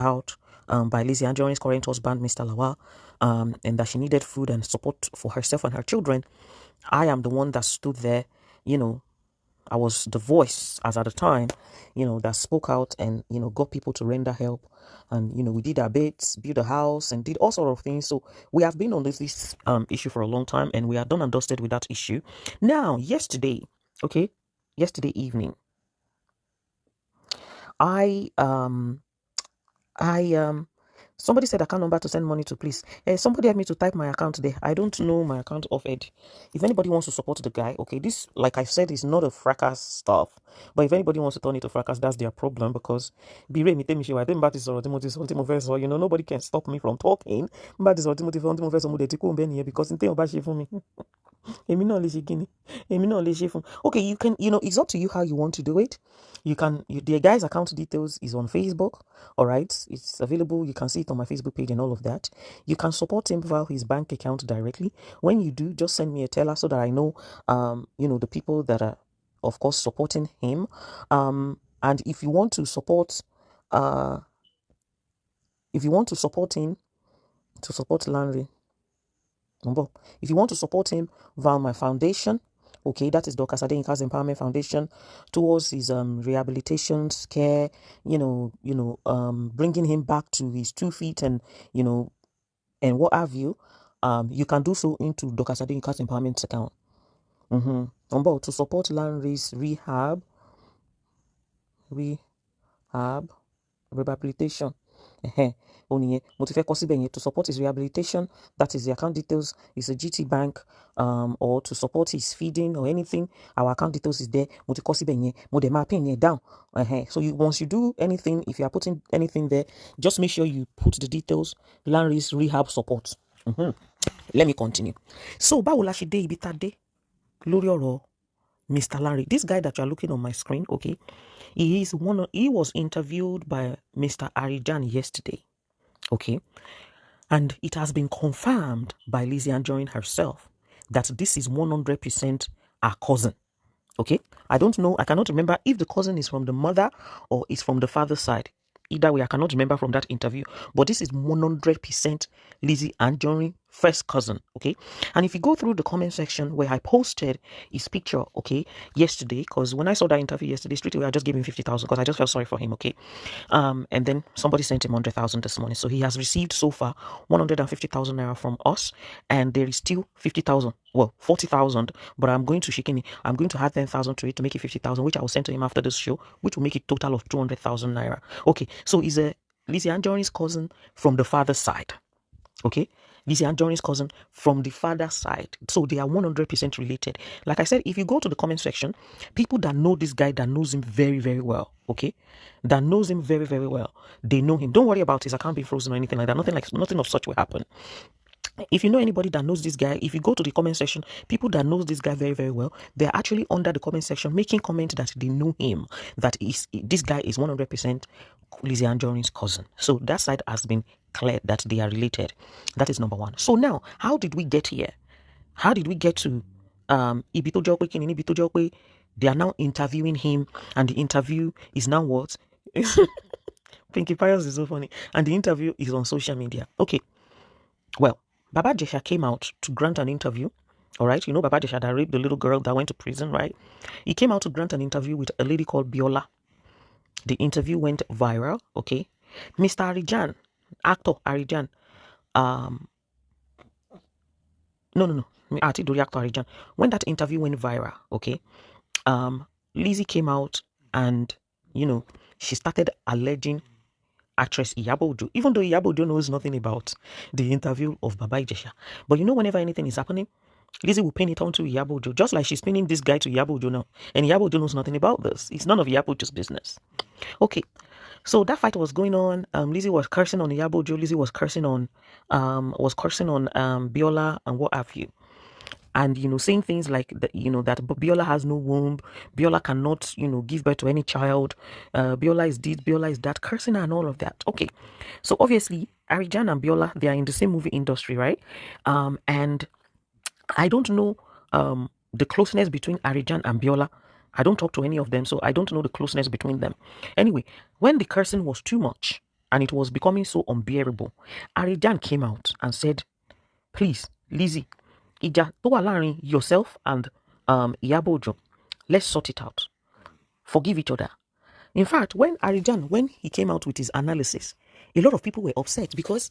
out by Lizzy Anjorin's current husband, Mr. Lawal, and that she needed food and support for herself and her children, I am the one that stood there, you know, I was the voice as at the time, that spoke out and, got people to render help. And, we did our bits, built a house and did all sort of things. So we have been on this issue for a long time and we are done and dusted with that issue. Now, yesterday evening, somebody said account number to send money to, please. Somebody help me to type my account there. I don't know my account off Ed. If anybody wants to support the guy, okay, this, like I've said, is not a fracas stuff. But if anybody wants to turn it to fracas, that's their problem, because nobody can stop me from talking. Because okay, you can, it's up to you how you want to do it. You can, the guy's account details is on Facebook. All right, it's available. You can see it on my Facebook page and all of that. You can support him via his bank account directly. When you do, just send me a teller so that I know, the people that are, of course, supporting him. And if you want to support, him, to support Landry, if you want to support him via my foundation, okay, that is Dr. Sadinka's Empowerment Foundation, towards his rehabilitation care, bringing him back to his 2 feet and, and what have you, you can do so into Dr. Sadinka's Empowerment account. To support Landry's rehabilitation. To support his rehabilitation, that is the account details, is a GT bank, or to support his feeding or anything, our account details is there. Down. So once you do anything, if you are putting anything there, just make sure you put the details, Larry's rehab support. Let me continue. So báwo she dé ibi tá dé lórí ọ̀rọ̀ Mr. Larry, this guy that you are looking on my screen, okay, he was interviewed by Mr. Arijan yesterday, okay, and it has been confirmed by Lizzy Anjorin herself that this is 100% her cousin, okay. I don't know, I cannot remember if the cousin is from the mother or is from the father's side. Either way, I cannot remember from that interview, but this is 100% Lizzy Anjorin first cousin, okay. And if you go through the comment section where I posted his picture, okay, yesterday, because when I saw that interview yesterday, straight away I just gave him 50,000 because I just felt sorry for him, okay. And then somebody sent him 100,000 this morning, so he has received so far 150,000 naira from us, and there is still 50,000, well, 40,000, but I'm going to add 10,000 to it to make it 50,000, which I will send to him after this show, which will make it total of 200,000 naira. Okay, so he's a Lizzy Anjorin's cousin from the father's side. Okay, Lizzy Anjorin's cousin from the father's side. So they are 100% related. Like I said, if you go to the comment section, people that know this guy, that knows him very, very well, okay, that knows him very, very well, they know him. Don't worry about his account being frozen or anything like that. Nothing of such will happen. If you know anybody that knows this guy, if you go to the comment section, people that knows this guy very, very well, they're actually under the comment section making comment that they know him, that this guy is 100% Lizzy Anjorin's cousin. So that side has been cleared that they are related. That is number one. So now, how did we get here? How did we get to Ibito Jokwe? They are now interviewing him, and the interview is now what? Pinky Pius is so funny. And the interview is on social media. Okay. Well, Baba Jesha came out to grant an interview. All right, Baba Jesha that raped the little girl that went to prison, right? He came out to grant an interview with a lady called Biola. The interview went viral, okay? Mr. Arijan, actor Arijan, no, actor Arijan. When that interview went viral, okay, Lizzy came out and, she started alleging actress Iyabo Ojo, even though Iyabo Ojo knows nothing about the interview of Baba Ijesha. But whenever anything is happening, Lizzy will pin it on to Iyabo Ojo, just like she's pinning this guy to Iyabo Ojo now. And Iyabo Ojo knows nothing about this. It's none of Iyabo Ojo's business. Okay, so that fight was going on. Lizzy was cursing on Iyabo Ojo. Lizzy was cursing on Biola and what have you. And saying things like that, that Biola has no womb, Biola cannot, give birth to any child, Biola is this, Biola is that, cursing her and all of that. Okay, so obviously Arijan and Biola, they are in the same movie industry, right? And I don't know the closeness between Arijan and Biola. I don't talk to any of them, so I don't know the closeness between them. Anyway, when the cursing was too much, and it was becoming so unbearable, Arijan came out and said, please, Lizzy, ìjà tó wà láàrin yourself and Iyabo Ojo, let's sort it out. Forgive each other. In fact, when he came out with his analysis, a lot of people were upset because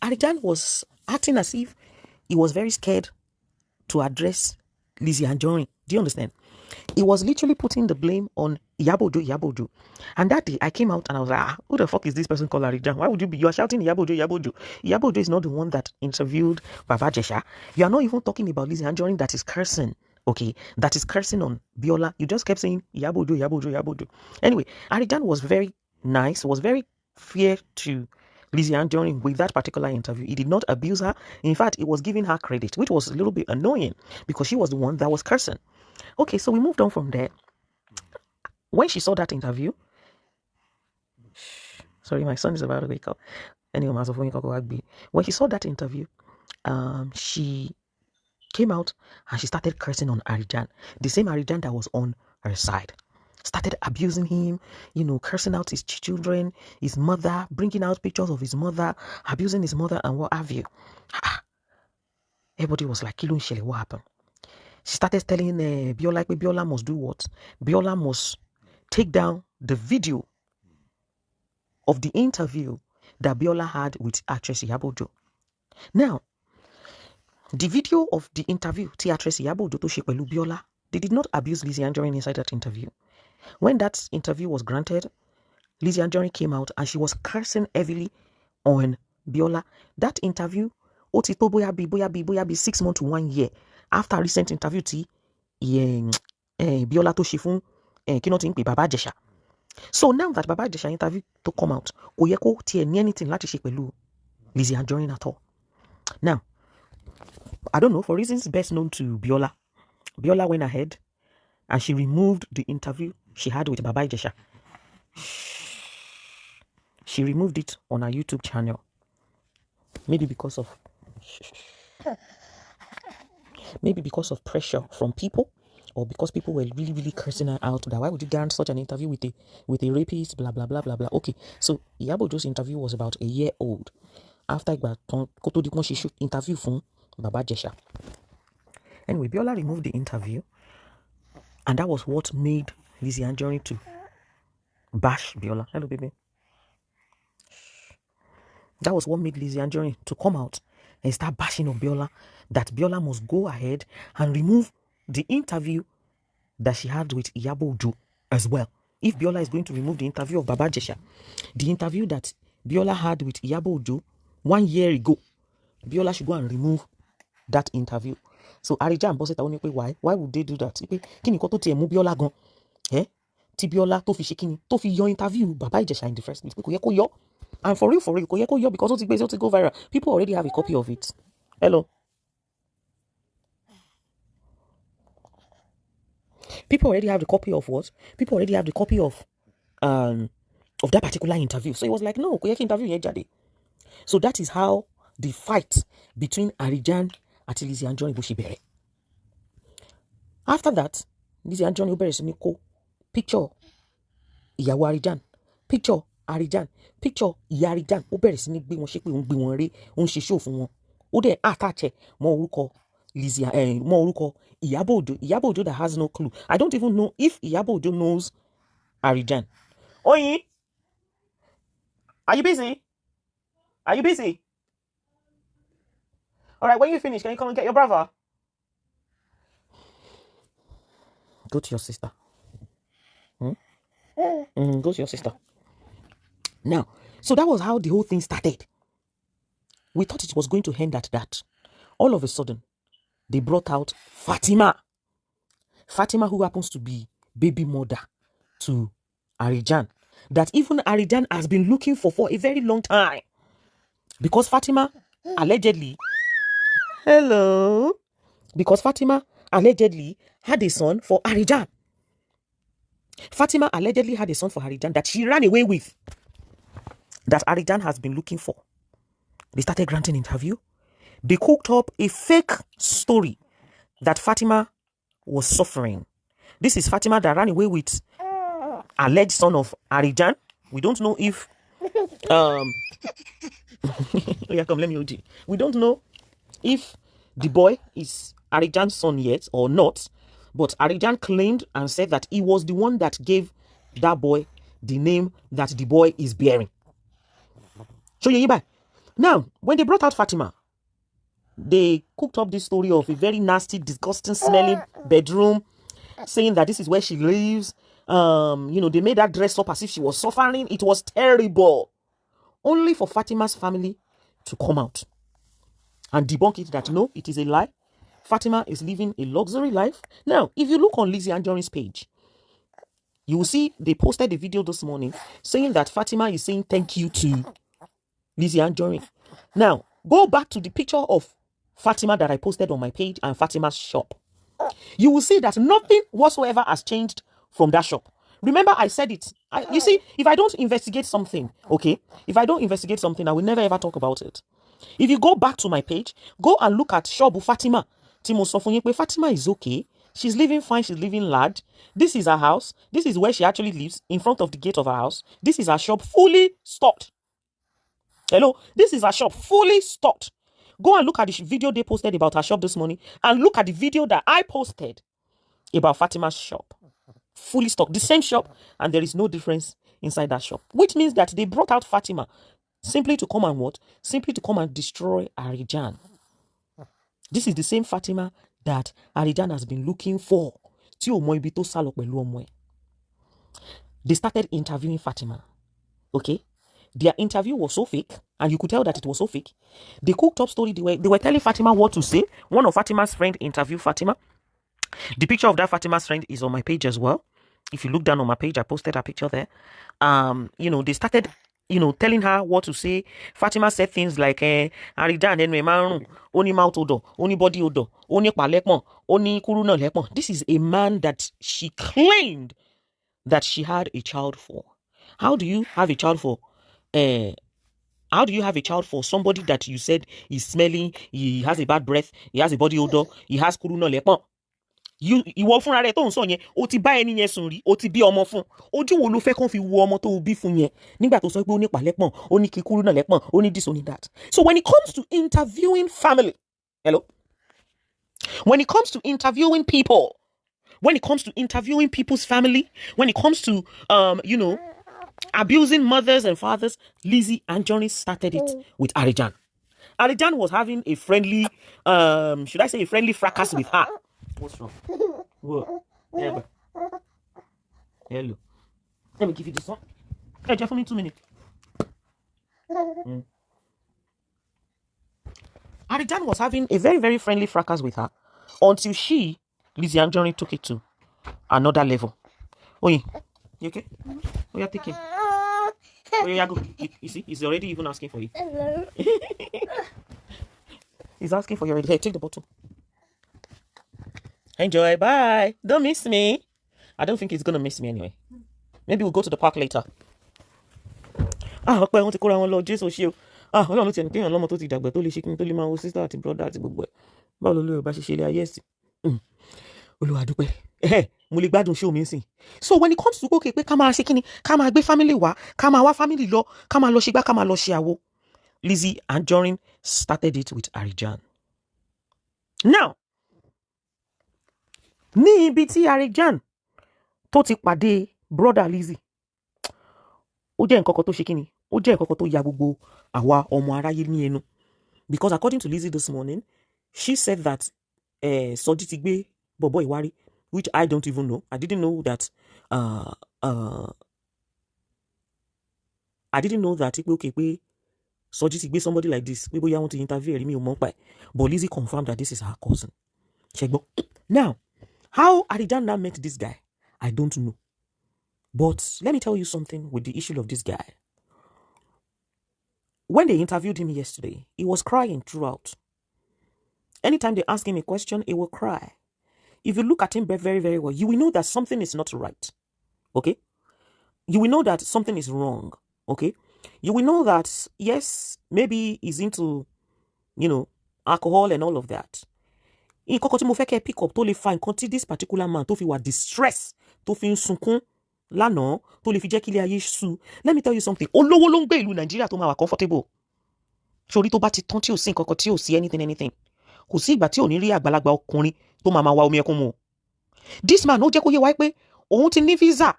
Arijan was acting as if he was very scared to address Lizzy Anjorin. Do you understand? He was literally putting the blame on Iyabo Ojo. And that day I came out and I was like, who the fuck is this person called Arijan? Why would you are shouting Iyabo Ojo? Iyabo Ojo is not the one that interviewed Baba Jesha. You are not even talking about Lizzy Anjorin that is cursing. Okay, that is cursing on Biola. You just kept saying Iyabo Ojo. Anyway, Arijan was very nice, was very fair to Lizzy Anjorin with that particular interview. He did not abuse her. In fact, he was giving her credit, which was a little bit annoying because she was the one that was cursing. Okay, so we moved on from there. When she saw that interview, sorry, my son is about to wake up. Anyway, when she saw that interview, she came out and she started cursing on Arijan, the same Arijan that was on her side. Started abusing him, cursing out his children, his mother, bringing out pictures of his mother, abusing his mother and what have you. Everybody was like, Kilun Shele, what happened? She started telling Biola must do what? Biola must take down the video of the interview that Biola had with actress Iyabo Ojo. Now, the video of the interview tí actress Iyabo Ojo tó ṣe pẹ̀lú Biola, they did not abuse Lizzy Anjorin inside that interview. When that interview was granted, Lizzy Anjorin came out and she was cursing heavily on Biola. That interview, ó ti tó bóyá bí 6 months to 1 year after recent interview tí Biola tó ṣe fún kí ló ti ń pè Baba Jesha. So now that Baba Jesha interview to come out, kò yẹ kó tiẹ̀ ní anything láti ṣe pẹ̀lú Lizzy Anjorin at all. Now, I don't know, for reasons best known to Biola went ahead and she removed the interview she had with Baba Jesha. She removed it on her YouTube channel. Maybe because of pressure from people, or because people were really, really cursing her out that why would you grant such an interview with a rapist, blah, blah, blah, blah, blah. Okay, so Iyabo Ojo's interview was about a year old. After she shoot interview from Baba Jesha. Anyway, Biola removed the interview, and that was what made Lizzy Anjorin to bash Biola. Hello, baby. That was what made Lizzy Anjorin to come out and start bashing on Biola, that Biola must go ahead and remove the interview that she had with Iyabo Ojo as well. If Biola is going to remove the interview of Baba Jesha, the interview that Biola had with Iyabo Ojo 1 year ago, Biola should go and remove that interview. So Arijan boss why would they do that? Kini ko to tie mu Biola gan? Ti Biola tó fi ṣe kíni? Tó fi yọ interview Baba Jesha in the first place. Kò yẹ kó yọ. And for real, kò yẹ kó yọ because ó ti go viral. People already have a copy of it. Hello. People already have the copy of what? People already have the copy of that particular interview. So it was like, no, kò yẹ kí interview yẹn jáde. So that is how the fight between Arijan and Lizzy Anjorin bó ṣe bẹ̀rẹ̀. After that, Lizzy Anjorin ó bẹ̀rẹ̀ sí ní kó picture ìyàwó Arijan, picture Arijan, picture ìyá Arijan, ó bẹ̀rẹ̀ sí ní gbé wọn ṣépè, ó ń gbé wọn ré, ó ń ṣe show fún wọn. Ó dẹ̀ attach mọ́ orúkọ Lizzy, mọ́ orúkọ Iyabo Ojo. Iyabo Ojo that has no clue. I don't even know if Iyabo Ojo knows Arijan. Oyin, are you busy? Are you busy? All right, when you finish, can you come and get your brother? Go to your sister. Go to your sister. Now, so that was how the whole thing started. We thought it was going to end at that. All of a sudden, they brought out Fatima. Fatima, who happens to be baby mother to Arijan. That even Arijan has been looking for a very long time. Because Fatima allegedly... Hello. Because Fatima allegedly had a son for Arijan. Fatima allegedly had a son for Arijan that she ran away with. That Arijan has been looking for. They started granting interview. They cooked up a fake story that Fatima was suffering. This is Fatima that ran away with alleged son of Arijan. We don't know if Oh yeah, come, let me hold you. We don't know if the boy is Arijan's son yet or not, but Arijan claimed and said that he was the one that gave that boy the name that the boy is bearing. So yeah, now when they brought out Fatima, they cooked up this story of a very nasty, disgusting smelling bedroom, saying that this is where she lives. They made her dress up as if she was suffering. It was terrible. Only for Fatima's family to come out and debunk it that no, it is a lie. Fatima is living a luxury life. Now, if you look on Lizzy Anjorin's page, you will see they posted a video this morning saying that Fatima is saying thank you to Lizzy Anjorin. Now, go back to the picture of Fatima that I posted on my page and Fatima's shop. You will see that nothing whatsoever has changed from that shop. Remember, I said it. You see, if I don't investigate something, okay, if I don't investigate something, I will never ever talk about it. If you go back to my page, go and look at shop Fatima. Fatima is okay. She's living fine. She's living large. This is her house. This is where she actually lives, in front of the gate of her house. This is her shop, fully stocked. Hello, this is her shop, fully stocked. Go and look at the video they posted about her shop this morning, and look at the video that I posted about Fatima's shop. Fully stocked, the same shop, and there is no difference inside that shop. Which means that they brought out Fatima simply to come and what? Simply to come and destroy Arijan. This is the same Fatima that Arijan has been looking for. They started interviewing Fatima. Okay? Their interview was so fake, and you could tell that it was so fake. They cooked up story. They were telling Fatima what to say. One of Fatima's friends interviewed Fatima. The picture of that Fatima's friend is on my page as well. If you look down on my page, I posted a picture there. They started, telling her what to say. Fatima said things like, Arijan enwe marun, oni mouth odor, oni body odor, oni palekmo, oni kuruna lekmo. This is a man that she claimed that she had a child for. How do you have a child for? How do you have a child for somebody that you said is smelling, he has a bad breath, he has a body odor, he has kuruna lekmo? Ìwọ fúnra rẹ tó ń sọ yẹn o ti bá ẹni yẹn sùn rí o ti bí ọmọ fún ojú wo ló fẹ́ kàn fi wo ọmọ tó bí fún yẹn nígbà tó sọ pé ó ní pàlẹ́pọ̀n ó ní kíkúrú náà lẹ́pọ̀n ó ní this ó ní that. So when it comes to interviewing family, hello, when it comes to interviewing people, when it comes to interviewing people's family, when it comes to abusing mothers and fathers, Lizzy Anjorin started it with Arijan. Arijan was having a friendly, should I say a friendly fracas with her. What's wrong? What? Yeah, hello. Let me give you this one. Hey, just for me 2 minutes. Arijan was having a very, very friendly fracas with her until she, Lizzy Anjorin, took it to another level. Oh, you okay? Oh, yeah, take it. Oh, yeah, go. You see, he's already even asking for you. Hello. He's asking for you already. Hey, take the bottle. Enjoy. Bye. Don't miss me. I don't think he's gonna miss me anyway. Maybe we'll go to the park later. Ọpẹ́ wọn ti kóra wọn lọ Jésù ṣe o. Ọlọ́run ti ẹni kéèyàn lọ́mọ tó ti dàgbà tó lè ṣe kí n tó lè máa wo sísá àti brọ́dà àti gbogbo ẹ̀. Báwo ló lè bá ṣe ṣe ilé ayé ẹ̀sìn? Olúwa dúpẹ́. Mo lè gbádùn show mi sìn. So when it comes to okay pé ká máa ṣe kíni, ká máa gbé family wá, ká máa wá family lọ, ká máa lọ ṣe gbá, ká máa lọ ṣe àwo. Lizzy Anjorin started it with Arijan. Now, ní ibi tí Arijan tó ti pàdé brother Lizzy, ó jẹ́ nǹkan kan tó ṣe kíni, ó jẹ́ nǹkan kan tó ya gbogbo àwa ọmọ aráyé ní ẹnu. Because according to Lizzy this morning, she said that Sọjí ti gbé bọ̀bọ̀ ìwárí, which I don't even know. I didn't know that okay pé Sọjí ti gbé somebody like this, pé bóyá wọ́n ti interview ẹ̀rí mi ò mọ̀ pa ẹ̀. But Lizzy confirmed that this is her cousin. Now, how Arijan now met this guy, I don't know. But let me tell you something with the issue of this guy. When they interviewed him yesterday, he was crying throughout. Anytime they ask him a question, he will cry. If you look at him very, very well, you will know that something is not right. Okay? You will know that something is wrong. Okay? You will know that, yes, maybe he's into, alcohol and all of that. Nǹkan tí mo fẹ́ kẹ́ pick up tó lè fa nǹkan tí this particular man tó fi wà distress, tó fi ń sunkún lánàá tó lè fi jẹ́ kí ilé ayé sú. Let me tell you something. Olówó ló ń gbé ìlú Nàìjíríà tó máa wà comfortable. Sórí tó bá ti tán tí ò sí nǹkan kan tí ò sí anything. Kò sí ìgbà tí ò ní rí àgbàlagbà ọkùnrin tó máa wá omi ẹkún mu. This man ó jẹ́ kó yé wa pé òun ti ní visa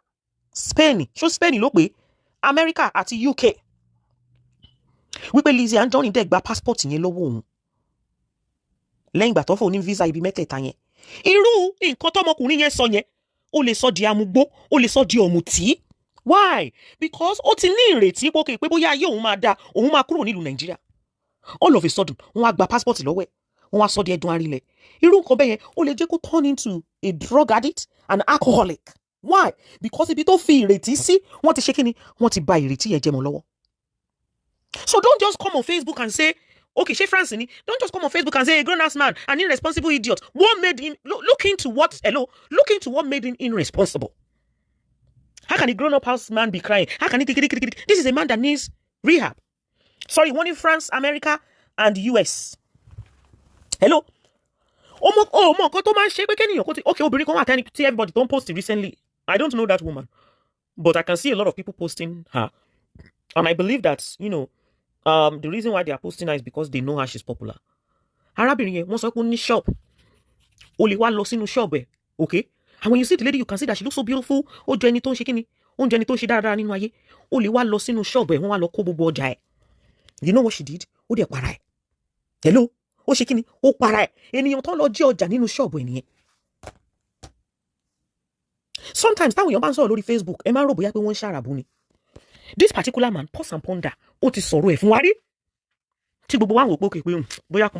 Spain, ṣó Spain ló pé America àti UK. Wípé Lizzy Anjorin dẹ̀ gba passport yẹn lọ́wọ́ òun. Lẹ́yìn ìgbà tó fò ní visa ibi mẹ́tẹ̀ẹ̀ta yẹn. Irú nǹkan tọ́mọkùnrin yẹn sọ yẹn, ó lè sọ di amúgbó, ó lè sọ di ọ̀mùtí. Why? Because ó ti ní ìrètí pé bóyá ayé òun máa da, òun máa kúrò nílùú Nàìjíríà. All of a sudden, wọ́n á gba passport lọ́wọ́ ẹ̀, wọ́n á sọ di ẹ̀dùn arílẹ̀. Irú nǹkan bẹ́ẹ̀ yẹn, ó lè jẹ́ kó turn into a drug addict, an alcoholic. Why? Because ibi tó fi ìrètí sí, wọ́n ti ṣe kíni, wọ́n ti bà ìrètí yẹn jẹ́ mọ́ lọ́wọ́. So don't just come on Facebook and say, okay, Shey France ni. Don't just come on Facebook and say a grown-ass man, an irresponsible idiot. What made him look into what made him irresponsible? How can a grown-up house man be crying? How can he This is a man that needs rehab. Sorry, one in France, America, and US. Hello? Okay, obìnrin kan wà tí everybody don't post it recently. I don't know that woman, but I can see a lot of people posting her. And I believe that, the reason why they are posting her is because they know how she's popular. Arábìnrin yẹn, wọ́n sọ pé ó ní shop. Ó lè wá lọ sínú shop ẹ̀, okay? And when you see the lady, you can see that she looks so beautiful. Ó jẹ́ ẹni tó ń ṣe kíni? Ó jẹ́ ẹni tó ń ṣe dáradára nínú ayé. Ó lè wá lọ sínú shop ẹ̀, wọ́n wá lọ kó gbogbo ọjà ẹ̀. You know what she did? Ó dẹ̀ para ẹ̀. Hello? Ó ṣe kíni? Ó para ẹ̀. Ènìyàn tó lọ jí ọjà nínú shop ẹ̀ nìyẹn. Sometimes táwọn èèyàn bá ń sọ̀rọ̀ lórí Facebook, ẹ máa ń rò bóyá pé wọ́n ń ṣàràbù ni. This particular man, pause and ponder, ó ti sọ̀rọ̀ ẹ̀ fún wa rí. Tí gbogbo wa ń wò pé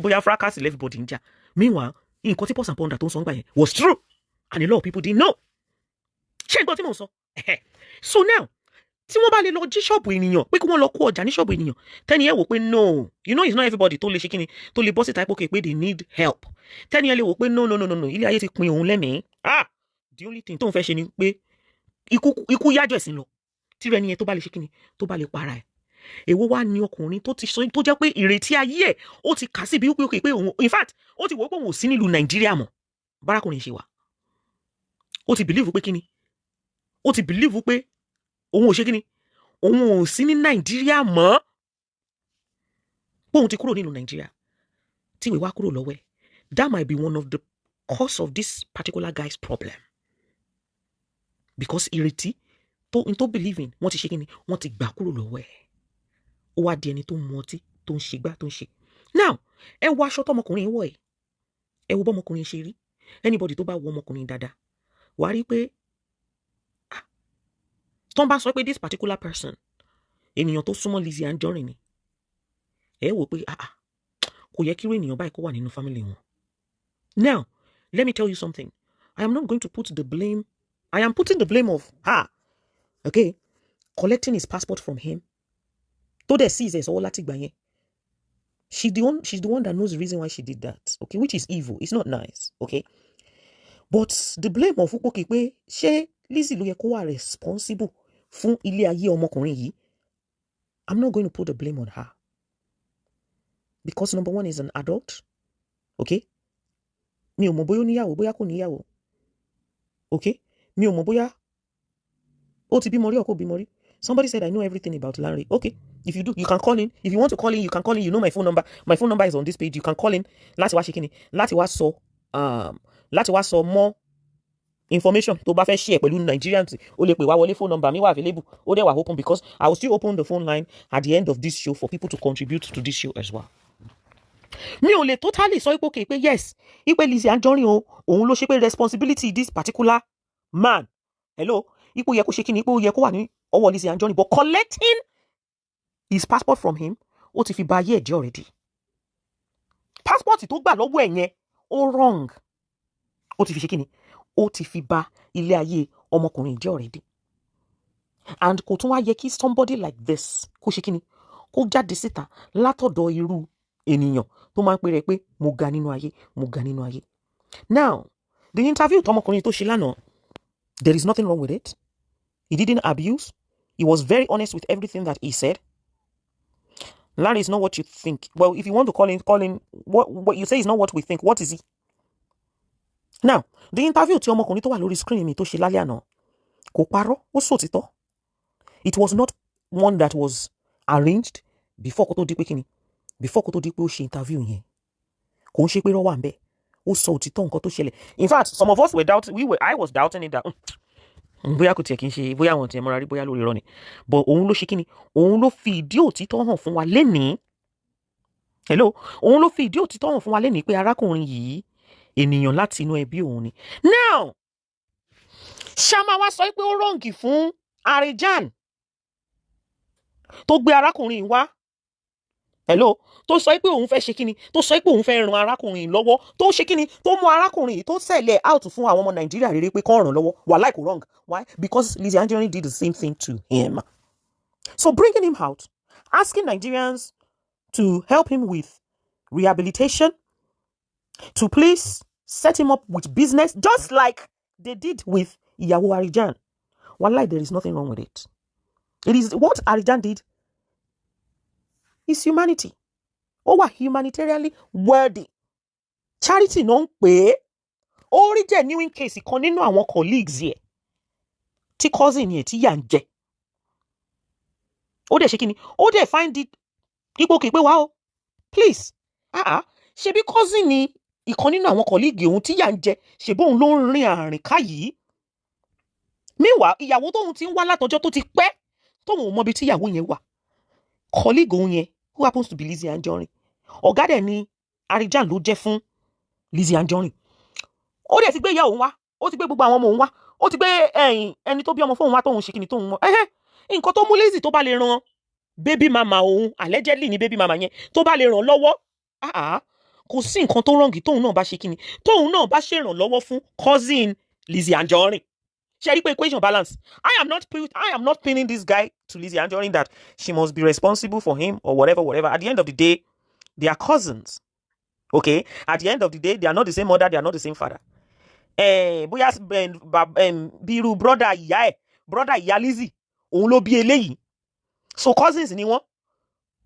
bóyá fracas everybody ń jà. Meanwhile, nǹkan tí pause and ponder tó ń sọ ń gbà yẹn was true. And a lot of people didn't know. Ṣé nǹkan tí mò ń sọ? So now, tí wọ́n bá lè lọ jí ṣọ́ọ̀bù ènìyàn, pé kí wọ́n lọ kó ọjà ní ṣọ́ọ̀bù ènìyàn, tẹ́ni ẹ wò pé no, it's not everybody tó lè ṣe kíni, tó lè bọ́ síta pé they need help. Tẹ́ni ẹ lè wò pé no, ilé ayé ti pin òun lẹ́mìí. The only thing tó ń fẹ́ ṣe ni pé ikú yájọ́ ẹ̀sìn lọ. Tí rẹ nìyẹn tó bá lè ṣe kíni, tó bá lè para ẹ̀. Èwo wá ní ọkùnrin tó jẹ́ pé ìrètí ayé ẹ̀ ó ti kà sí bí wípé pé òun, in fact, ó ti wò pé òun ò sí nílùú Nàìjíríà mọ́. Bárakùnrin ṣe wà. Ó ti believe pé kíni? Ó ti believe pé òun ò ṣe kíni? Òun ò sí ní Nàìjíríà mọ́. Pé òun ti kúrò nílùú Nàìjíríà. Tí ìwé wá kúrò lọ́wọ́ ẹ̀. That might be one of the cause of this particular guy's problem. Because ìrètí tó believe in, wọ́n ti ṣe kíni? Wọ́n ti gbà kúrò lọ́wọ́ ẹ̀. Ó wá di ẹni tó mu ọtí, tó ń ṣe gbá, tó ń ṣe. Now, ẹ wo aṣọ tọmọkùnrin wọ̀ ẹ̀. Ẹ wo bọ́mọkùnrin ṣe rí. Anybody tó bá wo ọmọkùnrin dáadáa, wàá rí pé tó ń bá sọ pé this particular person, ènìyàn tó súnmọ́ Lizzy Anjorin ni. Ẹ wò pé kò yẹ kí irú ènìyàn báyìí kó wà nínú family wọn. Now, let me tell you something. I am not going to put the blame. I am putting the blame of her. Okay? Collecting his passport from him. Tó dẹ̀ seize ẹ̀ sọ́wọ́ láti gbà yẹn. She's the one that knows the reason why she did that. Okay? Which is evil. It's not nice. Okay? But the blame of okay pé ṣé Lizzy ló yẹ kó wà responsible fún ilé ayé ọmọkùnrin yìí? I'm not going to put the blame on her. Because number one is an adult. Okay? Mi ò mọ̀ bóyá ó níyàwó, bóyá kò níyàwó. Okay? Mi ò mọ̀ bóyá ó ti bímọ rí or kò bímọ rí. Somebody said, I know everything about Larry. Okay. If you do, you can call in. If you want to call in, you can call in. You know my phone number. My phone number is on this page. You can call in. Láti wá ṣe kíni. Láti wá sọ more information tó bá fẹ́ share pẹ̀lú Nigerians. O lè pè wá wọlé, phone number mi wà available. Ó dẹ̀ wà open because I will still open the phone line at the end of this show for people to contribute to this show as well. Mi ò lè totally sọ ipò pé yes, ipò Lizzy Anjorin òun ló ṣe pé responsibility this particular man. Hello, ipò yẹ kó ṣe kíni, ipò yẹ kó wà ní ọwọ́ Lizzy Anjorin, but collecting his passport from him, ó ti fi ba ayé ẹ̀ jẹ́ already. Passport tó gbà lọ́wọ́ ẹ̀ yẹn, ó wrong. Ó ti fi ṣe kíni, ó ti fi ba ilé ayé ọmọkùnrin jẹ́ already. And kò tún wá yẹ kí somebody like this kó ṣe kíni, kó jáde síta látọ̀dọ̀ irú ènìyàn tó máa ń pè rẹ̀ pé mo ga nínú ayé, mo ga nínú ayé. Now, the interview tọmọkùnrin tó ṣe lánàá, there is nothing wrong with it. He didn't abuse. He was very honest with everything that he said. Larry is not what you think. Well, if you want to call in. What you say is not what we think. What is he? Now, the interview tí ọmọkùnrin tó wà lórí screen mi tó ṣe lálẹ́ àná, Kò parọ́, ó sòtítọ́. It was not one that was arranged before kó tó di pé kíni, before kó tó di pé ó ṣe interview yẹn. Kò ń ṣe pé irọ́ wà ńbẹ̀. Ó sọ òtítọ́ nǹkan tó ṣẹlẹ̀. In fact, some of us were doubting, I was doubting it that bóyá kò tiẹ̀ kí n ṣe, bóyá àwọn tiẹ̀ mọ́ra rí, bóyá lórí irọ́ ni. But òun ló ṣe kíni, òun ló fi ìdí òtítọ́ hàn fún wa lénìí. Hello, òun ló fi ìdí òtítọ́ hàn fún wa lénìí pé arákùnrin yìí ènìyàn láti inú ẹbí òun ni. Now, ṣáma wá sọ pé ó rọ̀ǹgì fún Anjorin tó gbé arákùnrin wá. Hello, tó sọ pé òun fẹ́ ṣe kíni, tó sọ pé òun fẹ́ ran arákùnrin lọ́wọ́, tó ṣe kíni, tó mú arákùnrin tó sẹ̀lẹ̀ out fún àwọn ọmọ Nàìjíríà rere pé kó ràn lọ́wọ́. Wàláì kò wrong. Why? Because Lizzy Anjorin did the same thing to him. So bringing him out, asking Nigerians to help him with rehabilitation, to please set him up with business, just like they did with Ìyàwó Anjorin. Wallahi, there is nothing wrong with it. It is what Anjorin did is humanity. Ó wà humanitarianly worthy. Charity no ń pè é. Ó rí genuine case kan nínú àwọn colleagues yẹ. Tí cousin yẹ tí yà ń jẹ. Ó dẹ̀ ṣe kíni, ó dẹ̀ find it ipò kìí pé wá o. Please. Ṣebí cousin ni ìkan nínú àwọn colleague òun tí yà ń jẹ. Ṣebí òun ló ń rìn àrìn ká yìí. Meanwhile, ìyàwó tóun ti ń wá látọjọ́ tó ti pẹ́. Tóun ò mọ ibi tí ìyàwó yẹn wà. Colleague òun yẹn, who happens to be Lizzy Anjorin. Ọ̀gá dẹ̀ ni Anjorin ló jẹ́ fún Lizzy Anjorin. Ó dẹ̀ ti gbé ìyá òun wá. Ó ti gbé gbogbo àwọn ọmọ òun wá. Ó ti gbé ẹni tó bí ọmọ fún òun wá tóun ṣe kíni tóun mọ. Nǹkan tó mú Lizzy tó bá lè ran baby mama òun, allegedly ni baby mama yẹn, tó bá lè ràn lọ́wọ́. Kò sí nǹkan tó wrong tóun náà bá ṣe kíni. Tóun náà bá ṣe ràn lọ́wọ́ fún cousin Lizzy Anjorin. Ṣé rí pé equation balance? I am not pinning this guy to Lizzy Anjorin that she must be responsible for him or whatever. At the end of the day, they are cousins. Okay? At the end of the day, they are not the same mother, they are not the same father. Bóyá biru brother ìyá Lizzy, òun ló bí eléyìí. So cousins ni wọ́n.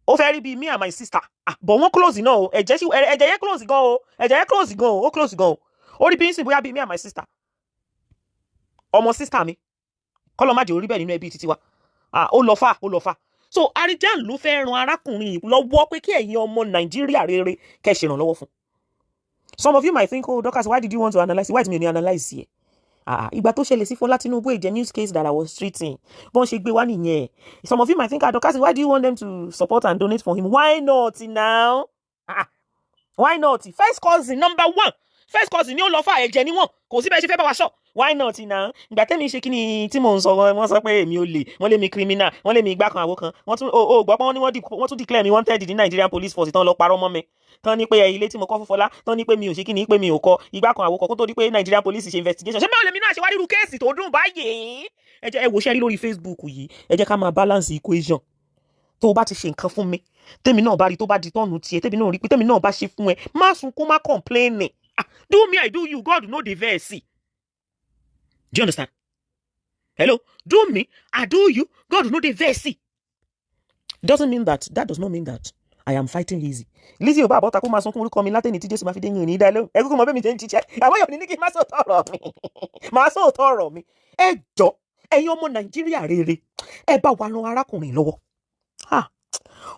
Ó fẹ́ rí bí me and my sister. But wọ́n close náà o. Ẹ̀jẹ̀ yẹn close gan o. Ẹ̀jẹ̀ yẹn close gan o. Ó close gan o. Ó rí bí ń sìn bóyá bí me and my sister. Ọmọ sister mi. Kọ́lọ́ má jẹ́ orí bẹ́ẹ̀ nínú ẹbí títí wa. Ó lọ fà. So Anjorin ló fẹ́ ran arákùnrin lọ́wọ́ pé kí ẹ̀yin ọmọ Nàìjíríà rere kẹ́ ṣe ìrànlọ́wọ́ fún. Some of you might think, oh, Dorcas, why did you want to analyze it? Why did you analyze it? Ìgbà tó ṣẹlẹ̀ sí Fọlá Tinubu, a news case that I was treating. Bọ́n ṣe gbé wá nìyẹn. Some of you might think, Dorcas, why do you want them to support and donate for him? Why not now? Why not? First cousin, number one. First cousin ni ó lọ fà ẹ̀jẹ̀ ni wọ́n. Kò sí bẹ́ẹ̀ ṣe fẹ́ bá wa sọ. Why not now? Ìgbà tẹ́mi ṣe kí ni tí mò ń sọ, wọ́n sọ pé èmi ò lè, wọ́n lé mi criminal, wọ́n lé mi ìgbà kan àwo kan. Wọ́n tún gbọ́ pé wọ́n tún declare me wanted ní Nigerian police force tán lọ parọ́ mọ́ mi. Tán ní pé ilé tí mo kọ́ fún Fọlá, tán ní pé mi ò ṣe kí ni pé mi ò kọ́ ìgbà kan àwo kan kó tó di pé Nigerian police ṣe investigation. Ṣé báwo lèmi náà ṣe wá rírú kéèsì tó dùn báyìí? Ẹ wò ṣe rí lórí Facebook yìí. Ẹ jẹ́ ká máa balance equation. Tó bá ti ṣe nǹkan fún mi, tèmi náà bá rí tó bá di tọ́nu tiẹ̀, tèmi náà rí pé tèmi náà bá ṣe fún ẹ, má sunkún, má complain. Do me, I do you. God know the verse. Do you understand? Hello? Do me, I do you. God know the verse. That does not mean that I am fighting Lizzy. Lizzy ò bá bọ́ta kó máa sunkún orúkọ mi látẹ̀ni tí Jésù máa fi dé yìn ní ìdálẹ́. Ẹ kúkú mọ bẹ́ẹ̀ mi ṣe ń jíjẹ́. Àwọn èèyàn ní kí n má sọ̀tọ̀ ọ̀rọ̀ mi. Màá sọ̀tọ̀ ọ̀rọ̀ mi. Ẹ jọ̀ọ́, ẹ̀yin ọmọ Nàìjíríà rere, ẹ bá wa ran arákùnrin lọ́wọ́.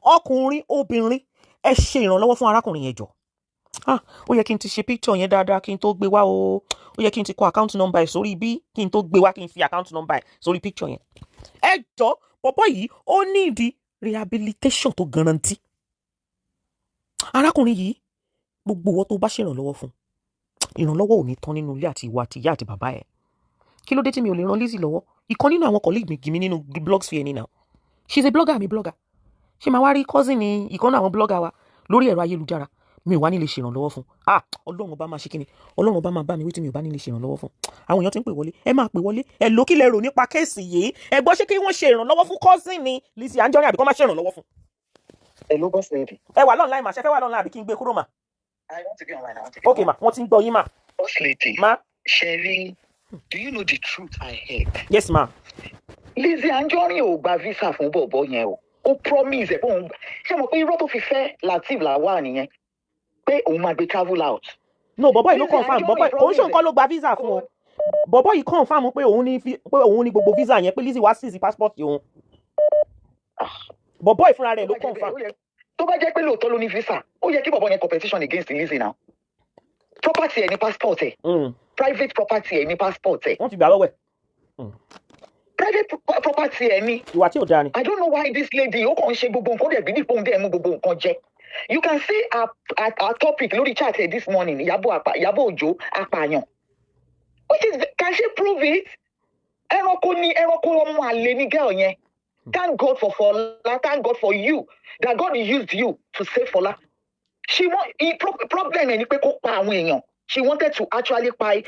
Ọkùnrin, obìnrin, ẹ ṣe ìrànlọ́wọ́ fún arákùnrin yẹn jọ̀ọ́. Ó yẹ kí n ti ṣe picture yẹn dáadáa kí n tó gbé wá o. Ó yẹ kí n ti kọ account number ẹ̀ sórí bí kí n tó gbé wá kí n fi account number ẹ̀ sórí picture yẹn. Ẹ jọ̀ọ́, pọ̀pọ̀ yìí ó ní ìdí rehabilitation tó guarantee. Arákùnrin yìí, gbogbo wọn tó bá ṣe ìrànlọ́wọ́ fún. Ìrànlọ́wọ́ ò ní tán nínú ilé àti ìwà àti ìyá àti bàbá ẹ̀. Kí ló dé tí mi ò lè ran Lizzy lọ́wọ́? Ìkan nínú àwọn colleague mi nínú blogosphere ni now. She's a blogger, mi blogger. Ṣé máa wá rí cousin ni ìkan náà àwọn blogger wa lórí ẹ̀rọ ayélujára? Mi ò wá ní lè ṣèrànlọ́wọ́ fún. Ọlọ́run ọba máa ṣe kíni? Ọlọ́run ọba máa bá mi wí tí mi ò bá ní lè ṣèrànlọ́wọ́ fún. Àwọn èèyàn ti ń pè wọlé. Ẹ máa pè wọlé. Ẹ ló kí lẹ rò nípa kéèsì yìí. Ẹ gbọ́ ṣé kí wọ́n ṣe ìrànlọ́wọ́ fún cousin ni Lizzy Anjorin àbí kó má ṣe ìrànlọ́wọ́ fún. Ẹ ló bọ́ sẹ́ẹ̀dì. Ẹ wà online mà, ṣe fẹ́ wà online àbí kí n gbé kúrò mà? I want to be online. Okay ma, wọ́n ti ń gbọ́ yín mà. Boss lady. Ma. Sherry, do you know the truth I heard? Yes ma. Lizzy Anjorin ò gba visa fún bọ̀bọ̀ yẹn o. Ó promise ẹ̀ pé òun ṣé mo pé irọ́ tó fi fẹ́ Lateef Lawal nìyẹn pé òun máa gbé travel out. No, bọ̀bọ̀ yìí ló confirm. Bọ̀bọ̀ kò ń ṣe nǹkan ló gba visa fún o. bọ̀bọ́ yìí confirm pé òun ní gbogbo visa yẹn pé Lizzy wá seize passport òun. Bọ̀bọ́ ìfúnra rẹ̀ ló confirm. Tó bá jẹ́ pé lóòótọ́ ló ní visa, ó yẹ kí bọ̀bọ́ yẹn competition against Lizzy now. Property ẹ̀ ní passport ẹ̀. Private property ẹ̀ ní passport ẹ̀. Wọ́n ti gbà lọ́wọ́ ẹ̀. Private property ẹ̀ ní. Ìwà tí ò dáa ni. I don't know why this lady ó kàn ń ṣe gbogbo nǹkan dẹ̀ bí nípa òun dẹ̀ mú gbogbo nǹkan jẹ. You can see our topic lórí chat this morning, Ìyábọ̀ Òjó apààyàn. Which is, can she prove it? Ẹranko ọmọ àlè ni girl yẹn. Thank God for Fola. Thank God for you. That God used you to save Fola. Problem ni pé kó pa àwọn èèyàn. She wanted to actually buy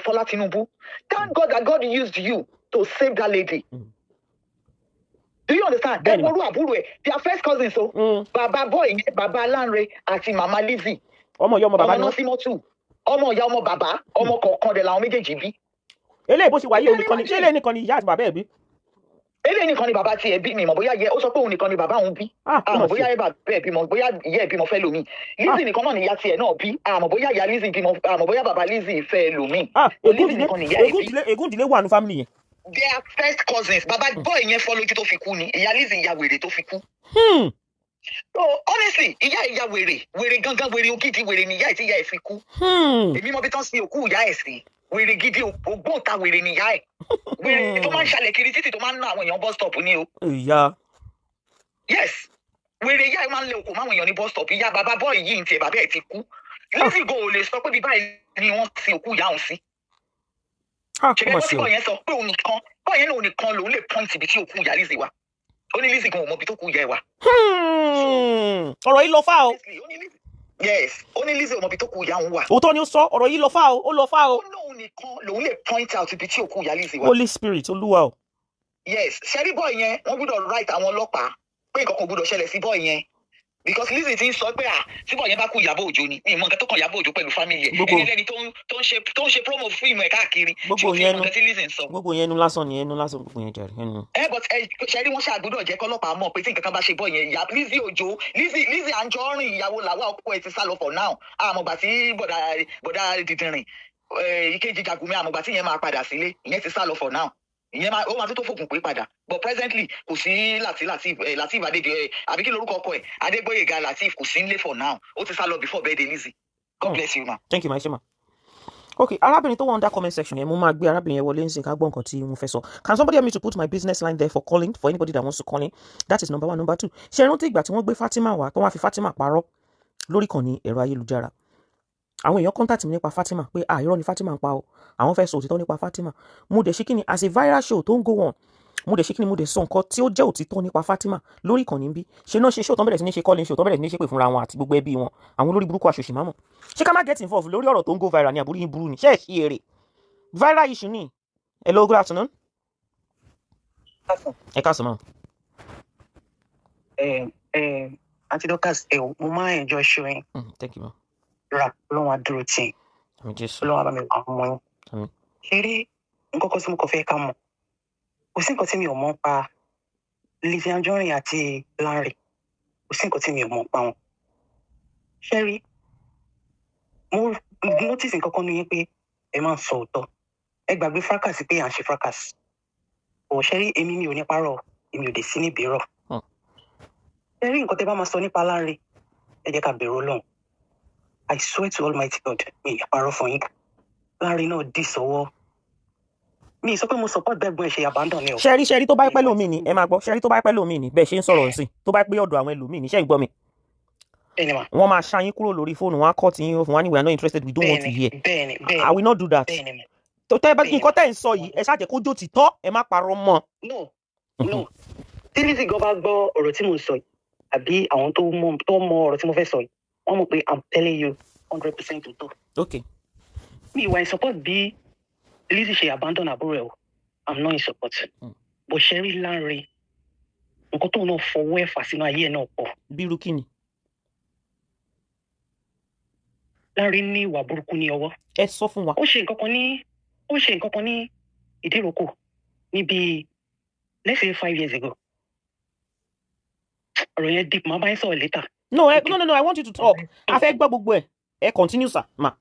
Fola Tinubu. Thank God that God used you to save that lady. Do you understand? Ẹ̀wọ̀rú àbúrò ẹ̀, their first cousins so. Bàbá boy, Bàbá Lanre àti Mama Lizzy. Ọmọ ìyá ọmọ bàbá ni wọ́n. Ọmọ Nọ́símọ́tù. Ọmọ ìyá ọmọ bàbá. Ọmọ kọ̀ọ̀kan dẹ̀ làwọn méjèèjì bí. Eléyìí bó ṣe wáyé òun nìkan ni. Ṣé eléyìí nìkan ni ìyá àti bàbá ẹ̀ bí? Eléyìí nìkan ni bàbá tiẹ̀ bí mi mọ̀ bóyá ó sọ pé òun nìkan ni bàbá òun bí. Àmọ́ bóyá bàbá ẹ̀ bímọ, bóyá ìyá ẹ̀ bímọ fẹ́ lómi. Lizzy nìkan náà ni ìyá tiẹ̀ náà bí. Àmọ́ bóyá ìyá Lizzy bímọ, àmọ́ bóyá bàbá Lizzy fẹ́ lómi. Lizzy nìkan ni ìyá ẹ̀ bí. Ègún ìdílé wà ní family yẹn. They are first cousins. Bàbá boy yẹn fọ́ lójú tó fi kú ni. Ìyá Lizzy ìyá wèrè tó fi kú. So honestly, ìyá wèrè gangan wèrè ògidì wèrè ni ìyá ẹ̀ tí ìyá ẹ̀ fi kú. Èmi mọ̀ bí tán sí òkú ìyá ẹ̀ sí. Wèrè gidi ògbóǹta wèrè ni ìyá ẹ̀. Wèrè tó máa ń ṣàlẹ̀ kiri títì tó máa ń ná àwọn èèyàn bus stop ni o. Ìyá. Yes. Wèrè ìyá ẹ̀ máa ń lé okò máwọn èèyàn ní bus stop. Ìyá bàbá boy yìí ń tiẹ̀ bàbá ẹ̀ ti kú. Lizzy go ò lè sọ pé bí báyìí ni wọ́n sin òkú ìyá òun sí. Ṣèbí ẹgbẹ́ tí bọ̀ yẹn sọ pé òun nìkan bọ̀ yẹn náà òun nìkan lòun lè point ibi tí òkú ìyá Lizzy wà. Ó ní Lizzy gan ò mọ ibi tó kú ìyá ẹ̀ wà. Ọ̀rọ̀ yìí lọ fà o. Yes, ó ní Lizzy ò mọ ibi tó kú ìyá òun wà. Òótọ́ ni ó sọ, ọ̀rọ̀ yìí lọ fà o, ó lọ fà o. Ó lóun nìkan lòun lè point out ibi tí òkú ìyá Lizzy wà. Holy Spirit, Olúwa o. Yes, ṣẹ́rí bọ̀ yẹn wọ́n gbọ́dọ̀ write àwọn ọlọ́pàá pé nǹkan kan gbọ́dọ̀ ṣẹlẹ̀ sí bọ̀ yẹn. Because Lizzy ti ń sọ pé tí bọ̀ yẹn bá kú Ìyábọ̀ Òjó ni ìmọ̀ nǹkan tó kàn Ìyábọ̀ Òjó pẹ̀lú family ẹ̀ ẹni lẹ́ni tó ń ṣe promo fíìmù ẹ̀ káàkiri gbogbo yẹn nu lásán ni ẹnu lásán gbogbo yẹn jẹrìí ẹnu. But ṣẹ́rí wọ́n ṣàgbọ́dọ̀ jẹ́ kọ́lọ́pàá mọ̀ pé tí nǹkan kan bá ṣe bọ̀ yẹn Lizzy Òjó Lizzy Anjorin ìyàwó làwa ọkọ ẹ̀ ti sá lọ for now àmọ̀gbà tí bọ̀dà dìdìrìn ìkejì Jàgùnmí àmọ̀gbà tí yẹn máa padà sílé ìyẹn ti sá lọ for now ìyẹn ó máa tó fògùn pé padà but presently kò sí Lateef Adédè àbí kí lorúkọ ọkọ ẹ̀ Adégbóyèga Lateef kò sí nílé for now ó ti sá lọ before birthday Lizzy. God bless you ma. Thank you ma ṣe ma. Okay, arábìnrin tó wà under comment section yẹn mo máa gbé arábìnrin yẹn wọlé ń sìn ká gbọ́ nǹkan tí mo fẹ́ sọ. Can somebody help me to put my business line there for calling for anybody that wants to call in? That is number one. Number two, ṣe rántí ìgbà tí wọ́n gbé Fatima wá tó wọ́n fi Fatima parọ́ lórí kan ní ẹ̀rọ ayélujára. Àwọn èèyàn contact mi nípa Fatima pé irọ́ ni Fatima ń pa o àwọn fẹ́ sọ òtítọ́ nípa Fatima. Mo dẹ̀ ṣe kí ni as a viral show tó ń go on mo dẹ̀ ṣe kí ni mo dẹ̀ sọ nǹkan tí ó jẹ́ òtítọ́ nípa Fatima lórí ìkànnì bí ṣe náà ṣe show tó bẹ̀rẹ̀ sí ní ṣe calling show tó bẹ̀rẹ̀ sí ní ṣe pé fúnra wọn àti gbogbo ẹbí wọn àwọn olórí burúkú àṣòṣì mámọ̀ ṣé ká má get involved lórí ọ̀rọ̀ tó ń go viral ní àbúrú yín burú ni ṣé ẹ̀ ṣí èrè viral issue ni. Hello, good afternoon. Ẹ káàsán ma. Aunty Dorcas mo máa enjoy showing. Thank you ma. Ra Ọlọ́run á dúró tì. Àmín Jésù. Ọlọ́run á bá mi wà ọmọ yín. Àmín. Ṣé rí nǹkan kan tí mo kàn fẹ́ ká mọ̀ kò sí nǹkan tí mi ò mọ̀ pa Lizzy Anjorin àti Lanre kò sí nǹkan tí mi ò mọ̀ pa wọn. Ṣé rí mo notice nǹkan kan ní yín pé ẹ máa ń sọ òótọ́ ẹ gbàgbé fracas pé à ń ṣe fracas ò ṣe rí èmi mi ò ní parọ́ èmi ò dé sí níbi rọ̀ ṣe rí nǹkan tẹ́ bá máa sọ nípa Lanre ẹ jẹ́ ká bẹ̀rù Ọlọ́run I swear to Almighty God mi ì parọ́ fún yín Lanre náà dì sọ́wọ́ mi sọ pé mo support bẹ́ẹ̀ gbọ́n ẹ̀ ṣe abandon ni o. ṣẹ́rí tó bá pẹ́ lómi ni ẹ máa gbọ́ ṣẹ́rí tó bá pẹ́ lómi ni bẹ́ẹ̀ ṣe ń sọ̀rọ̀ sí tó bá pẹ́ ọ̀dọ̀ àwọn ẹlòmíì ni ṣẹ́ ń gbọ́ mi. Wọ́n máa ṣáyín kúrò lórí fóònù wọn á kọ́ tí yín fún wa ní we are not interested we don't want to hear. I will not do that. tó tẹ́ nǹkan tẹ́ ń sọ yìí ẹ ṣáà jẹ́ kó jó ti tọ́ ẹ má parọ́ mọ́. no tí Lizzy gan bá gbọ́ ọ̀rọ̀ tí mo ń sọ yìí àbí àwọn tó mọ ọ̀rọ̀ tí mo fẹ́ sọ yìí wọ́n mọ̀ pé I'm telling you 100% tó. Okay. mi ìwà in support bí Lizzy ṣe abandon àbúrò ẹ̀ o I'm not in support. bó ṣe rí Lanre nǹkan tóun náà fọwọ́ ẹ̀fà sínú ayé ẹ̀ náà pọ̀. bírú kí ni. Lanre ní ìwà burúkú ní ọwọ́. ẹ sọ fún wa. ó ṣe nǹkan kan ní Ìdíròkò níbi let's say 5 years ago. ọ̀rọ̀ yẹn deep máa bá yín sọ̀rọ̀ later. No, I want you to talk. A fẹ́ gbọ́ gbogbo ẹ̀. Ẹ continue sir, ma.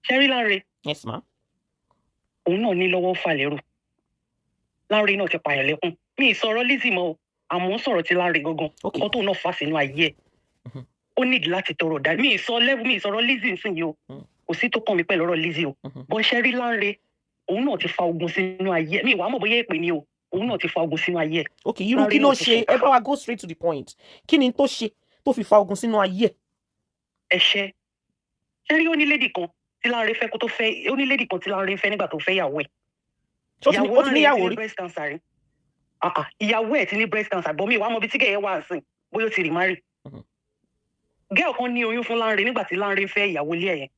Ṣé rí Lanre? Yes ma. òun náà ní lọ́wọ́ fà lérò. Lanre náà ti pààyàn lẹ́kún. Mi ì sọ̀rọ̀ Lizzy mọ́ o, àmọ́ ń sọ̀rọ̀ ti Lanre gangan. Nǹkan tóun náà fà sínú ayé ẹ̀. Ó nídìí láti tọrọ dá. Mi ì sọ̀rọ̀ Lizzy nísìnyí o. Kò sí tó kàn mí pẹ̀lú ọ̀rọ̀ Lizzy o. Bó ṣe rí Lanre, òun náà ti fa ogun sínú ayé ẹ̀. Mi ìwà mọ̀ bóyá èpè ni o. Òun náà ti fa ogun sínú ayé ẹ̀. Okay, irú kí ló ṣe? Ẹ bá wa go straight to the point. Kí ni tó ṣe tó fi fa ogun sínú ayé ẹ̀? Ẹ̀ṣẹ̀. Ṣé rí ó ní lady kan tí Lanre fẹ́ kó tó fẹ́, ó ní lady kan tí Lanre fẹ́ nígbà tó fẹ́ ìyàwó ẹ̀. Ó ti níyàwó rí. Breast cancer rí. Ìyàwó ẹ̀ ti ní breast cancer, bọ̀ mi ìwà mọ̀ bí tí gẹ̀ẹ́ wà sí, bóyá ó ti remarry. Gẹ́ẹ̀ kan ní oyún fún Lanre nígbà tí Lanre fẹ́ ìyàwó ilé ẹ̀ yẹn.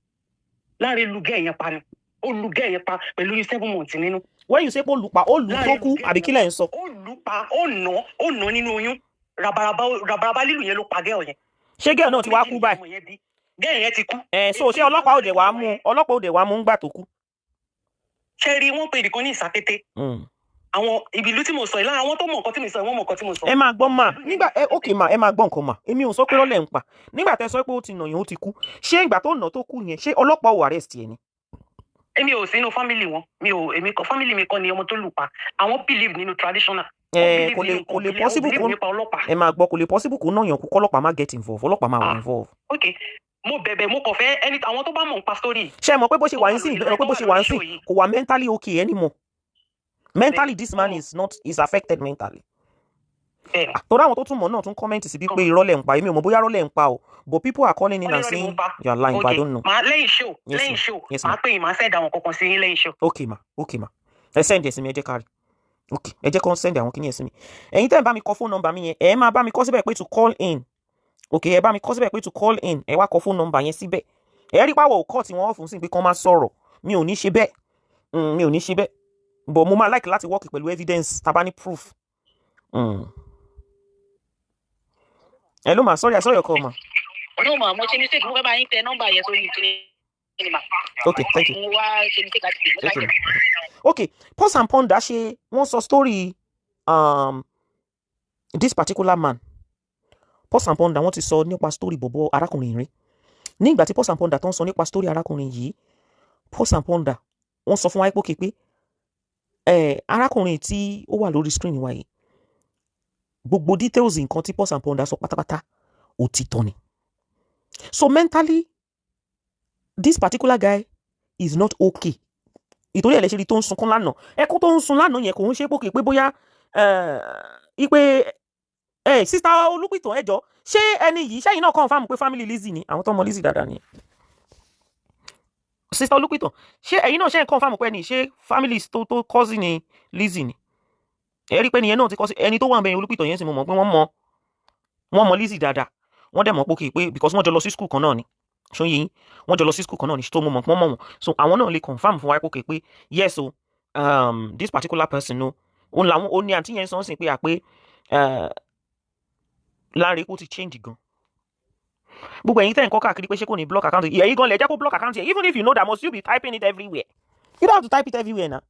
Lanre lu gẹ́ẹ̀ yẹn pa ni. Ó lu gẹ́ẹ̀ yẹn pa pẹ̀lú 7 months nínú. When you say pé ó lù pa, ó lù tó kú àbí kí lẹ̀ ń sọ? Ó lù pa, ó nà nínú oyún. Rabaraba lílù yẹn ló pa gẹ́ẹ̀ yẹn. Ṣé gẹ́ẹ̀ náà ti wá kú báyìí? Gẹ́ẹ̀ yẹn ti kú. So ṣé ọlọ́pàá ò dẹ̀ wá mú ńgbà tó kú? Ṣé rí wọ́n pe ibìkan ní ìsàkété? Àwọn ìbílú tí mo sọ yìí lára àwọn tó mọ nǹkan tí mo sọ wọ́n mọ nǹkan tí mo sọ. Ẹ máa gbọ́ mà nígbà okay mà ẹ máa gbọ́ nǹkan mà èmi ò sọ pé rọ́lẹ̀ ń pa nígbà tẹ́ sọ pé ó ti nà yẹn ó ti kú ṣé ìgbà tó nà tó kú yẹn ṣé ọlọ́pàá ò arrest ẹ ni? Èmi ò sínú family wọn family mi kọ́ ni ọmọ tó lù pa àwọn believe nínú traditional. Kò lè possible kó ẹ máa gbọ́ kò lè possible kó náà yàn kú kọ́lọ́pàá má get involve ọlọ́pàá má wà involve. Okay, mo bẹ̀bẹ̀ mo kàn fẹ́ ẹni àwọn tó bá mọ̀ nípa story. Ṣé mọ̀ pé bó ṣe wà ń sìn kò wà mentally okay anymore. Mentally, this man is affected mentally. Torí àwọn tó tún mọ̀ náà tún comment sí bí pé irọ́ lẹ̀ ń pa èmi ò mọ̀ bóyá irọ́ lẹ̀ ń pa o but people are calling in and saying you are lying but I don't know. Lẹ́yìn show máa pè yín máa send àwọn kankan sí yín lẹ́yìn show. Okay ma ẹ send ẹ sí mi ẹ jẹ́ ká rí okay ẹ jẹ́ kó send àwọn kíní ẹ sí mi ẹ̀yin tẹ́ ẹ bá mi kọ phone number mi yẹn ẹ máa bá mi kọ síbẹ̀ pé to call in okay ẹ bá mi kọ síbẹ̀ pé to call in ẹ wá kọ phone number yẹn síbẹ̀ ẹ rí pàwọ̀ òkọ́ tí wọ́n fún sí pé kán máa sọ̀rọ̀ mi ò ní ṣe bẹ́ẹ̀ but mo máa like láti work pẹ̀lú evidence tabani proof. Hello ma, sorry I saw your call ma. No ma, mo ṣe mistake mo fẹ́ bá yín tẹ nọ́mbà yẹn sórí ìkíni ma. Okay, thank you. Mo wá ṣe mistake láti pè. Okay, Pause and Ponder ṣe wọ́n sọ story this particular man. Pause and Ponder wọ́n ti sọ nípa story bọ̀bọ̀ arákùnrin rí. Nígbà tí Pause and Ponder tó ń sọ nípa story arákùnrin yìí, Pause and Ponder wọ́n sọ fún wa pé arákùnrin tí ó wà lórí screen wa yìí gbogbo details nǹkan tí Pause and Ponder sọ pátápátá òtítọ́ ni. So mentally this particular guy is not okay. Ìtorí ẹ̀ lè ṣe rí tó ń sunkún lánàá ẹkún tó ń sun lánàá yẹn kò ń ṣe pé bóyá sísá Olúpìtàn ẹjọ́ ṣé ẹni yìí ṣẹ́yìn náà confirm pé family Lizzy ni àwọn tó mọ Lizzy dáadáa ni. Sister Olúpìtàn ṣé ẹ̀yin náà ṣe ń confirm pé ní ṣé family tó cousin ni Lizzy ni ẹ rí pé nìyẹn náà ti kọ́ sí ẹni tó wà bẹ́ẹ̀ Olúpìtàn yẹn sì mo mọ̀ pé wọ́n mọ Lizzy dáadáa wọ́n dẹ̀ mọ̀ pé because wọ́n jọ lọ sí school kan náà ni ṣó yẹ yín wọ́n jọ lọ sí school kan náà ni tó mo mọ̀ pé wọ́n mọ̀ wọ́n so àwọn náà lè confirm fún wa pé yes o this particular person o òun làwọn ó ní àǹtí yẹn sọ ń sìn pé Lanre kó ti change gan. Gbogbo ẹ̀yin tẹ́ ń kọ́ káàkiri pé ṣé kò ní block account yìí ẹ̀yin gan lè jẹ́ kó block account yẹn even if you know that must you be typing it everywhere you don't have to type it everywhere na.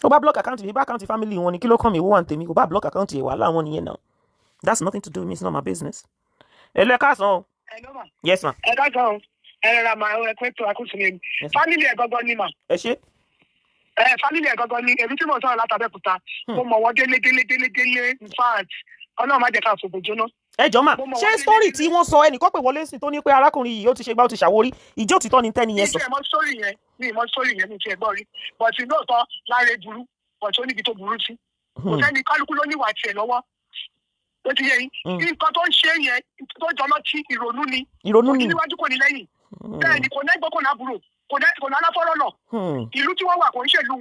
Ó bá block account yìí bá account family wọn ni kí ló kàn mí wọ́n wà ní tèmi kò bá block account yìí wàhálà wọn nìyẹn náà that's nothing to do with me it's not my business. ẹ lọ ẹ káàsán o. Yes ma. Ẹ dájọ́ ẹ rẹ̀ ra ma ẹ pẹ́ tó akúṣe mi family ẹ̀ gọ́gọ́ ni ma. Ẹ ṣe. Family ẹ̀ gọ́gọ́ ni èmi tí mo sọ̀rọ̀ látàbẹ́kúta mo mọ̀ wọ́n délé in fact ọlọ́run má jẹ́ ká fògbò jóná. Ẹ jọ mà ṣé story tí wọ́n sọ ẹnìkan pè wọlé sí tó ní pé arákùnrin yìí ó ti ṣe gbá ó ti ṣàwórí ìjẹ́ òtítọ́ ni tẹ́ni yẹn sọ. mi ì mọ̀ story yẹn mi ti ẹ̀ gbọ́ rí but lóòótọ́ Lanre burú but ó níbi tó burú sí. kò sẹ́ni kálukú ló níwà tiẹ̀ lọ́wọ́ ó ti yẹ yín nǹkan tó ń ṣe yẹn tó jọmọ́ tí ìrònú ni kò ní níwájú kò ní lẹ́yìn bẹ́ẹ̀ ni kò ní ẹgbẹ́ kò ní àbúrò kò ní aláfọ́rọ́ náà ìlú tí wọ́n wà kò ń ṣèlú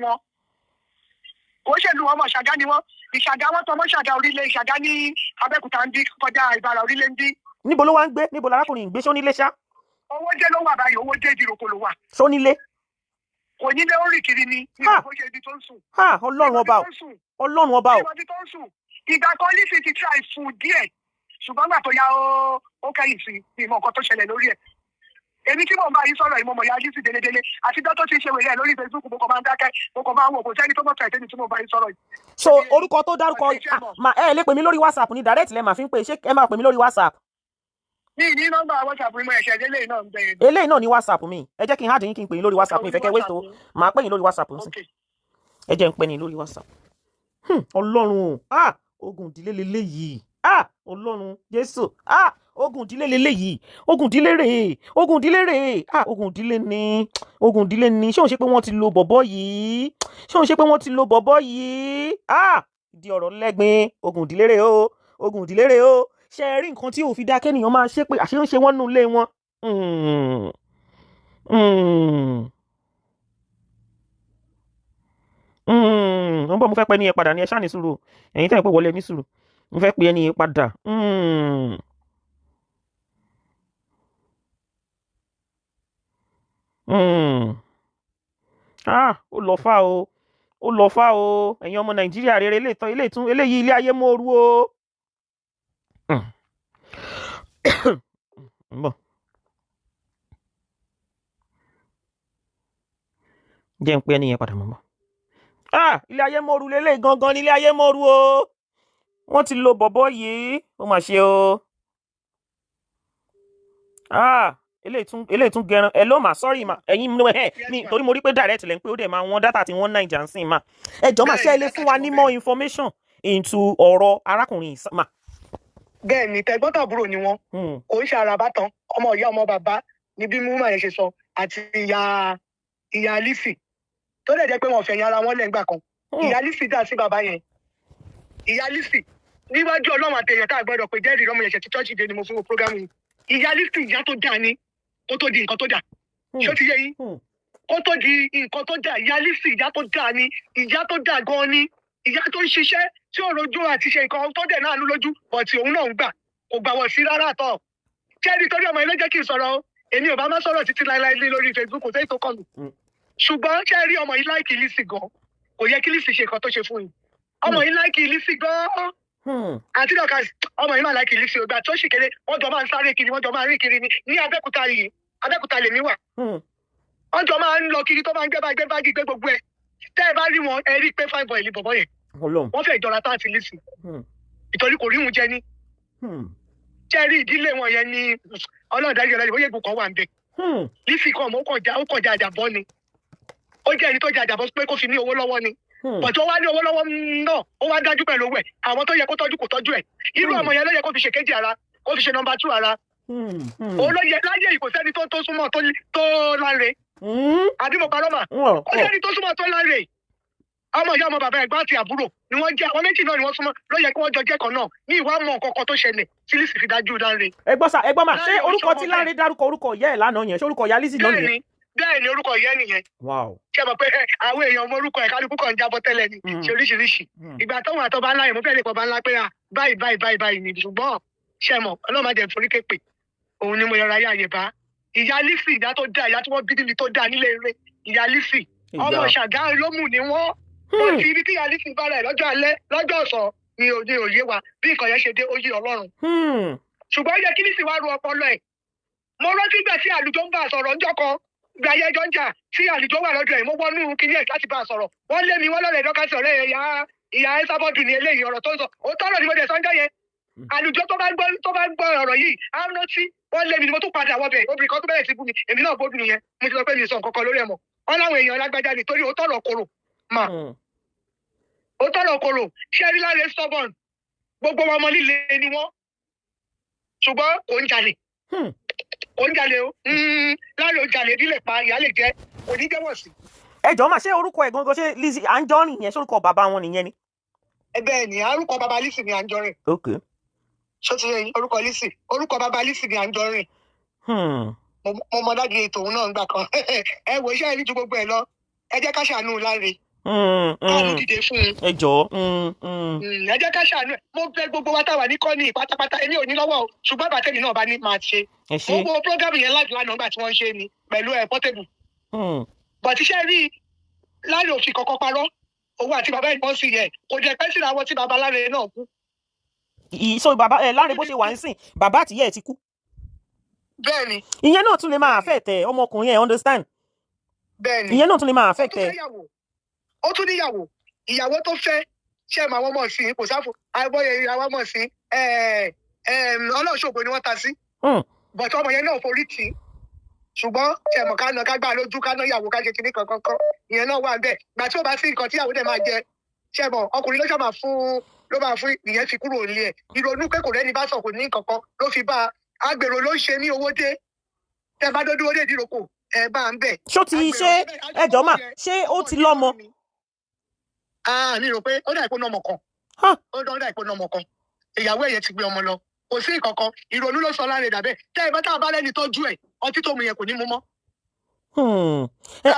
wọn mọ̀ Ṣàgá ni wọ́n Ìṣàgá wọn tọmọ Ṣàgá orílẹ̀ Ìṣàgá ní Abẹ́òkúta ń bí kọjá Ìbàrà orílẹ̀ ń bí. Níbo ló wá ń gbé níbo lárákùnrin ìgbé sónílé ṣá. Owó dé ló wà báyìí owó dé ìdìròkò ló wà. Sónílé. Kò nílé ó rìn kiri ni nígbà tó ṣe ibi tó ń sùn. Ọlọ́run ọba o. Ibi tó ń sùn ìgbà kan Lizzy ti try fún díẹ̀ ṣùgbọ́n gbà tó yá ó kẹ́yìn sí ìmọ̀ nǹkan tó ṣẹlẹ̀ lórí ẹ̀. Èmi tí mo bá yín sọ̀rọ̀ ìmọ̀ mọ̀ ya Lizzy délédélé àtijọ́ tó ti ṣe wèrè ẹ̀ lórí Facebook mo kàn máa ń dákẹ́ mo kàn máa ń wò kò sẹ́ni tó mọ̀ tẹ̀ tẹ́ni tí mo bá yín sọ̀rọ̀ yìí. So orúkọ tó dárúkọ ẹ lè pè mí lórí WhatsApp ní direct lẹ máa fi ń pè ṣé ẹ máa pè mí lórí WhatsApp. ní nọ́mbà WhatsApp mi ẹ̀ṣẹ̀ eléyìí náà ń bẹ̀rẹ̀. Eléyìí náà ní WhatsApp mi. Ẹ jẹ́ kí n hard yín kí n pè yín lórí WhatsApp mi fẹ́ kẹ́ waste o. Màá pè yín lórí WhatsApp nsìn. Ẹ jẹ́ n pè yín lórí WhatsApp. Ọlọ́run o. Ogun ìdílé leléyìí. Ọlọ́run Jésù. Ogun ìdílé leléyìí. Ogun ìdílé rèé. Ogun ìdílé rèé. Ogun ìdílé ni. Ogun ìdílé ni. Ṣé òun ṣe pé wọ́n ti lo bọ̀bọ́ yìí? Ṣé òun ṣe pé wọ́n ti lo bọ̀bọ́ yìí? Di ọ̀rọ̀ lẹ́gbin. Ogun ìdílé rèé o. Ogun ìdílé rèé o. Ṣé ẹ rí nǹkan tí ò fi dá kẹ́nìyàn máa ṣe pé àṣé ń ṣe wọ́n nù ilé wọn? Wọ́n bọ̀ mo fẹ́ pẹ́ ní ẹ padà ní ẹ ṣáà ní sùúrù. Ẹ̀yin tẹ́ ẹ pé wọlé ní sùúrù. Mo fẹ́ pé ẹni yẹn padà. Ó lọ fà o. Ó lọ fà o. Ẹ̀yin ọmọ Nàìjíríà rere eléyìí ilé ayé mọ́ru o. Bọ̀. Jẹ́ ń pé ẹni yẹn padà mọ́ bọ̀. Ilé ayé mọ́ru lélẹ̀ gangan ní ilé ayé mọ́ru o. Wọ́n ti lo bọ̀bọ́ yìí. Ó mà ṣe o. Eléyìí tún gẹran. Hello ma, sorry ma. Ẹ̀yin mi torí mo rí pé direct lẹ́ ń pé ó dẹ̀ máa wọ́n data tí wọ́n Naija ń sìn ma. Ẹ jọ̀ọ́ mà ṣé ẹ lè fún wa ní more information into ọ̀rọ̀ arákùnrin ma. Bẹ́ẹ̀ ni tẹ̀gbọ́ntàbúrò ni wọ́n. Kò ń ṣe àràbátan. Ọmọ ìyá ọmọ bàbá ni bí múmà yẹn ṣe sọ àti ìyá Lizzy. Tó lè jẹ́ pé wọ́n fẹ̀yìn ara wọn lẹ́ngbà kan. Ìyá Lizzy dá sí bàbá yẹn. Ìyá Lizzy níwájú Ọlọ́run àtẹ̀yẹ̀ tá a gbọ́dọ̀ pé jẹ́rìí lọ́mọ yẹn ṣe ti church dé ni mo fún wo program yìí. Ìyá Lizzy ìyá tó dà ní kó tó di nǹkan tó dà. Ṣé ó ti yé yín? Kó tó di nǹkan tó dà, ìyá Lizzy ìyá tó dà ní, ìyá tó dà gan ni, ìyá tó ń ṣiṣẹ́ tí ò rojú àti ṣe nǹkan tó dẹ̀ náà lójú, bọ̀tì òun náà ń gbà, kò gbà wọ̀ sí rárá tọ̀. Ṣé nítorí ọmọ ilé jẹ́ kí n sọ̀rọ̀ o? Èmi ò bá má sọ̀rọ̀ títí láíláí lórí Facebook kò sẹ́yìn tó kàn mí. Ṣùgbọ́n ṣé rí ọmọ yìí láìkì Lizzy gan? Kò yẹ kí Lizzy ṣe nǹkan tó ṣe fún yín. Ọmọ yìí láìkì Lizzy gan. Àti dọ̀ka ọmọ yìí máa láìkì Lizzy ògbà tó ṣì kéré wọ́n jọ máa ń sáré kiri wọ́n jọ máa ń rìn kiri ní Abẹ́òkúta yìí. Abẹ́òkúta lèmi wà. Wọ́n jọ máa ń lọ kiri tó máa ń gbé báàgì gbé gbogbo ẹ̀. Tẹ́ ẹ bá rí wọn ẹ rí pé fine boy ní bọ̀bọ̀ yẹn. Wọ́n fẹ́ ìjọra tá àti Lizzy. Ìtorí kò rí wọn jẹ ní. Ṣé rí ìdílé wọn yẹn ní ọlọ́ọ̀dá yẹn lọ́dún bóyá ìbùkún wà ń bẹ̀. Lizzy kan mọ́ ó kọjá àjàbọ́ ni. Ó jẹ́ ẹni tó jẹ àjàbọ́ pé kó fi ní owó lọ́wọ́ ni. Bọ̀tí ó wá ní owó lọ́wọ́ náà ó wá dájú pẹ̀lú owó ẹ̀. Àwọn tó yẹ kó tọ́jú kò tọ́jú ẹ̀. Irú ọmọ yẹn ló yẹ kó fi ṣe kejì ara kó fi ṣe number 2 ara. Òun ló yẹ láyé ìkòsẹ́ni tó súnmọ́ tó láre. Àbí mo parọ́ mà. Ó yẹ tó súnmọ́ tó láre. Ọmọ ìyá ọmọ bàbá ẹ̀gbọ́n àti àbúrò ni wọ́n jẹ́ àwọn méjì náà ni wọ́n súnmọ́ ló yẹ kí wọ́n jọ jẹ́ kan náà ní ìwà mọ̀ nǹkan kan tó ṣẹlẹ̀ tí Lizzy fi dájú láre. Ẹgbọ́n mà ṣé orúkọ tí Láre dárúkọ orúkọ ìyá ẹ̀ lánàá yẹn ṣé orúkọ ìyá Lizzy náà nìyẹn? Bẹ́ẹ̀ ni orúkọ ìyá nìyẹn. Ṣé mọ̀ pé àwọn èèyàn ọmọ orúkọ ẹ̀ kálukú kan jábọ́ tẹ́lẹ̀ ni ṣe oríṣiríṣi. Ìgbà tóun àtọ́ba ńlá yẹn mo fẹ́ lè pọ̀ bá ńlá pé báyìí ni ṣùgbọ́n ṣe mọ̀ ọlọ́mọdé forí képe òun ni mo yọra yá àyè bá. Ìyá Lizzy ìyá tó dá ìyá tí wọ́n bí níbi tó dá nílé eré ìyá Lizzy ọmọ Ṣàgámù ló mú ni wọ́n. Ó ti ibi tí ìyá Lizzy bá rẹ̀ lọ́jọ́ alẹ́ lọ́jọ́ ọ̀sán ni òye wa bí nǹkan yẹn ṣe dé ó yé Ọlọ́run. Ṣùgbọ́n ó yẹ kí Lizzy wá ru ọpọlọ ẹ̀. Mo rántí ìgbà tí àlùjọ ń bá a sọ̀rọ̀ ńjọ́ kan gba ayé ẹjọ́ ń jà tí àlùjọ wà lọ́dọ̀ ẹ̀ mo wọnú kinní ẹ̀ láti bá a sọ̀rọ̀. Wọ́n lé mi wọ́n lọ́rẹ̀ dọ́kásì ọ̀rẹ́ ìyá ẹ́sàbọ̀dù ní eléyìí ọ̀rọ̀ tó ń sọ. Ó tọ́rọ̀ ní mo dẹ̀ sọ́njọ́ yẹn. Àlùjọ tó bá gbọ́ ọ̀rọ̀ yìí á rántí wọ́n lé mi ni mo tún padà wọ bẹ̀ obìnrin kan tó bẹ̀rẹ̀ sí bú mi èmi náà bóbi nìyẹn mo ti sọ pé mi sọ nǹkan kan lórí ẹ̀ mọ̀. Wọ́n láwọn èèyàn lágbájá nítorí ó tọ̀rọ̀ koro mà. Ó tọ̀rọ̀ koro ṣé rí Láre stubborn gbogbo wọn ọmọ líle ni wọ́n ṣùgbọ́n kò ń jalè. Kò ń jalè o. Láre ò jalè bí lè pa ìyá lè jẹ́ kò ní jẹ́wọ̀ sí. Ẹ jọ̀ọ́ mà ṣé orúkọ ẹ̀ gangan ṣé Lizzy Anjorin yẹn ṣé orúkọ bàbá wọn nìyẹn ni? Bẹ́ẹ̀ ni orúkọ bàbá Lizzy ni Anjorin. Ṣé ti yẹ yín orúkọ Lizzy orúkọ bàbá Lizzy ni Anjorin. Mo mọ dájú ètò òun náà ń gbà kan. Ẹ wò iṣẹ́ ìrí ju gbogbo ẹ̀ lọ ẹ jẹ́ ká ṣàánú Láre. Káàánú dìde fún un. Ẹ jọ̀ọ́. Ẹ jẹ́ ká ṣàánú ẹ̀. Mo fẹ́ gbogbo wa táwa ní kọ́ni pátápátá èmi ò ní lọ́wọ́ o ṣùgbọ́n bàtẹ́mi náà bá ní máa ṣe. Mo wo prógámù yẹn láti lánàá nígbà tí wọ́n ń ṣe ni pẹ̀lú ẹ̀ Portable. Bọ̀tí ṣe rí Láre ò fi kọ́kọ́ parọ́ owó àti bàbá ìbọn sí yẹ kò jẹ́ pẹ́ síra wọn tí bàbá Láre náà kú. So bàbá Láre bó ṣe wà ń sìn bàbá àtìyẹ́ ẹ̀ ti kú. Bẹ́ẹ̀ni. Ìyẹn náà tún lè máa affect ẹ ọmọkùnrin ẹ̀ understand. Bẹ́ẹ̀ni. Ìyẹn náà tún lè máa affect ẹ. Ó tún níyàwó ìyàwó tó fẹ́ ṣe máa wọ́n mọ̀ sí kò sáfù àìbọ̀yẹ ìyàwó mọ̀ sí ọlọ́ọ̀ṣọ́gbó ni wọ́n ta sí but ọmọ yẹn náà forí tì ṣùgbọ́n ṣẹ̀mọ̀ ká ná ká gbà lójú ká ná ìyàwó ká ṣe kinní kankan ìyẹn náà wà bẹ́ẹ̀ gbà tí ó bá sí nǹkan tí ìyàwó dẹ̀ máa jẹ ṣẹ̀mọ̀ ọkùnrin ló máa fún ìyẹn fi kúrò nílé ẹ̀ ìrònú pé kò rẹ́ni bá sọ kò ní kankan ló fi bá agbèrò ló ń ṣe ní owó dé tẹ bá dúró dé ìdíròkò ẹ bá ń bẹ̀. ṣó ti ṣe ẹjọ́ mà ṣé ó ti lọ́mọ. mi rò pé ó dà ìpò nọmọ kan ó dà ìpò nọmọ kan ìyàwó ẹ̀yẹ ti gbé ọmọ lọ kò sí nǹkankan ìrònú ló sọ láre dàbẹ́ tẹ́ ẹ bá tá a bá lẹ́ni tọ́jú ẹ̀ ọtí tó mu yẹn kò ní mú mọ́.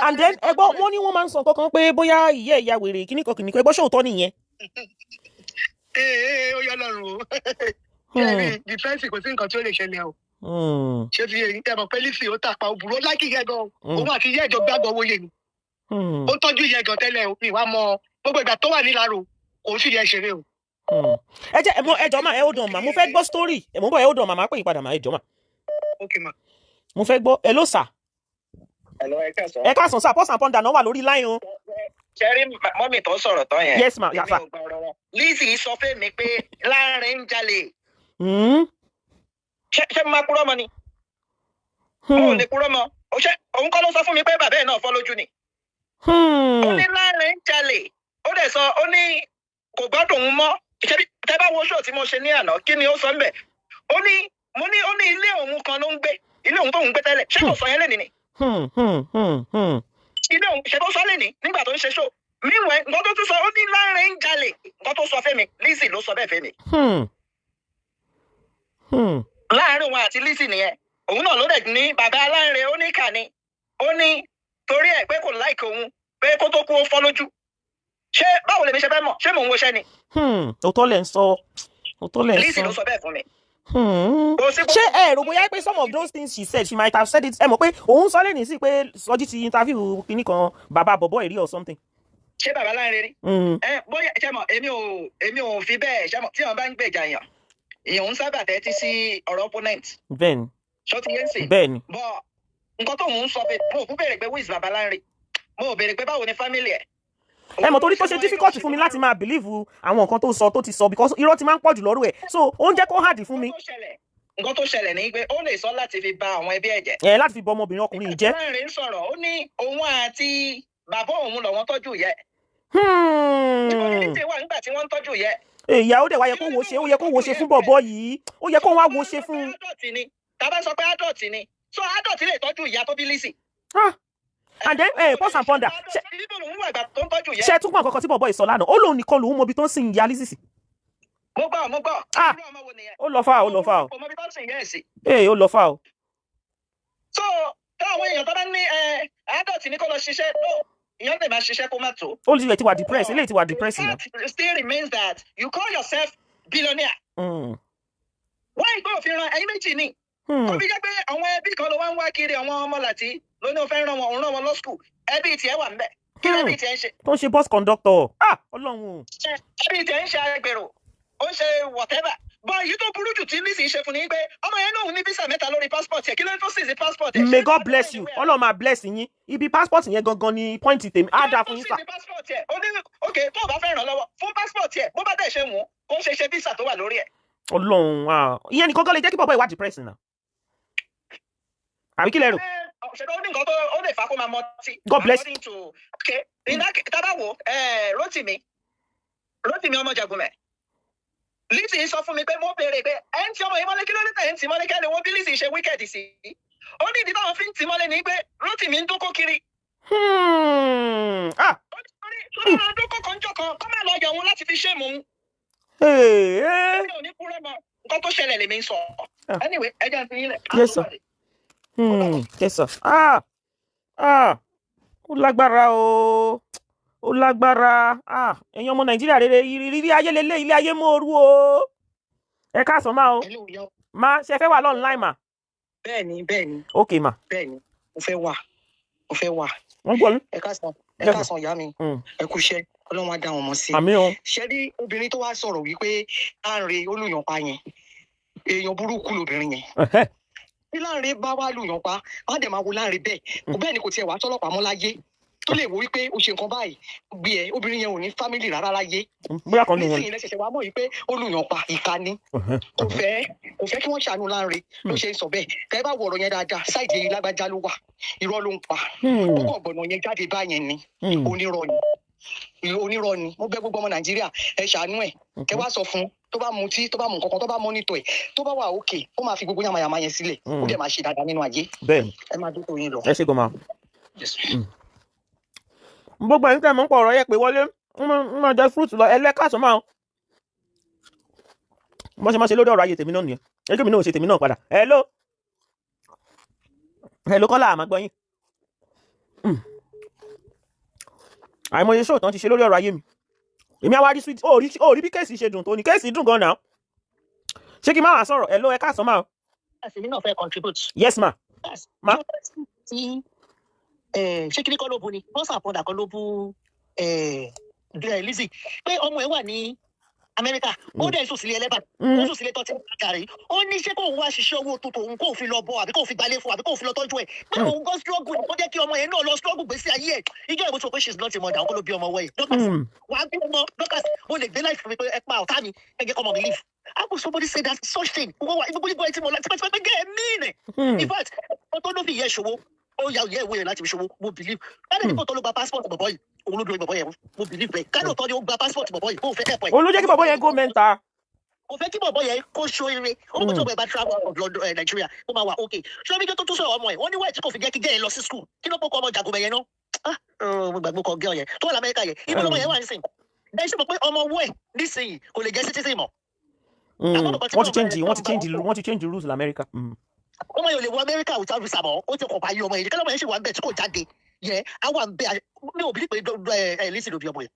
And then ẹgbọ́n wọn ní wọ́n máa ń sọ kankan pé bóyá ìyá wèrè kíníkan ẹgbọ́n ṣòótọ́ nìyẹn. Ó yọ lọ́rùn o kẹ́rin dìfẹ́ǹsì kò sí nǹkan tí ó lè ṣẹlẹ̀ o. Ṣé ti yẹn tẹ́ mọ̀ pé Lizzy ó tàpá òbúrò láìkí yẹ gan òun àti iye ẹ̀jọ̀ gbàgbọ́ owó yẹ ni. Ó tọ́jú iye gan tẹ́lẹ̀ o mi wá mọ gbogbo ìgbà tó wà nílàró kò ń fìyà ṣeré o. Ẹ jẹ́ ẹjọ́ mà ẹ ó dàn mà mo fẹ́ gbọ́ story mo bọ̀ ẹ ó dàn mà máa pè é padà mà ẹjọ́ mà. Okay ma. Mo fẹ́ gbọ́ hello sir. Hello, ẹ káàsán. Ẹ káàsán sir pọ́sàn pọ́ndà náà wà lórí line o. Ṣẹ́rí mọ́mì tó sọ̀rọ̀ tán yẹn. Yes ma yàtọ̀. Lizzy sọ fún mi pé láàrin ń jalè. Ṣé máa kúrọ́ mọ́ ni? Ó lè kúrọ́ mọ́. Òun kọ́ ló sọ fún mi pé bàbá ẹ̀ náà fọ́ lójú ni. Ó ní láàrin ń jalè. Ó dẹ̀ sọ ó ní kò gbọ́dọ̀ òun mọ́. Tẹ́ bá wo show tí mo ṣe ní àná kí ni ó sọ ń bẹ̀? Ó ní ilé òun kan ló ń gbé. Ilé òun tó ń gbé tẹ́lẹ̀. Ṣé kò sọ yẹn lẹ́ni ni? Ilé òun ṣe tó sọ lẹ́ni nígbà tó ń ṣe show. Meanwhile, nǹkan tó tún sọ ó ní láàrin ń jalè. Nǹkan tó sọ fẹ́mi Lizzy ló sọ bẹ́ẹ̀ fẹ́mi. Láàrin òun àti Lizzy nìyẹn. Òun náà ló dẹ̀ ní bàbá aláǹrẹ̀ ó ní kà ní. Ó ní torí ẹ̀ pé kò láìkì òun pé kó tó kú ó fọ́ lójú. Ṣé báwo lèmi ṣe fẹ́ mọ̀? Ṣé mò ń woṣẹ́ ni? Òótọ́ lẹ̀ ń sọ. Lizzy ló sọ bẹ́ẹ̀ fún mi. Ṣé ẹ rò bóyá pé some of those things she said she might have said it ẹ mọ̀ pé òun sọ lẹ́nìí sí pé Sọjí ti interview kinní kan bàbá bọ̀bọ̀ ìrí or something. Ṣé bàbá láǹrẹ̀ rí? Bóyá ṣe mọ̀ èmi ò fi bẹ́ẹ̀ ṣe mọ̀ tí wọ́n bá ń gbèjà yàn èèyàn ń sábà tẹ́tí sí ọ̀rọ̀ opponent. Bẹ́ẹ̀ni. Ṣó ti yé ń sìn? Bẹ́ẹ̀ni. Bọ̀ nǹkan tó ń sọ pé mo ò béèrè pé who is bàbá láǹrẹ̀ mo ò béèrè pé báwo ni family ẹ̀. Ẹ mọ̀ torí tó ṣe difficult fún mi láti máa believe àwọn nǹkan tó sọ tó ti sọ because irọ́ ti máa ń pọ̀ jù lọ́rùn ẹ̀ so ó ń jẹ́ kó hard fún mi. Nǹkan tó ṣẹlẹ̀ ní pé ó lè sọ láti fi ba àwọn ẹbí ẹ̀ jẹ́. Láti fi bọ ọmọbìnrin ọkùnrin yìí jẹ́. Láǹrẹ̀ ń sọ̀rọ̀ ó ní òun àti bàbá òun lọ́wọ́ tọ́jú yẹ. Níbo ni Lizzy wà nígbà tí wọ́n ń tọ́jú yẹ? Ìyá ó dẹ̀ wá yẹ kó wo ṣe ó yẹ kó wo ṣe fún bọ̀bọ̀ yìí ó yẹ kó wá wo ṣe fún. Tàbá sọ pé adult ni so adult lè tọ́jú ìyá tó bí Lizzy. And then pause and ponder ṣe tún pọ̀ nǹkan tí bọ̀bọ̀ ìsọ lánàá ó lóun nìkan lòun mọbi tó ń sin ìyá Lizzy sí. Mo gbọ́. Ó lọ fà ó. Ó lọ fà ó. So táwọn èèyàn tó bá ní adult ní kó lọ ṣiṣẹ́ ìyẹn lè máa ṣiṣẹ́ kó má tó. Ó lè ti wà depressed eléyìí ti wà depressed náà. That still remains that you call yourself billionaire. Why ìgbọ́ òfin ran ẹyin méjì ni. Ó fi jẹ́ pé àwọn ẹbí kan ló wá ń wá kiri àwọn ọmọ làtí ló ní o fẹ́ ràn wọn lọ school ẹbí tiẹ̀ wà ńbẹ̀ kí lẹ́bí tiẹ̀ ń ṣe. Tó ń ṣe bus conductor Ọlọ́run. Ẹbí tiẹ̀ ń ṣe agbèrò ó ń ṣe whatever bọ́ èyí tó burú jù tí Lizzy ṣe fún ni pé ọmọ yẹn náà ní visa 3 lórí passport ẹ̀ kí ló ń tó sì sí passport ẹ̀. May God bless you Ọlọ́run máa bless yín ibi passport yẹn gangan ni point tèmi á dáa fún yín sà. Ok tó o bá fẹ́ ràn lọ́wọ́ fún passport ẹ̀ bó bá dẹ̀ ṣe wù kó ń ṣe visa tó wà lórí ẹ̀. Ọlọ́run ìyẹn nìkan gan lè jẹ́ kí bọ̀bọ̀ ìwà depressing náà. Àbí kí lẹ rò? Ṣètò ó ní nǹkan tó ó lè fà kó máa mọ tí. God bless. Okay tábàwò Rotimi ọmọ Jàgùnmẹ̀. Lizzy sọ fún mi pé mo béèrè pé ẹ̀ ń tí ọmọ yìí mọ́lé kí ló ní tẹ̀ ń tì mọ́lé kẹ́lẹ́ wọ́n bí Lizzy ṣe wíkẹ̀dì sí. Ó ní ìdí táwọn fi ń tì mọ́lé ní pé Rotimi ń dúnkó kiri. Ó ní ọdún kọ̀ọ̀kanjọ́ kan kọ́ máa lọ yọ òun láti fi ṣé mò ń. Ẹni ò ní kúrẹ́ mọ́ nǹkan tó ṣẹlẹ̀ lèmi ń sọ. Anyway ẹ jẹ́ àfihàn ilẹ̀. Yes sir. Yes sir. Ó lágbára o. Ó lágbára. Ẹ̀yin ọmọ Nàìjíríà rere ìrírí ayé lélẹ̀ ilé ayé mọ́ọ̀rú o. Ẹ káàsán máa o. Ma ṣe fẹ́ wà online ma. Bẹ́ẹ̀ni. Okay ma. Bẹ́ẹ̀ni mo fẹ́ wà. Wọ́n gbọ́ mi. Ẹ káàsán ìyá mi. Ẹ kú iṣẹ́ Ọlọ́run á dá wọn mọ̀ sí. Àmín o. Ṣé rí obìnrin tó wá sọ̀rọ̀ wípé Láńre olùyànpa yẹn èèyàn burúkú lobìnrin yẹn. Bí Láńre bá wá lùyànpa wọ́n á dẹ̀ máa wo Láńre bẹ́ẹ̀ ni kò tiẹ̀ wá tọ́lọ́pàá mọ́ láyé tó lè wo wípé o ṣe nǹkan báyìí gbé ẹ obìnrin yẹn ò ní fámìlì rárá láyé bóyá kan ní wọn nísìnyí lẹ́sẹ̀ṣẹ̀ wàá mọ̀ wípé olùyàn pa ìka ni kò fẹ́ kí wọ́n ṣàánú Lanre ló ṣe ń sọ bẹ́ẹ̀ tẹ́ bá wo ọ̀rọ̀ yẹn dáadáa ṣáìdì lágbájá ló wà irọ́ ló ń pa ó kàn gbọ̀nà yẹn jáde báyẹn ni onírọ́ ni mo bẹ̀ gbogbo ọmọ Nàìjíríà ẹ ṣàánú ẹ̀ kẹ́ wá sọ fún tó bá mutí tó bá mu nǹkan kan tó bá mọ́nítọ̀ ẹ̀ tó bá wà òkè ó máa fi gbogbo yàmàyàmà yẹn sílẹ̀ ó dẹ̀ máa ṣe dáadáa nínú ayé ẹ máa dúró yín lọ. ẹ ṣe gan-an. gbogbo ẹ̀yin tẹ́ mọ̀ ń pọ̀ ọ̀rọ̀ yẹ pé wọlé ń máa jẹ fúrúùtù lọ ẹlẹ́kàsán máa wọ́n ṣe máa ṣe lórí ọ̀rọ̀ ayé tèmi náà nìyẹn ẹgbẹ́ mi náà ò ṣe tèmi náà padà hello Kọ́lá àmà gbọ́ yín àìmọye ṣóò tán ti ṣe lórí ọ̀rọ̀ ayé mi èmi àwa rí sweet ó rí bí kéèsì ṣe dùn tó ní kéèsì dùn gan-an náà ṣé kí n má wàá sọ̀rọ̀ hello ẹ̀kàsán máa. èmi náà fẹ́ contribute. yes ma. ṣé kí ni kọ́ ló bu ni bọ́sà àpọ̀dà kọ́ ló bu Lizzy pé ọmọ ẹ wà ní Amẹ́ríkà ó dẹ̀ sùn sílé ẹlẹ́bà ó sùn sílé tọ́tí kárí ó ní ṣé kóun wá ṣiṣẹ́ owó tuntun òun kóun fi lọ bọ àbí kóun fi gbalé fún àbí kóun fi lọ tọ́jú ẹ̀ pé òun gan struggle ó jẹ́ kí ọmọ yẹn náà lọ struggle gbèsè ayé ẹ̀ ìjọ ìbò tó pé she's not a mother òun kó ló bí ọmọ wẹ̀ wàá bí ọmọ Dorcas mo lè gbé láìpẹ́ pé ẹ pa ọ̀tá mi ẹ jẹ́ kọ́mọ mi leave how could somebody say that such thing gbogbo ẹ ti mọ̀ láti pẹ́ gẹ́ ẹ mean in fact ọtọ́ ló fi yẹ ṣòwò ó yà ìwé yẹn láti fi ṣòwò mo believe káàdì nípò tó ló gba passport bọ̀bọ̀ yìí òun ló dúró bọ̀bọ̀ yẹn mo believe bẹ́ẹ̀ káàdì òtọ́ ni ó gba passport bọ̀bọ̀ yìí kó o fẹ́ kẹ́pọ̀ yìí. òun ló jẹ́ kí bọ̀bọ̀ yẹn go mental. kò fẹ́ kí bọ̀bọ̀ yẹn kó ṣó ire ó mú tó bẹ̀ bá travel of London Nigeria ó máa wà ok ṣé omi tó tún sọ̀rọ̀ ọmọ ẹ̀ wọ́n ní wáyé tí kò fi jẹ́ kí gẹ́yẹn lọ sí school kí ló pọ̀ ọmọ jàgùnbẹ̀ yẹn náà mo gbàgbọ́ kọ gẹ́ yẹn tó wà l'Amẹ́ríkà yẹn ibi ọmọ yẹn wà nísìnyí bẹ́ẹ̀ ṣe mọ̀ pé ọmọ owó ẹ̀ nísìnyí kò lè jẹ́ citizen mọ́. wọ́n ti change rules l'Amẹ́ríkà. ọmọ yẹn ò lè wọ Amẹ́ríkà without visa mọ́ ó ti kọ̀ bá yí ọmọ yẹn kí ọmọ yẹn ṣì wà ń bẹ̀ tí kò jáde yẹ àwọn àbẹ mi ò bí pé Lizzy ló bí ọmọ yẹn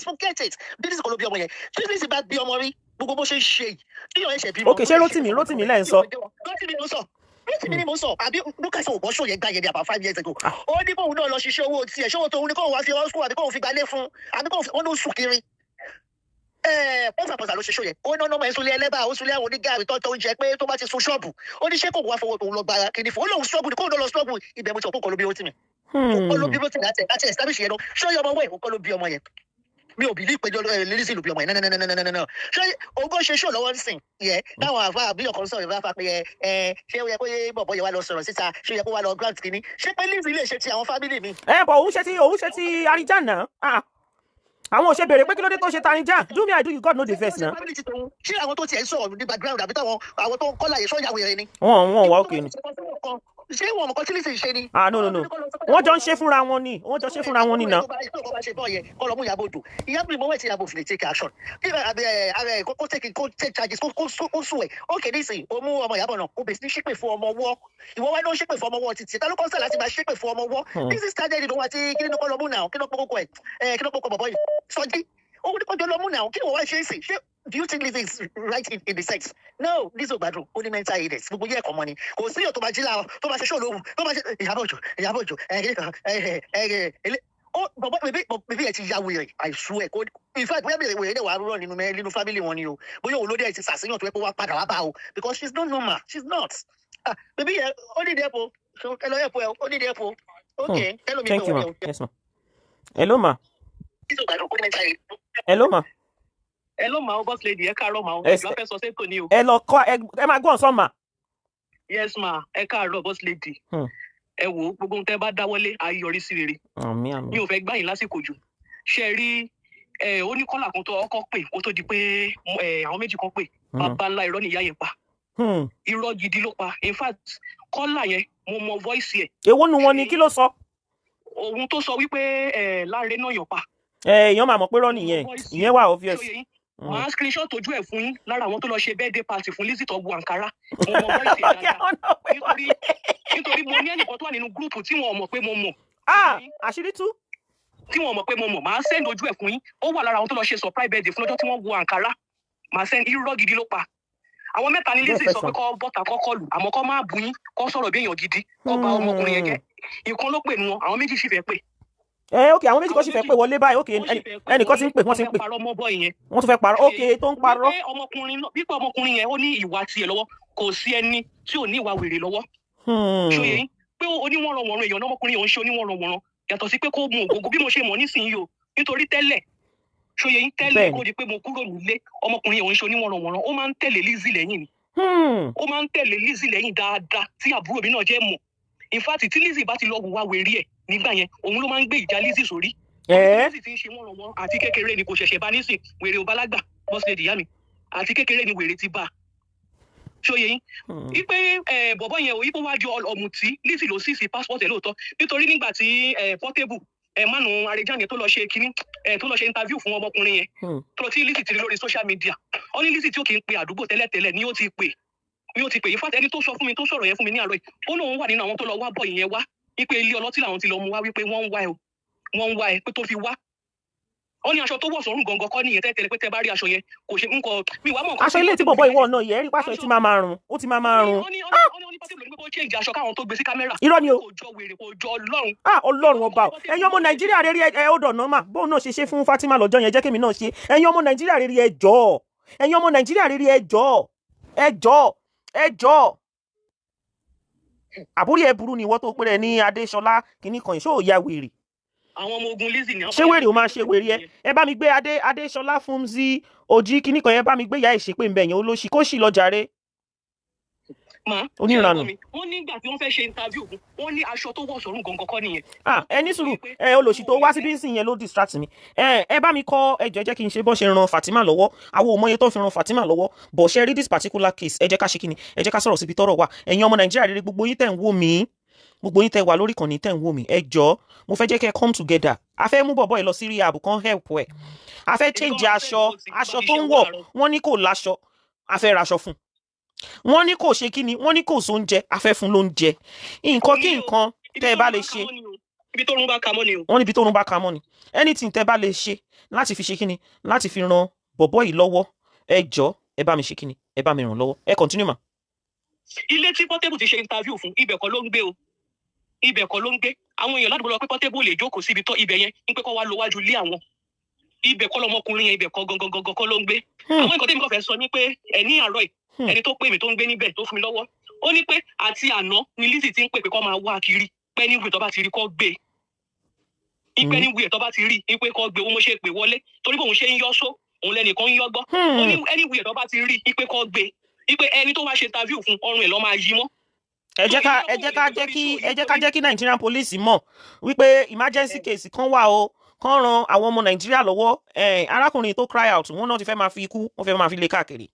forget it bí Lizzy kò ló bí ọmọ yẹn tí Lizzy bá bí ọmọ rí gbogbo bó ṣe ń ṣe yìí tí yóò ṣe bí. ok ṣé Rótìmí lẹ́ ń sọ. Rótìmí ni mo sọ àbí Lucas ò bọ́ ṣó yẹn gbá yẹn ní about 5 years ago ó ní kóun náà lọ ṣiṣẹ́ owó tiẹ̀ ṣé owó tóun ní kóun wá fi ọ́ school àbí kóun fi gbalé fún àbí kóun ló sùn kiri pọ́sàpọ́sà ló ṣe ṣó yẹn ó ná ọmọ ẹ̀ súnlé ẹlẹ́bà ó súnlé àwọn onígàrí tó oúnjẹ pé tó bá ti sun ṣọ́ọ̀bù ó ní ṣé kóun wá fowó tóun lọ gba kíní fún ó lóun ṣọ́ọ̀bù ní kóun lọ ṣọ́ọ̀bù ibẹ̀ mo ti ọ̀pọ̀ ló bí Rótìmí ó ló bí Rótìmí láti establish yẹn lọ ṣó yẹ ọmọ wẹ̀ ó kọ́ ló bí ọmọ yẹn mi ò bìlí péjọ Lizzy ló bí ọmọ yẹn nánánánánánánánà ṣé ogún ṣe ṣó lọ́wọ́ nísìn yẹ táwọn àfa àbí ọkàn sọ̀rọ̀ ìfẹ́ àfa pé ṣé ó yẹ kó bọ̀bọ̀ yẹn wá lọ sọ̀rọ̀ síta ṣé ó yẹ kó wá lọ grant kínní ṣé pé Lizzy lè ṣe ti àwọn fámìlì mi. bọ̀ òun ṣe ti Arijan náà àwọn ò ṣe béèrè pé kí ló dé tó ṣe Arijan do me I do you God know the first na. ṣé àwọn tó tiẹ̀ ń sọ̀rọ̀ ní background àbí àwọn tó ń kọ́lá yẹn sọ́yàwó yẹn ni. wọ́n wà ókè ni. ṣé wọn mọ̀ kọ́ tí Lizzy ṣe ni. no wọ́n jọ ń ṣe fúnra wọn ni náà. kọ́ lọ mú Ìyábọ̀ Òjó Ìyábọ̀ ìmọ̀wé tí Ìyábọ̀ fi lè take action kó take charges kó sùn ẹ̀ ókè nísìnyí ó mú ọmọ Ìyábọ̀ náà ó bẹ̀ sí ṣépè fún ọmọ ọwọ́ ìwọ wá ló ń ṣépè fún ọmọ ọwọ́ títí ta ló kọ́ńsà láti máa ṣépè fún ọmọ ọwọ́ Lizzy started ìdánwò àti kí ló kọ́ lọ mú náà kí ló pọ́kọ́ bọ̀bọ̀ yìí Sọjí ó ní kọjọ lọ mú náà kí ni wọ́n wá ṣe é sè ṣé do you think Lizzy is right in the sex? No, Lizzy ò gbádùn ó ní mental illness gbogbo yẹ ẹ̀kọ́ mọ́ ni kò sí ètò máa jí láàárọ̀ tó máa ṣe ṣó lóhùn tó máa ṣe Ìyábọ̀ Òjó bèbí ẹ ti ya wèrè I swear kó in fact bóyá wèrè dẹ̀ wà rúrọ̀ nínú family wọn ni o bóyá òun ló dẹ̀ ti sàṣeyàn tó yẹ kó wá padà wá bá o because she's not normal she's not bèbí yẹ ó ní ìdẹ́pọ̀ ẹ lọ yẹ̀pọ̀ ẹ ó ní ìdẹ́pọ̀ okay ẹ lọ mi thank you ma yes ma hello ma hello ma o boss lady ẹ káàárọ̀ ma o ẹ fẹ́ sọ seko ni o ẹ lọ kọ ẹ máa gbọ́n sọ́n ma. yes ma ẹ káàárọ̀ boss lady ẹ wò gbogbo ohun tẹ́ bá dáwọ́lé á yọrí sí rere mi ò fẹ́ gbà yín lásìkò jù ṣe rí oníkọ́là kan tó ọkọ̀ pè kó tó di pé àwọn méjì kan pè bàbá ńlá irọ́ nìyá yẹn pa irọ́ gidi ló pa in fact kọ́là yẹn mo mọ voice ẹ̀. èwo nu wọn ni kí ló sọ. ohun tó sọ wípé Lanre náà yàn pa. èèyàn máa mọ̀ pé rọ́ nìyẹn ìyẹn wà obvious. màá screenshot ojú ẹ̀ fún yín lára àwọn tó lọ ṣe birthday party fún Lizzy tó bu Ankara mo mọ voice ẹ̀ dáadáa nítorí mo ní ẹnìkan tó wà nínú gúrùpù tí wọn mọ̀ pé mo mọ̀. àṣírí tú. tí wọn mọ̀ pé mo mọ̀ màá send ojú ẹ̀ fún yín ó wà lára àwọn tó lọ ṣe surprise birthday fún lọ́jọ́ tí wọ́n bu Ankara màá send irọ́ gidi ló pa. àwọn mẹ́ta ní Lizzy sọ pé kọ́ bọ́tà kọ́ kọlù àmọ́ kọ́ máa bù yín kọ́ sọ̀rọ̀ bí èèyàn gidi kọ́ bá ọmọkùnrin yẹn jẹ́ ìkan ló pè nu wọn àwọn méjì sì fẹ́ pè. ok àwọn méjì kan sì fẹ́ pè wọlé báyìí ok ẹnìkan ti ń pè wọ́n ti ń pè wọ́n tún fẹ́ parọ́ ok tó ń parọ́. wípé ọmọkùnrin yẹn ó ní ìwà tiẹ̀ lọ́wọ́ kò sí ẹni tí ò ní ìwà wèrè lọ́wọ́. ṣòye pé oníwọ̀nranwọ̀nran èèyàn ọmọkùnrin yẹn ò ń ṣe oníwọ̀nranwọ̀nran yàtọ̀ sí pé kó mu ògógó bí mo ṣe mọ̀ nísìnyí o nítorí tẹ́lẹ̀ ṣòye yín tẹ́lẹ̀ kó di pé mo kúrò nílé ọmọkùnrin òun ṣe oníwọ̀nrànwọ̀nràn ó máa ń tẹ̀lé Lizzy lẹ́yìn ni ó máa ń tẹ̀lé Lizzy lẹ́yìn dáadáa tí àbúrò mi náà jẹ́ mọ̀ in fact tí Lizzy bá ti lọ wùwá wèrè ẹ̀ nígbà yẹn òun ló máa ń gbé ìjà Lizzy sórí Lizzy ti ń ṣe wọ̀nrànwọ̀n àti kékeré ni kò ṣẹ̀ṣẹ̀ bá nísìn wèrè ò bálágbà bọ́sílẹ̀ dìyá mi àti kékeré ni wèrè ti bá ṣòye yín wípé bọ̀bọ̀ yẹn ò yípo wájú ọ̀mùtí Lizzy ló sì sí passport ẹ̀ lóòótọ́ nítorí nígbà tí Portable mánu Arẹjáde tó lọ ṣe kínní tó lọ ṣe interview fún ọmọkùnrin yẹn tó tí Lizzy ti rí lórí social media ó ní Lizzy tí ó kì í pe àdúgbò tẹ́lẹ̀tẹ́lẹ̀ ni ó ti pè in fact ẹni tó sọ fún mi tó sọ̀rọ̀ yẹn fún mi ní àárọ̀ yìí ó lóun wà nínú àwọn tó lọ wá bọ̀ yẹn wá wípé ilé ọlọ́tí làwọn ti lọ mú wá wípé wọ́n ń wá ẹ pé tó fi wá ó ní aṣọ tó wọ̀ sọ́rùn gangan kọ́ nìyẹn tẹ́tẹ́lẹ̀ pé tẹ́ bá rí aṣọ yẹn kò ṣe nǹkan mi wà mọ̀ nǹkan. aṣọ ilé tí bọ̀bọ̀ ìwọ náà yẹ rí pàṣọ tí máa rùn ó ti máa rùn. ó ní pọ́sibú ló ní pé kó change aṣọ káwọn tó gbé sí kámẹ́rà. irọ́ ni o kò jọ wèrè kò jọ Ọlọ́run. Ọlọ́run ọba o ẹ̀yin ọmọ Nàìjíríà rere ẹ ó dọ̀nà mà bóun náà ṣe fún Fatima lọ́jọ́ yẹn jẹ́ kémi náà ṣe ẹ̀yin ọmọ Nàìjíríà rere ẹ jọ̀ọ́ ẹ̀yin ọmọ Nàìjíríà rere ẹ jọ̀ọ́ àbúrò ẹ burú ni ìwọ tó péré ní Adéṣọlá kìíní kan ìṣó òya wèrè. àwọn ọmọ ogun Lizzy ni. ṣé wèrè o máa ṣe wèrè ẹ bá mi gbé Adéṣọlá Fúnmzí Òjì kìíní kan yẹn bá mi gbé ìyá ìṣépè ńbẹ yẹn olóṣì kó sì lọ jàre. Oníranù. wọ́n nígbà tí wọ́n fẹ́ ṣe interview wọ́n ní aṣọ tó wọ̀ sọ́rùn gangan kọ́ nìyẹn. ẹ ní sùúrù olóṣì tó wá síbí nsìn yẹn ló distract mi ẹ bá mi kọ ẹjọ ẹ jẹ́ kí n ṣe bọ́ ṣe ran Fatima lọ́wọ́ àwọn òmọye tó fi ran Fatima lọ́wọ́ bọ̀ ṣe rí this particular case ẹ jẹ́ ká ṣe kíni ẹ jẹ́ ká sọ̀rọ̀ síbi tọ́rọ̀ wà ẹ̀yin ọmọ Nàìjíríà rere gbogbo yín tẹ̀ ń wò mí gbogbo yín tẹ̀ wà lórí ìkànnì tẹ̀ ń wò mí ẹ jọ̀ọ́ mo fẹ́ jẹ́ kẹ́ come together a fẹ́ mú bọ̀bọ̀ ẹ lọ sí rehab kan help ẹ a fẹ́ change aṣọ tó ń wọ̀ wọ́n ní kò láṣọ a fẹ́ raṣọ fún wọ́n ní kò ṣe kíni wọ́n ní kò sóúnjẹ a fẹ́ fún lóúnjẹ nǹkan kí nǹkan tẹ́ ẹ bá lè ṣe ibi tó rún bá ka mọ́ ni o. wọ́n níbi tó rún bá ka mọ́ ni anything tẹ́ bá lè ṣe láti fi ṣe kíni láti fi ran bọ̀bọ̀ yìí lọ́wọ́ ẹ jọ̀ọ́ ẹ bá mi ṣe kíni ẹ bá mi ràn lọ́wọ́ ẹ continue ma. ilé tí Portable ti ṣe interview fún ibẹ̀ kọ́ ló ń gbé o ibẹ̀ kọ́ ló ń gbé àwọn èèyàn ládùúgbò lọ pé Portable lè jókòó síbi tọ́ ibẹ̀ yẹn ń pé kọ́ wá lọ wájú ilé àwọn ibẹ̀ kọ́ lọmọkùnrin yẹn ibẹ̀ kọ́ gangan kọ́ ló ń gbé àwọn nǹkan tí mi kàn fẹ́ sọ ni pé ní àárọ̀ yìí ẹni tó pè mí tó ń gbé níbẹ̀ tó fún mi lọ́wọ́ ó ní pé àti àná ni Lizzy ti ń pè pé kọ́ máa wá kiri pé ní ìwé tó bá ti rí kọ́ gbé ìpẹ́ ní ìwé tó bá ti rí ìpè kọ́ gbé owó mo ṣe pè wọlé torí bóun ṣe ń yọ́ só òun lẹ́nìkan ń yọ́ gbọ́ ó ní ẹni ìwé tó bá ti rí ìpè kọ́ gbé ìpè ẹni tó wá ṣe interview fún ọrùn ẹ̀ lọ́ máa yí mọ́. ẹ jẹ́ ká jẹ́ kí Nigerian police mọ̀ wípé emergency case kan wà o kán ran àwọn ọmọ Nàìjíríà lọ́wọ́ arákùnrin tó cry out wọn náà ti fẹ́ máa fi ikú wọn fẹ́ máa fi lé káàkiri.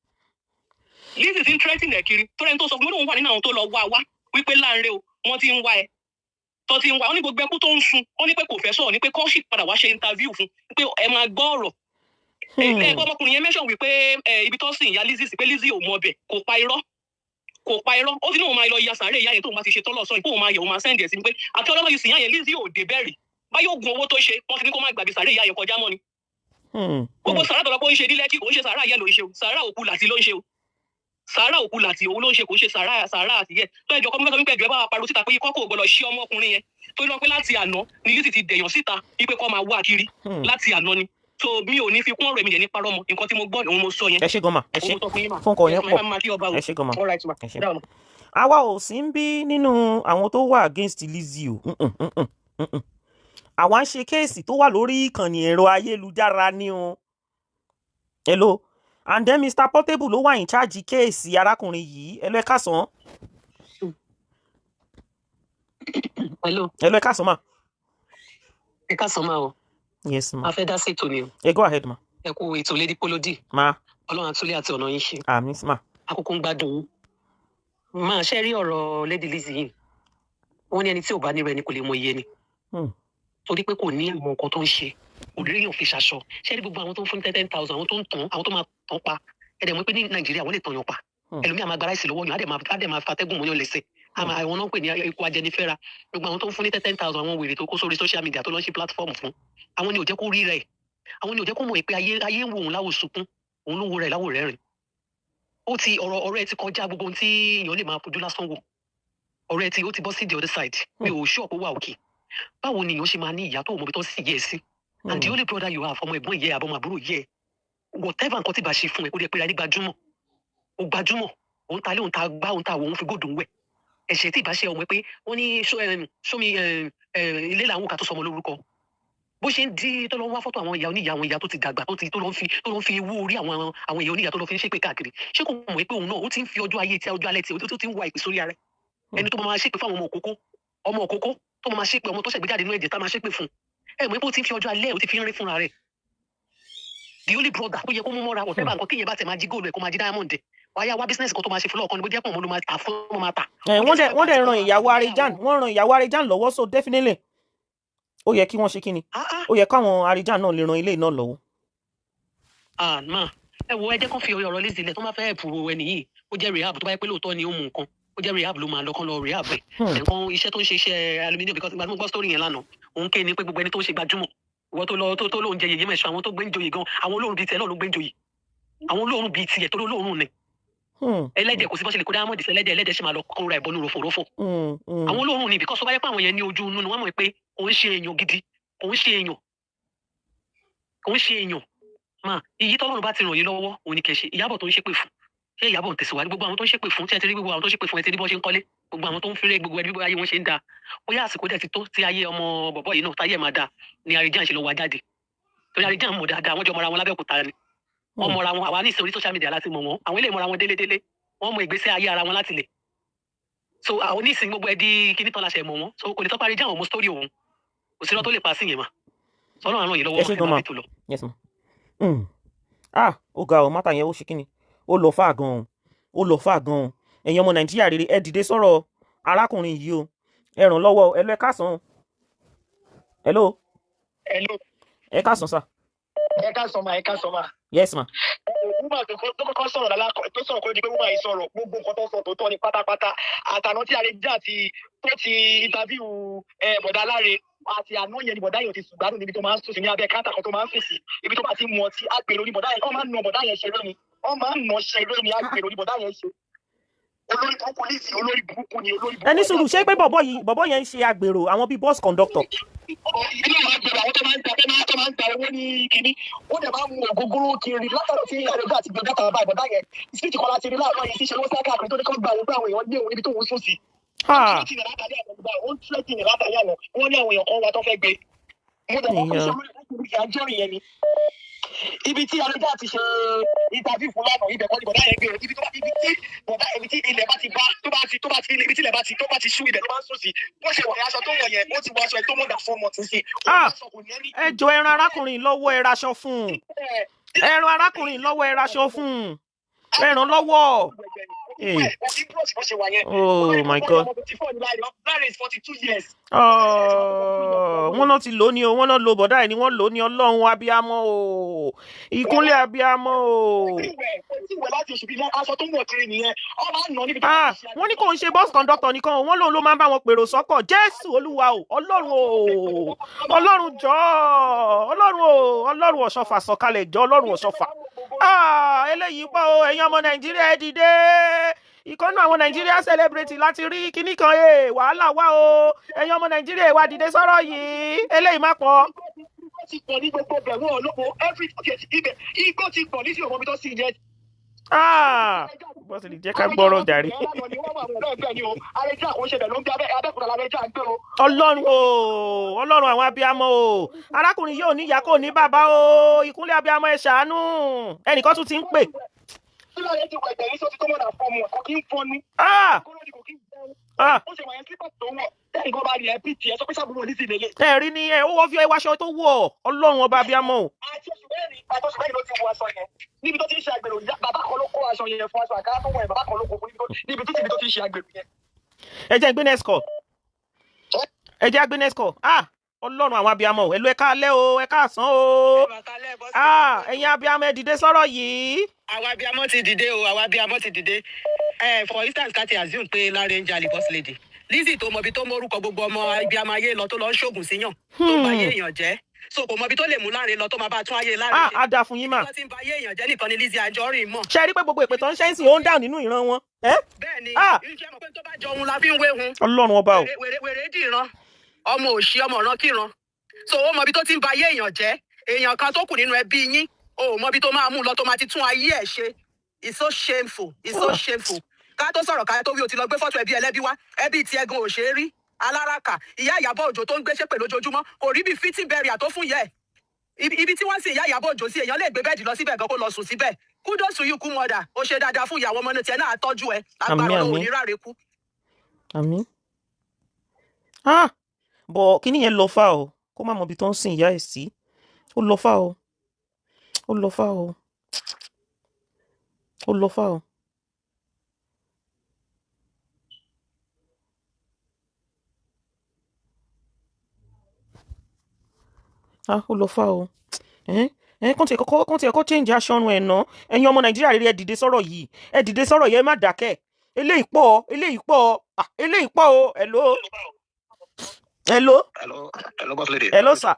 Lizzy ti ń threatening ẹ̀ kiri tó rẹ́ni tó sọ fún mi lóun wà nínú àwọn tó lọ wá wípé láàrin o wọ́n ti ń wá ẹ tó ti ń wá ó ní gbogbo ẹkú tó ń sun ó ní pé kò fẹ́ sọ̀rọ̀ ní pé kọ́ sì padà wá ṣe interview fún pé ẹ máa gbọ́ ọ̀rọ̀ ẹgbẹ́ ọmọkùnrin yẹn mention wípé ibi tó sìn ìyá Lizzy sí pé Lizzy ò mọ ọbẹ̀ kò pa irọ́ ó ti ní òun máa lọ ya sàárè ìyá yẹn tóun bá ti ṣe tọ́lọ̀ sọ ìpò òun máa yẹ òun máa sẹ́ǹdì ẹ̀ sí pé àti ọlọ́mọ yìí sì ìyá yẹn Lizzy ò dé bẹ́ẹ̀rì báyọ̀ gun owó tó ṣe wọ́n ti ní kó má gbàgbé sàárè ìyá yẹn kọjá mọ́ ni gbogbo sàárà tọ́lọ́ pé ó ń ṣe ní Lẹ́kì kò ń ṣe sàárà yẹn ló ń ṣe o sàárà òkú làtí ló ń ṣe o sàárà òkú làtí òun ló ń ṣe kò ń ṣe sàárà àtìyẹ tó ẹjọ́ kọ́mí fẹ́ẹ́ gbẹ́ bá wa pariwo síta pé ikọ́ kò gbọ́dọ̀ ṣí ọmọkùnrin yẹn tó lọ pé láti àná ni Lizzy ti dẹ̀yàn síta wípé kọ́ máa wá kiri láti àná ni so mi ò ní fi kún ọ̀rọ̀ mi yẹn ní parọ́ mọ́ nǹkan tí mo gbọ́ òun mo sọ yẹn. ẹ ṣé gan ma ẹ ṣé fún ọkọ yẹn pọ̀ ẹ ṣé gan ma ẹ ṣé. àwa ò sí ń bí nínú àwọn tó wà against Lizzy o àwa ń ṣe kéèsì tó wà lórí ìkànnì ẹ̀rọ ayélujára ni o hello and then Mr. Portable ló wà in charge kéèsì arákùnrin yìí ẹ lọ ẹ káàsán. hello ẹ káàsán ma. ẹ káàsán ma o. yes ma. a fẹ́ dá sí ètò ni o. go ahead ma. ẹ kú ètò Lady Polodi. ma. ọlọ́run àtúlẹ̀ àti ọ̀nà yín ṣe. àmín ma. àkókò ń gbádùn yín. máa ṣe rí ọ̀rọ̀ Lady Lizzy yìí wọ́n ní ẹni tí ò bá ní rẹ̀ ni kò lè mọ iye ni. torí pé kò ní àwọn nǹkan tó ń ṣe òdìrí yàn fi ṣaṣọ ṣé rí gbogbo àwọn tó ń fún 10,000 àwọn tó ń tàn àwọn tó máa tàn pa ẹ̀dẹ̀ mọ́ pé ní Nàìjíríà wọ́n lè tàn yàn pa ẹlòmíà máa gba ráìsì lọ́wọ́ yàn á dẹ̀ máa fatẹ́gùn mọ́yàn lẹ́sẹ̀ àwọn náà ń pè ní ikú ajẹnifẹ́ra gbogbo àwọn tó ń fún ní 10,000 àwọn wèrè tó kó sórí social media tó lọ́ ṣe platform fún àwọn ni ò jẹ́ kó rí rẹ̀ àwọn ni ò jẹ́ kó mọ̀ pé ayé ń wo òun láwò sunkún òun ló wo rẹ̀ láwò rẹ́rìn ó ti ọ̀rọ̀ ẹ ti kọjá gbogbo ohun tí èèyàn lè máa fojú lásán wò ọ̀rọ̀ ẹ ti ó ti bọ́ sí the other side mi ò ṣọ́ọ̀pù wà òkè báwo ni èèyàn ṣe máa ní ìyá tó mọ̀ bí tó sì yẹ sí and the only brother you have ọmọ ẹ̀gbọ́n ìyẹ́ àbọ̀mọ̀ àbúrò yẹ whatever nǹkan tí bá ṣe fún ẹ kó dé pé ra ní gbajúmọ̀ ó gbajúmọ̀ òun ta lé òun ta gbá òun ta wò òun fi gòdò ń wẹ̀ ẹ̀ṣẹ̀ tí ìbá ṣe ọmọ pé wọ́n ní sómi ilé làwọn òkà tó sọmọ lórúkọ bó ṣe ń di tó lọ ń wá fọ́tò àwọn ìyá tó ti dàgbà tó lọ ń fi ewu orí àwọn ìyá oníyà tó lọ fi ń ṣépè káàkiri ṣé kò mọ̀ pé òun náà ó ti ń fi ọjọ́ ayé tí ọjọ́ alẹ́ tí ó ti ń wá ìpè sórí ara ẹni tó máa ṣépè fún àwọn ọmọ òkókó tó máa ṣépè ọmọ tó ṣẹ̀gbéjáde nínú ẹ̀jẹ̀ tá máa ṣépè fún ẹ mọ̀ pé ó ti ń fi ọjọ́ alẹ́ ó ti fi ń rí fúnra rẹ̀ the only brother ó yẹ kó mú mọ́ra wọ̀ tẹ́bà nǹkan kíyẹn bá tẹ̀ máa jí góòlù ẹ̀ kó máa jí diamond wáyà wá business kan tó máa ṣe fúnlọ́ọ̀kan ni bó jẹ́ pọ̀ mọ́ ló máa tà fún ọmọ máa tà. wọ́n dẹ̀ ran ìyàwó Arijan lọ́wọ́ so definitely ó yẹ kí wọ́n ṣe kí ni ó yẹ káwọn Arijan náà lè ran ilé náà lọ́wọ́. ẹ wo ẹ jẹ́ kán fi ọ̀rọ̀ Lizzy ilẹ̀ tó máa fẹ́ ẹ̀pù ẹni yìí ó jẹ́ rehab tó bá yẹ pé lóòótọ́ ni ó mú nǹkan ó jẹ́ rehab ló máa lọ kán lọ rehab ẹ̀ nǹkan iṣẹ́ tó ń ṣe iṣẹ́ aluminium because ìgbà tí mo gbọ́ story yẹn lánàá òun ké ni pé gbogbo ẹni tó ń ṣe gbajúmọ̀ ìwọ tó lóun jẹ yèyé mẹ́sàn àwọn tó gbé ń joyè gan àwọn olóòrùn bíi tiẹ̀ náà ló gbé ń joyè àwọn olóòrùn bíi tiẹ̀ tó lóòrùn ni ẹlẹ́dẹ̀ kò sí bọ́ ṣe lè kó diamond sí ẹlẹ́dẹ̀ ṣe máa lọ kóra ẹ̀bọnú ròfòrófò àwọn olóòrùn ni because tó bá yẹ pé àwọn yẹn ní ojú inú ni wọ́n mọ̀ pé òun ṣe èèyàn gidi òun ṣe èèyàn mà iyì tọ́lọ́run bá ti ràn yín lọ́wọ́ òun ni kẹ̀ ṣe Ìyábọ̀ tó ń ṣépè fún ṣé Ìyábọ̀ ń tẹ̀síwájú gbogbo àwọn tó ń ṣépè fún tí ẹ ti rí gbogbo àwọn tó ń ṣépè fún ẹ ti rí bọ́ ṣe ń kọ́lé gbogbo àwọn tó ń fẹ́rẹ́ gbogbo ẹbí ayé wọn ṣe ń da ó yá àsìkò dẹ̀ ti tó tí ayé ọmọ bọ̀bọ̀ yìí náà táyé máa da ni Arijan ṣe lọ wá jáde torí Arijan mọ̀ dáadáa wọ́n jọ mọ́ra wọn lábẹ́òkúta ni wọ́n mọ́ra wọn àwa ní ìsìn orí social media láti mọ̀ wọ́n àwọn ilé ìmọ̀ra wọn délédélé wọ́n mọ ìgbésí ayé ara wọn láti lè so àwọn onísìn gbogbo ẹ di kíní tán láṣẹ mọ̀ wọ́n so kò lè tọ́pa Arijan ọmọ sítórì òun kò sí lọ́ tó lè pa sí yẹn mà sọ́nà àrùn yìí lọ́wọ́ ẹ̀ máa fi tó lọ. Ó ga ọ mátà yẹn ó ṣe kíni ó lọ fà gan-an ẹ̀yin ọmọ Nàìjíríà rere ẹ dìde sọ̀rọ̀ arákùnrin yìí o ẹ ràn lọ́wọ́ ẹ lọ ẹ káàsán ẹ káàsán sà. ẹ káàsán ma. Yes ma. Woman tó kọ́kọ́ sọ̀rọ̀ lálákọ̀ tó sọ̀rọ̀ kó di pé woman yìí sọ̀rọ̀ gbogbo nǹkan tó sọ tó tọ́ ni pátápátá àtàná tí Arijan tó ti interview bọ̀dá Láre àti àná yẹn ni bọ̀dá yẹn ti sùn gbádùn níbi tó máa ń sùn sí ní abẹ́ káńtà kan tó máa ń fèsì ibi tó bá ti mú ọtí àgbèrò ní bọ̀dá yẹn wọ́n máa ń nà bọ̀dá yẹn ṣeré ni àgbèrò ní bọ̀dá yẹn ṣe olórí burúkú Lizzy olórí burúkú ni olórí burúkú. ẹni sùúrù ṣé pé bọ̀bọ̀ yẹn ń ṣe àgbèrò àwọn bíi bus conductor. ilé máa gbèrò àwọn tó máa ń ta owó ní kínní ó dẹ̀ máa ń mu ògógóró kiri látàrí tí Arijan àti gbẹ̀dẹ̀ kan bá ìbọ̀dá yẹn ìsìkì kan láti rí láàárọ̀ yìí ṣíṣe ló sáká àpè tó ní kó gba àwọn èèyàn gbé òun níbi tó ń sùn sí. ó ń tírẹ́tì ní látàrí àná wọ́n ní àwọn èèyàn kan wá tó fẹ́ gbé mo dẹ̀ wọ́n kó ṣe olórí Anjorin yẹn ni ibi tí Arijan ti ṣe interview fún lánàá ibẹ̀ kọ́ ni bọ̀dá yẹn gbé ibi tí ilẹ̀ bá ti bá tó bá ti ibi tí ilẹ̀ bá ti ṣú ibẹ̀ ló máa ń sùn sí bó ṣe wọ̀ aṣọ tó wọ̀ yẹn ó ti wọ aṣọ tó mọ̀ dà fún ọmọ tí sí. ẹ jọ ẹran arákùnrin lọ́wọ́ ẹ raṣọ fún un ẹran arákùnrin lọ́wọ́ ẹ raṣọ fún un ẹran lọ́wọ́. Oh my God. Wọ́n náà ti lò ní o wọ́n náà lo bọ̀dá ẹ̀ ni wọ́n lò ní Ọlọ́run abiyamọ o ìkúnlẹ̀ abiyamọ o. Wọ́n ní kò ń ṣe bus conductor nìkan o wọ́n lòun ló máa ń bá wọn pèrò sọ́kọ̀ Jésù Olúwa o Ọlọ́run o Ọlọ́run jọ̀ọ́ Ọlọ́run Ọ̀ṣọ́fà sọ̀kalẹ̀ jọ̀ọ́ Ọlọ́run Ọ̀ṣọ́fà. Eléyìí pọ̀ o ẹ̀yin ọmọ Nàìjíríà ẹ dìde ìkọ́nà àwọn Nàìjíríà celebrate láti rí kíní kan wàhálà wá o ẹ̀yin ọmọ Nàìjíríà wá dìde sọ̀rọ̀ yìí eléyìí má pọ̀. Igbó ti pọ̀ ní gbogbo bẹ̀rù ọlọ́pọ̀ igbó ti pọ̀ ní sí ọmọ mi tó sì jẹ́. Bọ́sì lè jẹ́ ká gbọ́rọ̀ jàre. Ọlọ́run àwọn abiyamọ o arákùnrin yóò ní ìyá kò ní bàbá o ìkúnlẹ̀ abiyamọ ẹ ṣàánú ẹnìkan tún ti ń pè. Ẹ rí ni ó wọ́n fi ẹwàṣọ tó wọ̀ Ọlọ́run ọba abiyamọ o. Níbi tó ti ń ṣe àgbèrò bàbá kan ló kó aṣọ yẹn fún aṣọ àkàrà tó wọ̀ ẹ̀ bàbá kan ló kó fún níbi tó ti ń ṣe àgbèrò yẹn. Ẹ jẹ́ gbé next call. Ọlọ́run àwọn abiyamọ ẹ lọ ẹ káalẹ́ o ẹ káàsán o. Ẹ̀yin abiyamọ ẹ dìde sọ̀rọ̀ yìí. Àwa abiyamọ ti dìde for instance ká ti assume pé Láre ń jalè boss lady Lizzy tó mọbi tó mórúkọ gbogbo ọmọ abiyamọ ayé lọ tó lọ ń ṣoògùn síyàn tó bá yé èèyàn jẹ́ so kò mọbi tó lè mú Láre lọ tó máa bá tún ayé Láre ṣe. Á dà fún yín mà. wọ́n ti ń ba ayé èèyàn jẹ́ nìkan ni Lizzy Anjorin mọ̀. Ṣé rí pé gbogbo ìpè tó ń ṣẹ́yìn sí ó ń dáhùn nínú ìran wọn. Bẹ́ẹ̀ni ìṣe mọ̀ pé tó bá jọ ohun la fi ń wéhun. Ọlọ́run ọba o. Wèrè dìran ọmọ òṣì ọmọ ọ̀ràn kíran so ó mọbi tó ti ń ba ayé èèyàn jẹ́ èèyàn kan tó kù nínú ẹbí yín o mọbi tó máa mú lọ tó máa ti tún ayé ẹ̀ ṣe it's so shameful ká tó sọ̀rọ̀ ká tó wí o ti lọ gbé fọ́tò ẹbí ẹlẹ́bí wá ẹbí ti ẹ̀gùn òṣèré aláràkà ìyá Ìyábọ̀ Òjó tó ń gbé ṣépè lójoojúmọ́ kò rí bí fitting burial tó fún yẹ ibi tí wọ́n sì ìyá Ìyábọ̀ Òjó sí èèyàn lè gbé bẹ́ẹ̀dì lọ síbẹ̀ gan kó lọ sùn síbẹ̀ kudos to you kú mọ́dà ó ṣe dáadáa fún ìyàwó ọmọ náà tiẹ̀ náà tọ́jú ẹ agbára òun ní ráre kú. àmín. Bọ̀ kíní yẹn lọ fà o kó má mọ ibi tó ń sin ìyá ẹ̀ sí ó lọ fà o ó lọ fà o ó lọ fà o. Ó lọ fà o. Kàn tiẹ̀ kọ́ change aṣọ ọrùn ẹ̀ ná ẹ̀yin ọmọ Nàìjíríà rere ẹ dìde sọ̀rọ̀ yìí ẹ má dákẹ́ eléyìí pọ̀ o. Hello, boss lady. Hello, sir.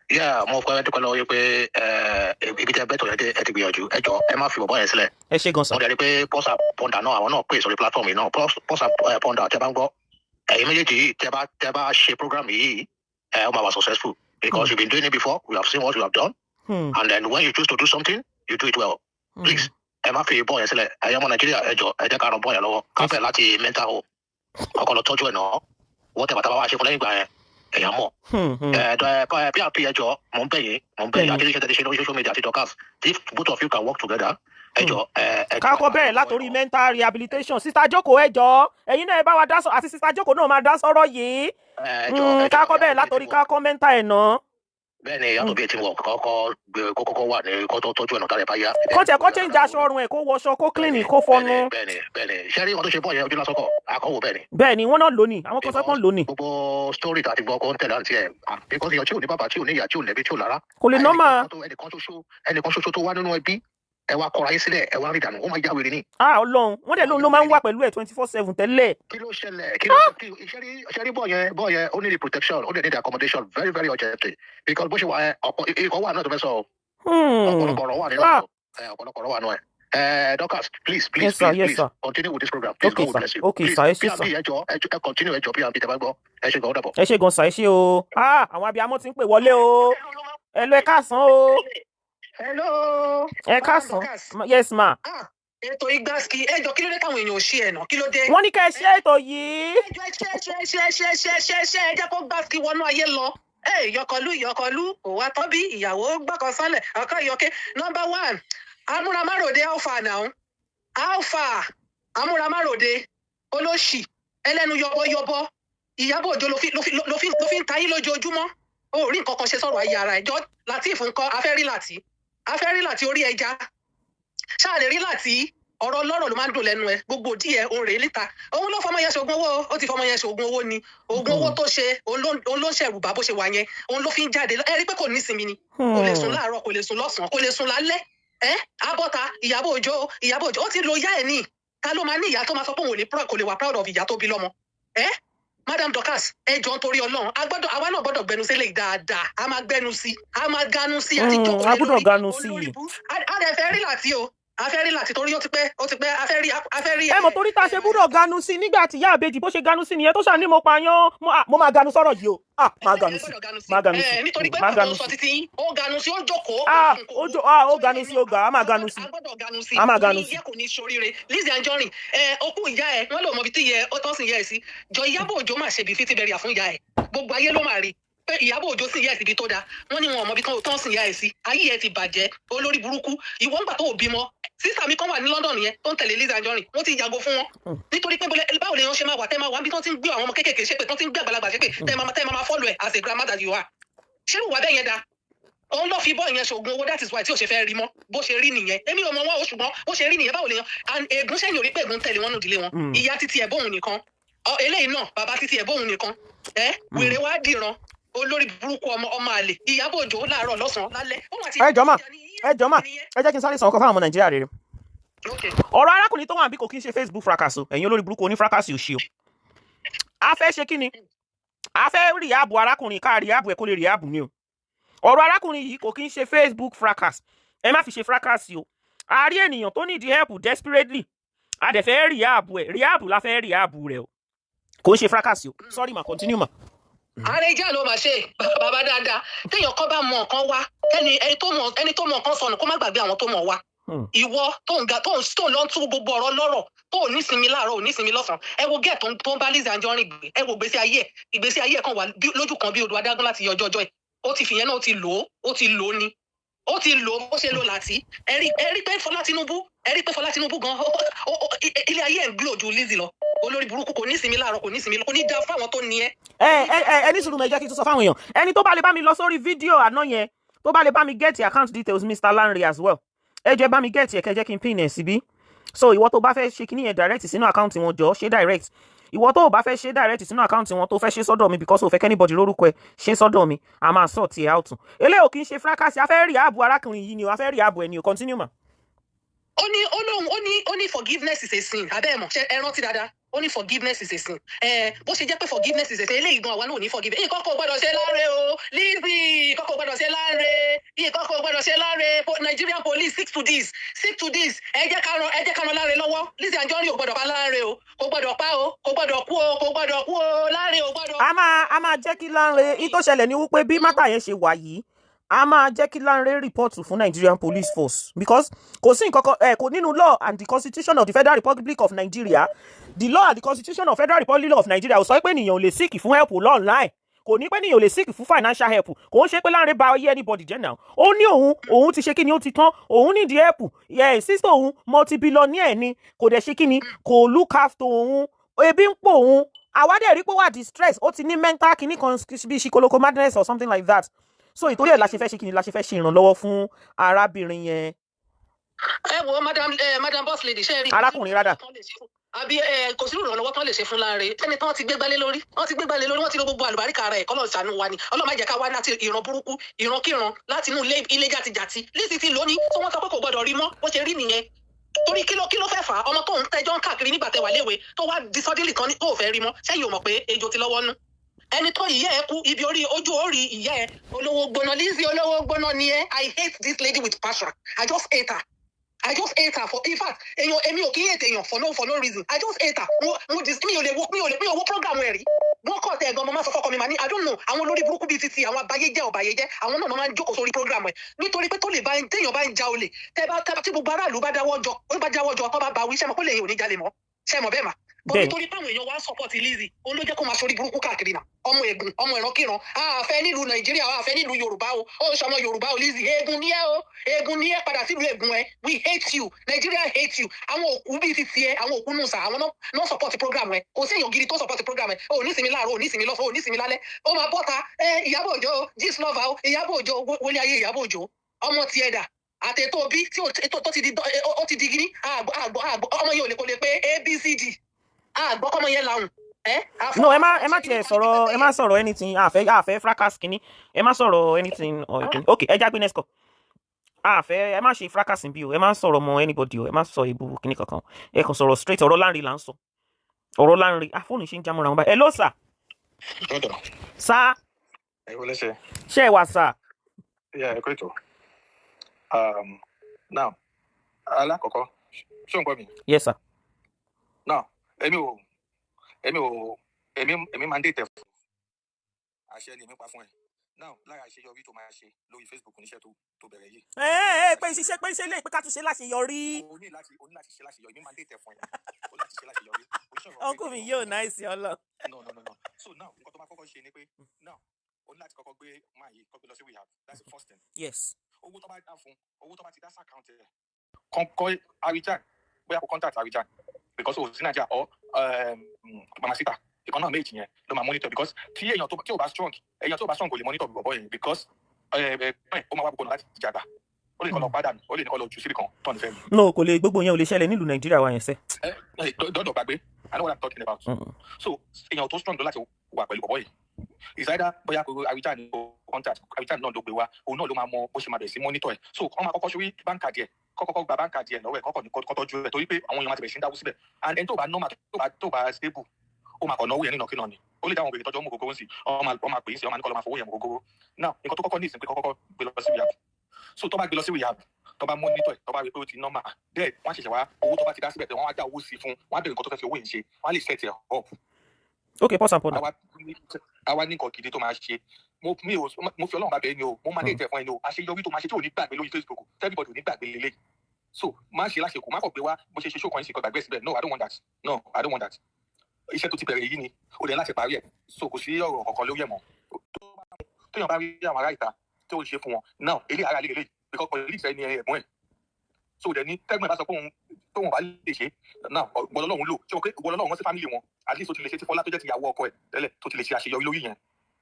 Yeah, mo fẹ́ dúpẹ́ lọ́wọ́ yín pé ibi tẹ́ bẹ́tọ̀ yẹn ẹ ti gbìyànjú ẹ jọ ẹ má fi bọ̀bọ̀ yẹn sílẹ̀. Ẹ ṣé gan sir. Mo dẹ̀ rí pé pọ́sà pọ́ndà náà àwọn náà pè sórí platform yìí náà pọ́sà pọ́ndà tẹ́ bá ń gbọ́ ẹ̀yin méjèèjì yìí tẹ́ bá ṣe program yìí ó máa wà successful because you've been doing it before, we have seen what you have done, and then when you choose to do something, you do it well. Please, ẹ má fi bọ́ yẹn sílẹ̀ ẹ̀yin ọmọ Nàìjíríà ẹ jọ ẹ jẹ́ ká ràn bọ́ yẹn lọ́wọ́ káfẹ́ láti mental home ọkọ̀ lọ tọ́jú ẹ̀ náà wọ́n tẹ̀ bàtà bá wá ṣe fún lẹ́yìn ìgbà yẹn èèyàn mọ̀. Bí àpè ẹjọ́ mò ń bẹ̀ yín àti iṣẹ́ tẹ́tí ṣe lórí social media àti Dorcas if both of you can work together ẹjọ́. Kákọ́ bẹ̀rẹ̀ látòrí mental rehabilitation Sister Joko ẹjọ́ ẹ̀yin náà ẹ bá wa dá sọ àti Sister Joko náà máa dá sọ̀rọ̀ yìí. Kákọ́ bẹ̀rẹ̀ látòrí kákọ́ mental ẹ̀ náà. Bẹ́ẹ̀ni yàtọ̀ bí ẹ ti wọ̀ kọ́kọ́ wà ní kó tọ́jú ẹ̀nà tálẹ̀ bá yá. Kó tiẹ̀ kó change aṣọ ọrùn ẹ̀ kó wọṣọ kó clean kó fọnu. Bẹ́ẹ̀ni ṣé rí wọn tó ṣe bọ́ yẹn ojú lásán kọ̀ àkọ́wò bẹ́ẹ̀ni. Bẹ́ẹ̀ni wọ́n náà lónìí àwọn kan sọ́kàn lónìí. Gbogbo story tàbí gbọ́ kó ń tẹ̀lé àǹtí ẹ̀ because èèyàn tí ò ní bàbá tí ò ní ìyá tí ò lẹ́bí tí ò lára. Kò lè normal. ẹnìkan ṣoṣo tó wá nínú ẹbí ẹ wá kọra yín sílẹ̀ ẹ wá rí dànù ó máa já wèrè ni. Ọlọ́run wọ́n dẹ̀ lóun ló máa ń wà pẹ̀lú ẹ̀ 24/7 tẹ́lẹ̀. Kí ló ṣẹlẹ̀ ṣe rí bọ́ yẹn ó need protection ó need accommodation very very urgently because bó ṣe wà ikọ̀ wà náà tó fẹ́ sọ ọ̀pọ̀lọpọ̀ ọ̀rọ̀ wà nínú ọ̀pọ̀lọpọ̀ ọ̀rọ̀ wà nínú ẹ̀. Dorcas, please continue with this program. Please, God bless you. Okay, sir. Ẹ continue ẹjọ́ bí àbí tẹ́ bá gbọ́ ẹ ṣe gan dàbọ̀. Ẹ ṣé gan sir, ẹ ṣé o. Àwọn abiyamọ ti ń pè wọlé o. Hello, ẹ káàsán o. Hello. Ẹ káàsán. Yes ma. Ètò Igbaski ẹjọ́ kí ló dé káwọn èèyàn ò ṣe ẹ̀ náà kí ló dé. Wọ́n ní kẹ́ ẹ ṣe ètò yìí. Ẹjọ́ ṣe ẹ jẹ́ kó Igbaski wọnú ayé lọ. Yọkọlú òwà tọ́bí ìyàwó gbọ́kàn sálẹ̀ ọkọ ìyọkẹ́ number 1 amúramáròde alpha amúramáròde olóṣì ẹlẹ́nu yọbọyọbọ Ìyábọ̀ Òjó ló fi ń tayín lójoojúmọ́ ó rí nǹkan kan ṣe sọ̀rọ̀ ayé ara ẹjọ́ Latif ńkọ́ afẹ́rí láti orí ẹja ṣáà lè rí láti ọ̀rọ̀ lọ́rọ̀ ló máa ń dùn lẹ́nu ẹ̀ gbogbo díẹ̀ òun rèé níta òun ló fọmọ yẹn ṣoògùn owó ó ti fọmọ yẹn ṣoògùn owó ni oògùn owó tó ṣe òun ló ń ṣẹ̀rù bá bó ṣe wà yẹn òun ló fi ń jáde ẹ rí pé kò ní ìsinmi ni kò lè sùn láàárọ̀ kò lè sùn lọ́sàn-án kò lè sùn lálẹ́ abọ́ta Ìyábọ̀ Òjó ó ti lo ìyá ẹ̀ ní ta ló máa ní ìyá tó máa sọ pé òun kò lè wà proud of ìyá tó bí lọ́mọ Madam Dorcas ẹ jọ̀ọ́ nítorí Ọlọ́run àwa náà gbọ́dọ̀ gbẹnu sílẹ̀ dáadáa a máa gbẹnu sí a máa ganu sí àti jókòó lé lórí olórí bú a dẹ̀ fẹ́ rí láti o afẹ́rí láti torí ó ti pẹ́ afẹ́rí. Ẹ mọ̀ torí ta ṣe gbúdọ̀ ganu sí nígbà tí ìyá àbèjì bó ṣe ganu sí nìyẹn tó ṣàní mo pààyàn mo máa ganu sọ̀rọ̀ yìí o máa ganu sí nítorí pé bàbá sọ títí ó ganu sí ó jókòó. ó ganu sí ó gà á máa ganu sí. a máa ganu sí. ìyá kò ní ṣoríire Lizzy Anjorin okú ìyá ẹ wọn lò mọ ibi tí ìyá ẹ ó tọ́ sí ìyá ẹ sí jọ Ìyábọ̀ Òjó máa ṣe bí fitting burial fún ìyá ẹ gbogbo ayé ló máa rí pé Ìyábọ̀ Òjó sí ìyá ẹ̀ síbi tó dáa wọ́n ní wọn ọmọ bí tán sí ìyá ẹ̀ sí ayé ẹ̀ ti bàjẹ́ olórí burúkú ìwọ ń gbà tó bímọ sísà mi kan wà ní London yẹn tó ń tẹ̀lé Lizzy Anjorin wọ́n ti yàgò fún wọn nítorí pé báwo lèèyàn ṣe máa wà tẹ́ máa wà bí tán ti ń gbé àwọn ọmọ kéékèèké ṣépè tán ti ń gbé àgbàlagbà ṣépè tẹ́ máa follow ẹ̀ as a grandmother you are ṣé ìwà bẹ́ẹ̀ yẹn da òun ló fi bọ́ ìyẹn ṣoògùn owó that is why tí ò ṣe fẹ́ rí mọ́ bó ṣe rí nìyẹn èmi ò mọ wọn o ṣùgbọ́n bó ṣe rí nìyẹn báwo lèèyàn ègún sẹ́yìn orí pé ègún tẹ̀lé wọn nùdílé wọn ìyá títí ẹ̀ bóun nìkan eléyìí náà bàbá títí ẹ̀ bóun nìkan wèrè wá dìran olórí burúkú ọmọ àlè Ìyábọ̀ Òjó láàárọ̀ lọ́sàn-án lálẹ́. ẹ jọ̀ọ́ mà ẹ jẹ́ kí n sáré sàn ọkọ̀ fáwọn ọmọ Nàìjíríà rere. ọ̀rọ̀ arákùnrin tó wà níbí kò kí ń ṣe Facebook fracas o ẹ̀yin olórí burúkú onífracas ò ṣe o. a fẹ́ ṣe kí ni a fẹ́ rí ààbò arákùnrin ká rí ààbò ẹ̀ kó lè rí ààbò ni o. ọ̀rọ̀ arákùnrin yìí kò kí ń ṣe Facebook fracas ẹ má fi ṣe fracas o. a rí ènìyàn tó need help desperately a dẹ̀ fẹ́ rí ààbò ẹ̀ rí ààbò la fẹ́ rí ààbò rẹ̀ o kò ń ṣe fracas o. sorry ma continue ma. àrẹjà ló máa ṣe bàbá dáadáa téèyàn kan bá mọ nǹkan wá ẹni tó mọ nǹkan sọnù kó má gbàgbé àwọn tó mọ wá ìwọ tó ń lọ tún gbogbo ọ̀rọ̀ lọ́rọ̀ tó ní sinmi láàárọ̀ ò ní sinmi lọ́sàn ẹ wo gẹ́ẹ̀ tó ń bá Lizzy Anjorin gbé ẹ wo ìgbésí ayé ẹ̀ kan wà lójú kan bí odò adágún láti ọjọ́ ẹ̀ ó ti fìyẹn náà ó ti lò ni ó ti lò ó ṣe lò láti ẹ rí pé Fọlá Tinubu gan ilé ayé ẹ̀ ń glò ju Lizzy lọ olórí burúkú kò ní sinmi láàárọ̀ kò ní sinmi lọ kò ní dá fáwọn tó ní ẹ. Ẹni sùúrù mẹ́jẹ́ kí n tún sọ fáwọn èèyàn ẹni tó bá lè bá mi lọ sórí fídíò àná yẹn tó bá lè bá mi get account details Mr. Lanre as well ẹ jẹ́ bá mi get ẹ̀ kẹ́jẹ́ kí n pin ẹ̀ síbí so ìwọ tó bá fẹ́ ṣe kíní yẹn direct sínú account wọn jọ ṣe direct ìwọ tó bá fẹ́ ṣe direct sínú account wọn tó fẹ́ ṣe sọ́dọ̀ mi because o fẹ́ kẹ́nibọ̀dì lórúkọ ẹ ṣe sọ́dọ̀ mi a máa sort ẹ̀ out eléyìí ò kí n ṣe fracas a fẹ́ rí ààbò arákùnrin yìí ni o a fẹ́ rí ààbò ẹ̀ ni o continue ma. ó ní forgiveness is a sin abẹ́ ẹ̀ mọ̀ ṣe ẹ rántí dáadáa ó ní forgiveness is a sin bó ṣe jẹ́ pé forgiveness is a sin eléyìí gan àwa náà ò ní forgive ìkọ́kọ̀ gbọ́dọ̀ ṣe láre o Lizzy ìkọ́kọ̀ gbọ́dọ̀ ṣe láre Nigerian police stick to this ẹ jẹ́ ká ràn Lanre lọ́wọ́ Lizzy Anjorin ò gbọ́dọ̀ pa Lanre o kò gbọ́dọ̀ pa o kò gbọ́dọ̀ kú o Lanre ò gbọ́dọ̀. a máa jẹ́ kí Lanre ìtò ṣẹlẹ̀ ní wípé bí mátà yẹn ṣe wà yìí a máa jẹ́ kí Lanre report fún Nigerian Police Force because kò sí nǹkan kan kò nínú law and the constitution of the Federal Republic of Nigeria the law and the constitution of Federal Republic of Nigeria ò sọ pé ènìyàn ò lè seek fún help online kò ní pé ènìyàn ò lè seek fún financial help kò ń ṣe pé Lanre bá ayé anybody jẹ́ náà ó ní òun ti ṣe kí ni ó ti tán òun ní the help sister òun multi-billionaire ni kò dẹ̀ ṣe kí ni kò look after òun ebi ń pò òun àwádẹ́ rí pé wà distress ó ti ní mental kìíní kan bí ṣikoloko madness or something like that so ìtorí ẹ̀ la ṣe fẹ́ ṣe kí ni la ṣe fẹ́ ṣe ìrànlọ́wọ́ fún arábìnrin yẹn. ẹ wo madam boss lady ṣe rí arákùnrin rádà àbí kò sí ìrànlọ́wọ́ tán lè ṣe fún Lanre ẹni tán ti gbégbálé lórí wọ́n ti lo gbogbo àlùbáríkà rẹ̀ kọ́lọ̀ ṣàánú wa ni Ọlọ́run má jẹ́ ká wá láti ìran burúkú ìrankíran láti inú ilé jàtijàti Lizzy ti lóní tí wọ́n sọ pé kò gbọ́dọ̀ rí mọ́ bó ṣe rí nìyẹn torí kí ló fẹ́ fà á ọmọ tó ń tẹjọ́ ń káàkiri nígbà tẹwà léwe tó wá di sọ́dílì kan tó fẹ́ rí mọ́ sẹ́yìn ò mọ̀ pé ejò ti lọ́wọ́ nú ẹni tó ìyá ẹ kú ibi ojú orí ìyá ẹ olówó gbóná Lizzy olówó gbóná ni ẹ I hate this lady with passion I just hate her for in fact èmi ò kí hate èèyàn for no reason I just hate her mi ò wo program ẹ rí wọn kọ tẹ ẹ̀gbọ́n mo máa sọ fọkọ mi mà ní I don't know àwọn olórí burúkú bíi titi àwọn àbáyéjẹ ọbàyéjẹ àwọn náà máa ń jókòó sórí program ẹ nítorí pé tó lè bá téèyàn bá ń ja olè tí gbogbo aráàlú bá jáwọ́ jọ tó bá wí sẹmọ kó lè yẹn ò ní jalè mọ́ sẹmọ bẹ́ẹ̀ mà nítorí táwọn èèyàn wá support Lizzy òun ló jẹ́ kó máa sórí burúkú káàkiri náà ọmọ ègún ọmọ ìrankíran àfẹ́ nílùú Nàìjíríà àfẹ́ nílùú Yorùbá o ó ṣọmọ Yorùbá o Lizzy ègún ní ẹ padà sílùú ègún ẹ we hate you Nigeria hate you àwọn òkú bíi ti tiẹ̀ àwọn òkú nù sà àwọn náà support program ẹ kò sí èèyàn gidi tó support program ẹ ò ní sinmi láàárọ̀ ò ní sinmi lọ́sàn ò ní sinmi lálẹ́ ó máa bọ́ta Ìyábọ̀ Òjó Gistlover o Ìyábọ̀ Òjó wọlé ayé Ìyábọ̀ Òjó ọmọ tiẹ̀ dà àtẹ̀tò bí tí ó ti di gírí àgbọ̀ ọmọ yìí ò lè pé ABCD àgbọ́kọ́mọ yẹn làwọn. No, ẹ má tiẹ̀ sọ̀rọ̀ ẹ má sọ̀rọ̀ anything àfẹ́ fracas kìíní ẹ má sọ̀rọ̀ anything ok ẹ jágbe next call àfẹ́ ẹ má ṣe fracas bí o ẹ má sọ̀rọ̀ mọ́ anybody o ẹ má sọ ìbú kìíní kankan ẹ kàn sọ̀rọ̀ straight ọ̀rọ̀ Lanre là ń sọ ọ̀rọ̀ Lanre fóònù ṣe ń jámọ́ra wọn báyìí hello sir. sir. ẹ wọlé ṣe. ṣé ẹ wà sir. ẹ kó ètò now alákọ̀ọ́kọ́ ṣé o ń gbọ́ mi. yes sir. now èmi máa ń dé fún àṣẹ ni èmi pa fún ẹ now lára àṣeyọrí tó máa ṣe lórí Facebook níṣẹ́ tó bẹ̀rẹ̀ yìí. pé iṣẹ́ lè pé ká tún ṣe láṣeyọrí. o ní láti ṣe láṣeyọrí èmi máa ń dé fún ẹ o láti ṣe láṣeyọrí. ọkùnrin yóò náà sí ọlọ. no so now nǹkan tó máa kọ́kọ́ ṣe ni pé now o ní láti kọ́kọ́ gbé máa yìí kọ́ gbé lọ sí rehab that's the first thing. yes. owó tó bá dá fún owó tó bá ti dá sàkáǹtì rẹ̀ kọ́ńkọ́ Arijan bóyá kò contact Arijan because o sí Naija or mama sita ìkan náà méjì yẹn ló máa monitor because tí èèyàn tí ò bá strong kò lè monitor bọ̀bọ̀ yẹn because ó máa wá gbogbo láti jàgbá ó lè kọ́ lọ padà ó lè ní kọ́ lọ jù síbi kan tó ń fẹ́ mi. no kò lè gbogbo yẹn ò lè ṣẹlẹ̀ nílùú Nàìjíríà wa yẹn sẹ́. dọ́dọ̀ gbàgbé I know what I'm talking about. So èèyàn tó strong lọ láti wà pẹ̀lú bọ̀bọ̀ yẹn is either bóyá kò Arijan ní contact Arijan náà ló gbé wa òun náà ló máa mọ bó ṣe máa bẹ̀rẹ̀ sí monitor ẹ̀ so wọ́n máa kọ́kọ́ sórí báńkà díẹ̀ kọ́kọ́ gba báńkà díẹ̀ lọ́wọ́ ẹ̀ kọ́kọ́ tọ́jú ẹ̀ torí pé àwọn èèyàn máa ti bẹ̀rẹ̀ sí ń dáwó síbẹ̀ and ẹni tó bá normal tó bá stable ó máa kọ̀ náwó yẹn nínàkínà ni ó lè dáwọn obìnrin tọ́jú ọmọ ògógóró sí ọmọ máa pè é sí ọmọ nìkan ló máa fowó yẹn mọ ògógóró now nǹkan tó kọ́kọ́ ní ìsìn pé kọ́kọ́ gbé lọ sí rehab so tó bá gbé lọ sí rehab tó bá monitor ẹ̀ tó bá rí pé ó ti normal then wọ́n ṣẹ̀ṣẹ̀ wá owó tó bá ti dá síbẹ̀ wọ́n á dá owó sí fún wọ́n á bẹ̀rẹ̀ nǹkan tó fẹ́ fi owó yẹn ṣe wọ́n á lè set ẹ̀ up. ok pause and pause. àwa ní nǹkan gidi tó máa ṣe mo fi Ọlọ́run bá bẹ̀ẹ́ ni o mo máa dé ìtẹ̀ fún ẹ ni o àṣeyọrí tó máa ṣe tí ò ní gbàgbé lórí Facebook everybody ò ní gbàgbé lélẹ̀ so má ṣe láṣẹ kò má kọ̀ pé wá bó ṣe ṣe ṣókan ìsìnkú gbàgbé síbẹ̀ no I don't want that iṣẹ́ tó ti bẹ̀rẹ̀ yìí ni ó dẹ̀ láti parí ẹ̀ so kò sí ọ̀rọ̀ kankan lórí ẹ̀ mọ́ tóyàn bá rí àwọn ará ìta tó ń ṣe fún wọn náà ilé ara lè because police ẹni ẹ̀gbọ́n ẹ̀ so dẹ̀ ní tẹ́gbọ̀n bá sọ pé tóun bá lè ṣe náà gbọ́dọ̀lọ́hún lò ṣé o pé gbọ́dọ̀lọ́hún wọn sí family wọn at least ó ti lè ṣe ti Fọlá tó jẹ́ ti ìyàwó ọkọ ẹ̀ tẹ́lẹ̀ tó ti lè ṣe àṣeyọrí lórí yẹn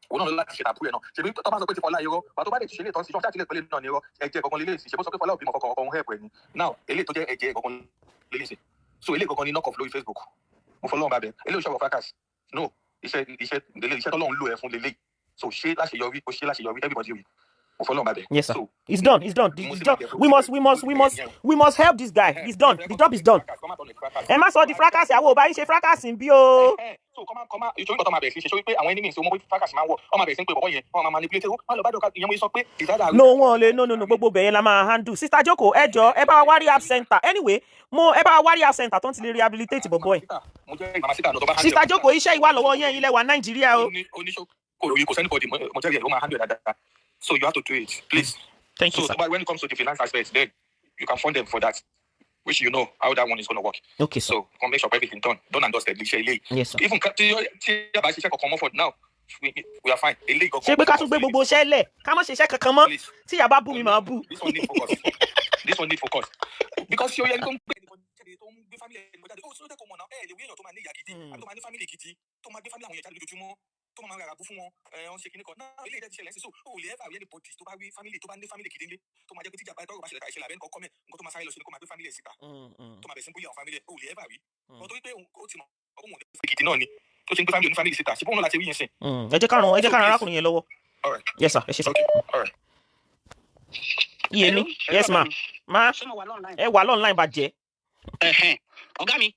òun náà ló láti ṣe tàbú ẹ̀ náà ṣèbí tó bá sọ pé ti Fọlá irọ́ pàtó bá lè ṣe lè tán sí ṣọ́ọ̀ṣì àtìlẹ̀ pẹ̀lẹ́ náà ní irọ́ ẹ̀jẹ̀ gangan lélẹ̀ sí ṣe bó sọ pé Fọlá òbí mọ̀ kọ̀ọ̀kan ọ̀hún help ẹ̀ ni now eléyìí tó jẹ́ ẹ̀jẹ̀ gangan lélẹ̀ sí so eléyìí gangan ni knock off lórí Facebook mo fọlọ́run bàbẹ̀ eléyìí ṣọ̀rọ̀ fracas no iṣẹ́ tọ́lọ́run lò ẹ̀ fún lélẹ̀ so ṣé láṣeyọrí ó ṣe láṣeyọrí everybody rí. Yes, sir. It's done. We must help this guy. It's done. The job is done. Ẹ má sọ di fracas àwọn ọba yín ṣe fracas ń bí o. So kọ́má ìṣòro ìgbà tó máa bẹ̀rẹ̀ sí ṣe ṣòro pé àwọn enemies ọmọ pé fracas máa ń wọ̀ ọmọ bẹ̀rẹ̀ sí ń pè bọ́bọ́ yẹn wọ́n máa manipulate ó wọ́n lọ bá dọ̀ka ìyẹn mo sọ pé ìdájà. No wọn lè no gbogbo bẹ̀yẹn la máa handle. Sister Joko ẹ jọ ẹ bá wa wá rehab center anyway ẹ bá wa wá rehab center tó ń ti lè rehabilitate bọ̀bọ̀ yìí. Sister Joko iṣẹ́ ìwà lọ́wọ́ yẹn ilẹ̀ wa Nàìjíríà o. Kò sẹ́nibọ̀dì mo jẹ́rìí ẹ̀ ó máa handle dáadáa. So you have to do it, please. Thank you, sir. So when it comes to the finance aspect, then you can fund them for that, which you know how that one is going to work. Okay, sir. So come make sure everything done and dusted. Yes, sir. Even now, we are fine. Ṣé pé ká tún gbé gbogbo iṣẹ́ lẹ̀ ká má ṣe iṣẹ́ kankan mọ́ tí ìyá bá bú mi máa bú. This one need focus. This one need focus. Because you're going to family. Oh, so that come on now. The way you're to manage gidi, to manage family gidi, to manage family àwọn èèyàn jáde lójoojúmọ́. Tó máa ra bú fún wọn on ṣe kíní kan náà ilé ìdẹ́ti ṣẹlẹ̀ sí so o lè ever rí anybody tó bá rí family tó bá ní family gidi nílé tó máa jẹ́ pé tíjà bá tọ́rọ̀ bá ṣẹlẹ̀ àìṣẹlẹ̀ àbẹ́ni kọ́kọ́ mẹ́ nǹkan tó máa sáré lọ sí ni kó máa gbé family ẹ̀ síta tó máa bẹ̀ sí bóyá àwọn family ẹ̀ o lè ever rí wọ́n tó rí pé ó ti mọ̀ ọkùnrin òun gidi náà ni tó ṣe ń gbé family oní family síta ṣe fún òun láti rí yẹn sìn. ẹ jẹ́ ká ran arákùnrin yẹn lọ́wọ́. Yes sir ẹ ṣe sọ. Yemi yes ma ẹ wà online bàjẹ́. Ọ̀gá mi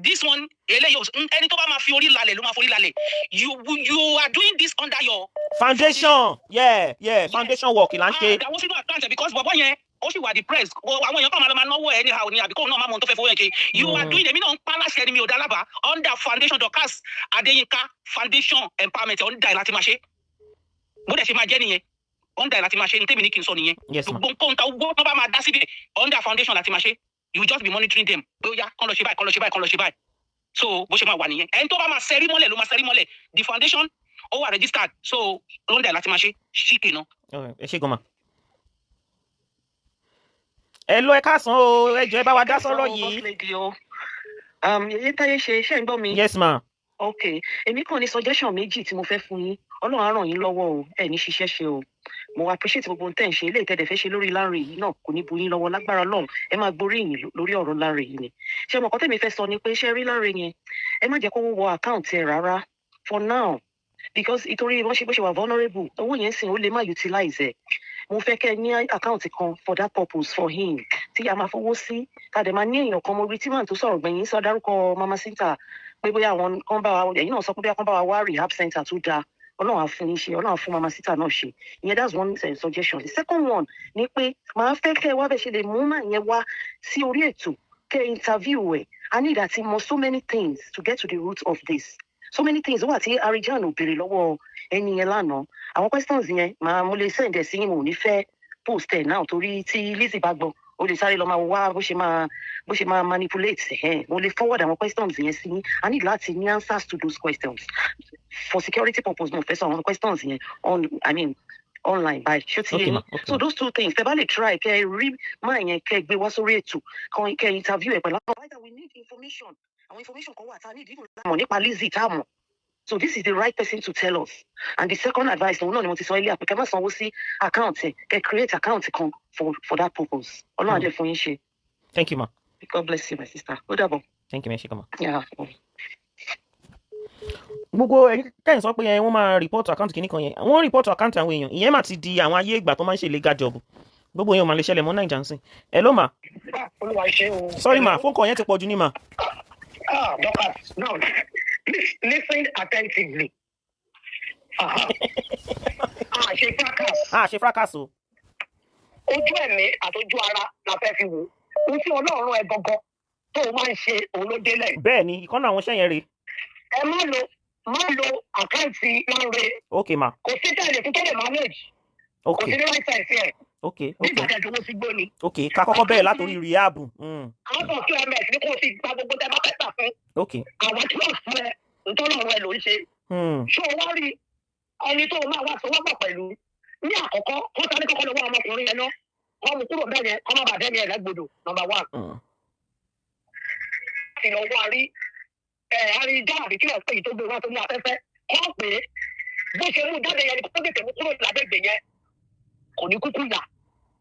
this one ẹni tó bá máa fi orí lálẹ̀ ló máa forí lálẹ̀ you are doing this under your foundation foundation work là ń ṣe. àwọn sínú àkáǹtì because bọ̀bọ̀ yẹn ó sì wà depressed àwọn èèyàn kan máa náwó ẹ̀ anyhow ni àbí kóun náà máa mọ ohun tó fẹ́ fowó yẹn ṣe you are doing èmi náà ń pa láṣẹ ẹni mi ò dá lábàá under foundation Dorcas Adéyínká foundation empowerment under ẹ̀ láti máa ṣe bó dẹ̀ ṣe máa jẹ́ nìyẹn under ẹ̀ láti máa ṣe ní tèmi ní kí n sọ nìyẹn gbogbo nǹkan ta owó tó bá máa dá síbẹ̀ under foundation láti máa ṣe you just be monitoring them bóyá kán lọ ṣe báyìí so bó ṣe máa wà nìyẹn ẹni tó bá máa ṣẹ́rí mọ́lẹ̀ ló máa ṣẹ́rí mọ́lẹ̀ the foundation ó wà registered so lóńdà láti máa ṣe ṣíkè náà. ẹ ṣe gan ma. ẹ lọ ẹ káàsán o ẹ jọ ẹ bá wa dá sọ̀rọ̀ yìí. èyí táyé ṣe iṣẹ́ ń gbọ́ mi. yes ma. ok èmi kàn ní suggestion méjì tí mo fẹ́ fún yín Ọlọ́run á ràn yín lọ́wọ́ o ẹ ní ṣiṣẹ́ ṣe o mo appreciate gbogbo ohun tẹ́ ń ṣe ilé ìtẹ́dẹ̀ fẹ́ ṣe lórí Lanre yìí náà kò ní bu yín lọ́wọ́ lágbára Ọlọ́run ẹ máa gboríyìn lórí ọ̀rọ̀ Lanre yìí ni ṣé ọmọ kan tẹ́mi fẹ́ sọ ni pé ṣé rí Lanre yẹn ẹ má jẹ́ kó wọ àkáǹtì ẹ̀ rárá for now because ìtorí wọ́n ṣe bó ṣe wà vulnerable owó yẹn sìn ó lè má utilize ẹ̀ mo fẹ́ kẹ́ ẹ ní àkáǹtì kan for that purpose for him tí a máa fowó sí ká dẹ̀ máa ní èèyàn kan mo rí tí màá tó sọ̀rọ̀ gbẹ̀yìn sọ dárúkọ Mama Sinta pé bóyá àwọn kan bá wa ẹ̀yin náà sọ pé bóyá kan bá wa wá rehab center tó dáa Ọlọ́run á fún yín ṣe Ọlọ́run á fún Mama Sinta náà ṣe ìyẹn that's one suggestion the second one ni pé màá fẹ́ kẹ́ ẹ wá bẹ́ẹ̀ ṣe lè mú màá yẹn wá sí orí ètò kẹ́ ẹ interview ẹ̀ I need àti mọ̀ so many things to get to the root of this so many things wà tí Arijan ò béèrè lọ́wọ́ ẹni yẹn lánàá àwọn questions yẹn mo lè send ẹ̀ sí yín mo ò ní fẹ́ post ẹ̀ náà torí tí Lizzy bá gbọ́ o lè sáré lọ máa wá bó ṣe máa manipulate mo lè forward àwọn questions yẹn sí yín I need láti ní answers to those questions for security purpose mo fẹ́ sọ àwọn questions yẹn online by ṣó so those two things tẹ́ bá lè try kẹ́ rí máa yẹn kẹ́ gbé wá sórí ètò kẹ́ interview ẹ̀ pẹ̀lú àwọn we need information àwọn information kan wà tá a need even mọ̀ nípa Lizzy tá a mọ̀ so this is the right person to tell us and the second advice òun náà ni mo ti sọ ilé àpèkẹ́ má sanwó sí account ẹ̀ kẹ́ create account kan for that purpose Ọlọ́run á jẹ́ fún yín ṣe. Thank you ma. God bless you my sister. Ó dàbọ̀. Thank you ma ṣe kàn ma. gbogbo kẹ́yìn sọ pé wọ́n máa report account kìíní kan yẹn wọ́n report account àwọn èèyàn ìyẹn mà ti di àwọn ayé ìgbà tó máa ń ṣe legal job gbogbo èèyàn mà lè ṣẹlẹ̀ mọ́ Naija ń sìn. Hello ma. Sorry ma phone call yẹn ti pọ̀ jù ní ma. Dorcas, now please listen attentively. ṣe fracas o. Ojú ẹ̀mí àtọjú ara la fẹ́ fi wò ó tí Ọlọ́run ẹ gangan tó o máa ń ṣe òun ló délẹ̀. bẹ́ẹ̀ ni ìkànnì àwọn iṣẹ́ yẹn rèé. ẹ má lo àkáǹtì Lanre. ok ma. kò sí tẹ̀lé fún tó lè manage. ok kò sí ní right size ẹ̀. Okay. nígbà tẹ̀ jọ̀wọ́ sí gbóni. Okay, ká kọ́kọ́ bẹ̀rẹ̀ látòrí rehab. Àwọn ọ̀tún ms ní kò sí gba gbogbo tẹ́ bá fẹ́ gbà fún. Okay. Àwọn tí wọ́n fún ẹ nítorí ọ̀rọ̀ ẹ ló ń ṣe. Ṣé o wá rí ẹni tó máa wá sọwọ́pọ̀ pẹ̀lú ní àkọ́kọ́ ó sáré kọ́kọ́ lọ́wọ́ ọmọkùnrin yẹn náà wọ́n mú kúrò bẹ́ẹ̀ yẹn ọmọ bàbá mi ẹ̀ lẹ́gbọ̀dọ̀ number 1. Láti lọ wá rí àrídá àbí kí wọ́n pè é tó gbé wá sórí afẹ́fẹ́ kọ́ pé bó ṣe mú jáde yẹn ni kó tètè mú kúrò lágbègbè yẹn kò ní kúkú yà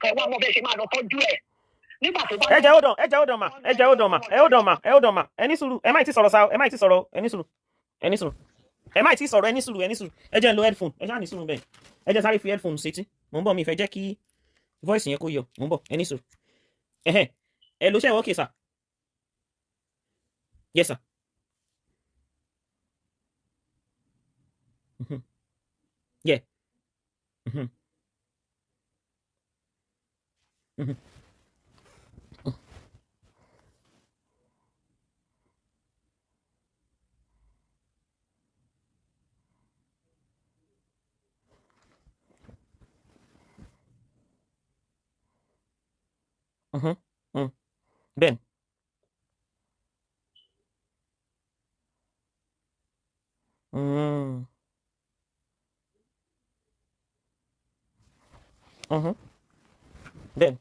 ẹ wá mọ bẹ́ẹ̀ ṣe máa lọ tọ́jú ẹ̀ nígbà tó bá. ẹ jẹ́ hold on ma ẹni sùúrù ẹ má ti sọ̀rọ̀ sa ẹ má ti sọ̀rọ̀ ẹni sùúrù ẹ má ti sọ̀rọ̀ ẹni sùúrù ẹ jẹ́ ń lo headphone ẹ ṣáà ní sùúrù bẹ́ẹ̀ ẹ jẹ́ sáré fi headphone sétí mò ń bọ̀ mi ìfẹ́ jẹ́ kí voice yẹn kó yọ mò ń bọ̀ ẹni sùúrù ẹ ló ṣe okay sir yes sir. Yeah. Ben. Ben.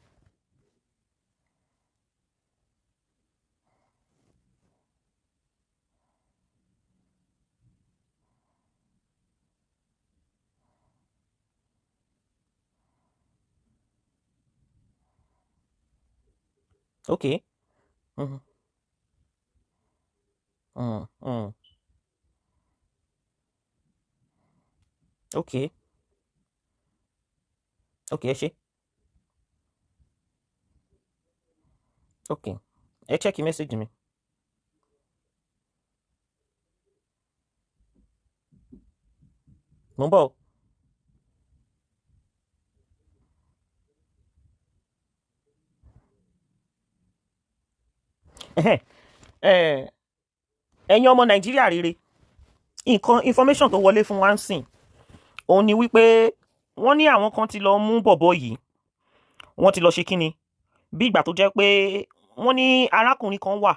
Okay. Okay. Okay, ṣé. Okay. Ẹ check message mi. Mo ń bọ̀. Ẹ̀yin ọmọ Nàìjíríà rere information tó wọlé fún wa ń sìn òun ni wípé wọ́n ní àwọn kan ti lọ mú bọ̀bọ̀ yìí wọ́n ti lọ ṣe kíni bí ìgbà tó jẹ́ pé wọ́n ní arákùnrin kan wà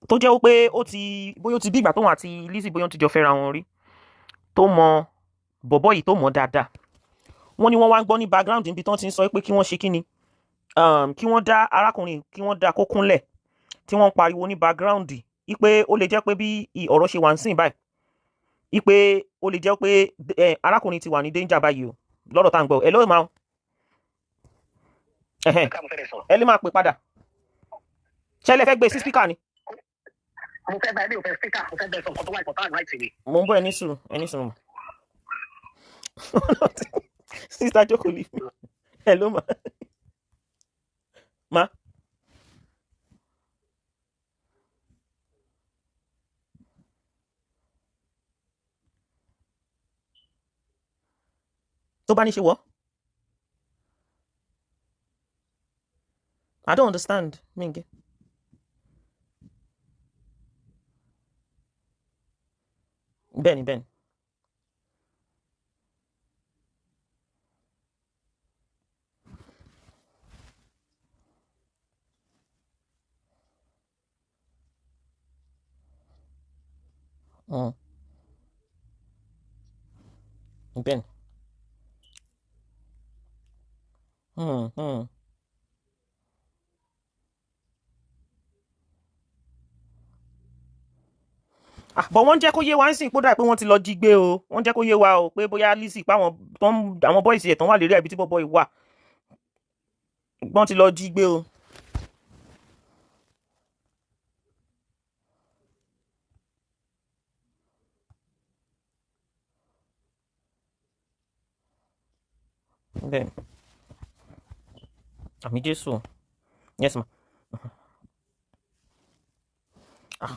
tó jẹ́ wípé bóyá ó ti bí ìgbà tóun àti Lizzy bóyá ó ti jọ fẹ́ra wọn rí tó mọ bọ̀bọ̀ yìí tó mọ̀ dáadáa wọ́n ní wọ́n wá ń gbọ́ ní background níbi tí wọ́n ti ń sọ pé kí wọ́n ṣe kíni kí wọ́n dá arákùnrin kí wọ́n dá kó kúnlẹ̀ tí wọ́n ń pariwo ní background ipe ó lè jẹ́ pé bí ọ̀rọ̀ ṣe wà ń sìn báyìí ipe ó lè jẹ́ pé arákùnrin ti wà ní danger báyìí o lọ́rọ̀ tá à ń gbọ́ ẹ ló máa ẹ lè máa pè padà ṣé lè fẹ́ gbé sí speaker ni. mo fẹ́ bá ẹ bí o fẹ́ speaker mo fẹ́ bẹ sọ nǹkan tó wà important right ni. mo ń bọ̀ ẹni sùúrù mọ̀ sister jókòó lè ẹ ló ma. tó bá ní ṣe wọ́ I don't understand minge. bẹ́ẹ̀ni. Ben. But wọ́n jẹ́ kó yé wa ń sìn kódà pé wọ́n ti lọ jí gbé o wọ́n jẹ́ kó yé wa o pé bóyá Lizzy pa àwọn bọ́ìsì ẹ̀ tán wà lérí ẹ̀bí tí bọ́bọ́ wà wọ́n ti lọ jí gbé o. Bẹ́ẹ̀ni àmì Jésù yes ma.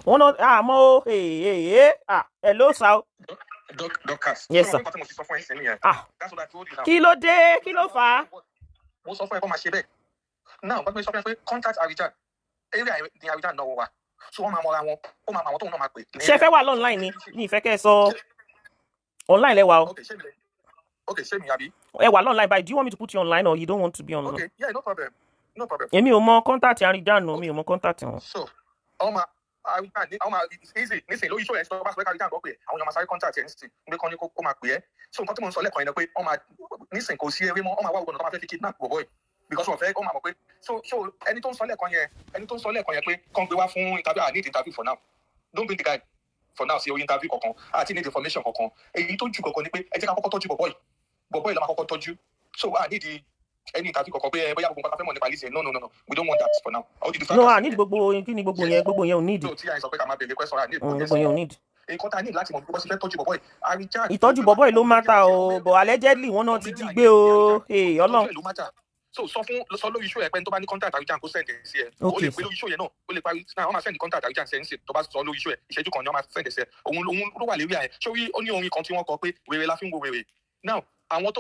Wọ́n náà àmọ́ o hello sir. Dorcas. Yes sir. Kí ló dé kí ló fà á. Mo sọ fún ẹ kó máa ṣe bẹ́ẹ̀ náà wọ́n sọ fún ẹ pé contact Abidjan area ní Abidjan náà wà so wọ́n máa mọra wọn ó máa mọ àwọn tóun náà máa pè. ṣe fẹ́ wà online ni ní ìfẹ́ kẹ́ ẹ sọ Online le wa o. Okay, shame me abi. Online, but do you want me to put you online or you don't want to be online? Okay, yeah, no problem. No problem. Èmi ò mọ contact Àríjàn no, mi ò mọ contact wọn. So, it's easy. Listen, lórí show ẹ̀ sọ bá sọ pé Àríjàn gbọ́ pé àwọn èèyàn máa sáré contact ẹ̀ nísìnyí nígbà kan ní kó máa pè é. So nǹkan tí mo ń sọ lẹ́kọ̀ọ́ yẹn ni pé nísìnyí kò sí eré mọ́ ọmọ àwọn ọgbọ̀n tó máa fẹ́ fi kidnap bọ̀bọ̀ yìí because wọ́n fẹ́ ọmọ àmọ̀ pé so ẹni tó ń sọ lẹ́kọ̀ọ́ yẹn pé kàn gbé wá fún interview. I need interview for now. Don't bring the guy for now sí orí interview kankan àti need information kankan. Èyí tó jù kankan ni pé ẹ jẹ́ ká kọ́kọ́ tọ́jú bọ̀bọ̀ yìí la máa kọ́kọ́ tọ́jú. So I need any interview kankan pé bóyá gbogbo nǹkan tá fẹ́ mọ̀ nípa Lizzy. No, we don't want that for now. No, I need gbogbo kí ni gbogbo yẹn ò need. So tí a sọ pé ká máa bèèrè question, I need gbogbo yẹn ò need. Nǹkan tá a need láti mọ̀ bí wọ́n ṣe fẹ́ tọ́jú bọ̀bọ̀ yìí. Àríjàn ìtọ́jú bọ̀bọ̀ yìí ló matter o, but allegedly wọ́n náà ti jí gbé o. Ọlọ́run. So sọ lórí iṣu ẹ pé tó bá ní contact Àríjàn kó send ẹ sí ẹ. O lè pè lórí iṣu yẹn náà, o lè parí náà wọ́n máa send contact Àríjàn sí ẹ níṣẹ́ tó bá sọ lórí iṣu ẹ ìṣẹ́jú kan ni wọ́n máa send ẹ sí ẹ. Òun ló wà lérí ẹ. Sórí ó ní orin kan tí wọ́n kọ pé wèrè la fi ń wo wèrè. Now àwọn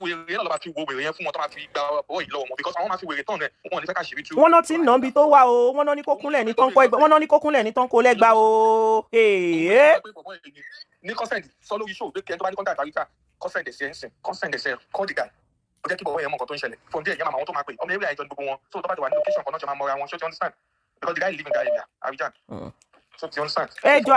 wèrè náà lọ máa fi wo wèrè yẹn fún wọn tó máa fi gba ọwọ́ yìí lọ́wọ́ wọn because àwọn máa fi wèrè tán rẹ̀ wọn ò ní fẹ́ ká ṣèrí tú. wọ́n náà ti ń nà bí tó wà o, wọ́n náà ní kó kúnlẹ̀ ní tán kó ẹgbẹ́, wọ́n náà ní kó kúnlẹ̀ ní tán kó lẹ́gbàá o. ní consent sọ lórí show pé kí ẹni tó bá ní contact Àríjàn consent ẹ̀sẹ̀ ẹ̀sìn consent ẹ̀sẹ̀ call the guy ó jẹ́ kí bọ̀wọ́ yẹn mọ̀ nǹkan tó ń ṣẹlẹ̀ from there yẹn máa àwọn tó máa pè ọmọ ewé àìjọ ní gbogbo wọn so tó bá ti wà ní location kan náà ṣe máa mọra wọn ṣé o ti understand because the guy live in that area Àríjàn so ti understand. ẹ jọ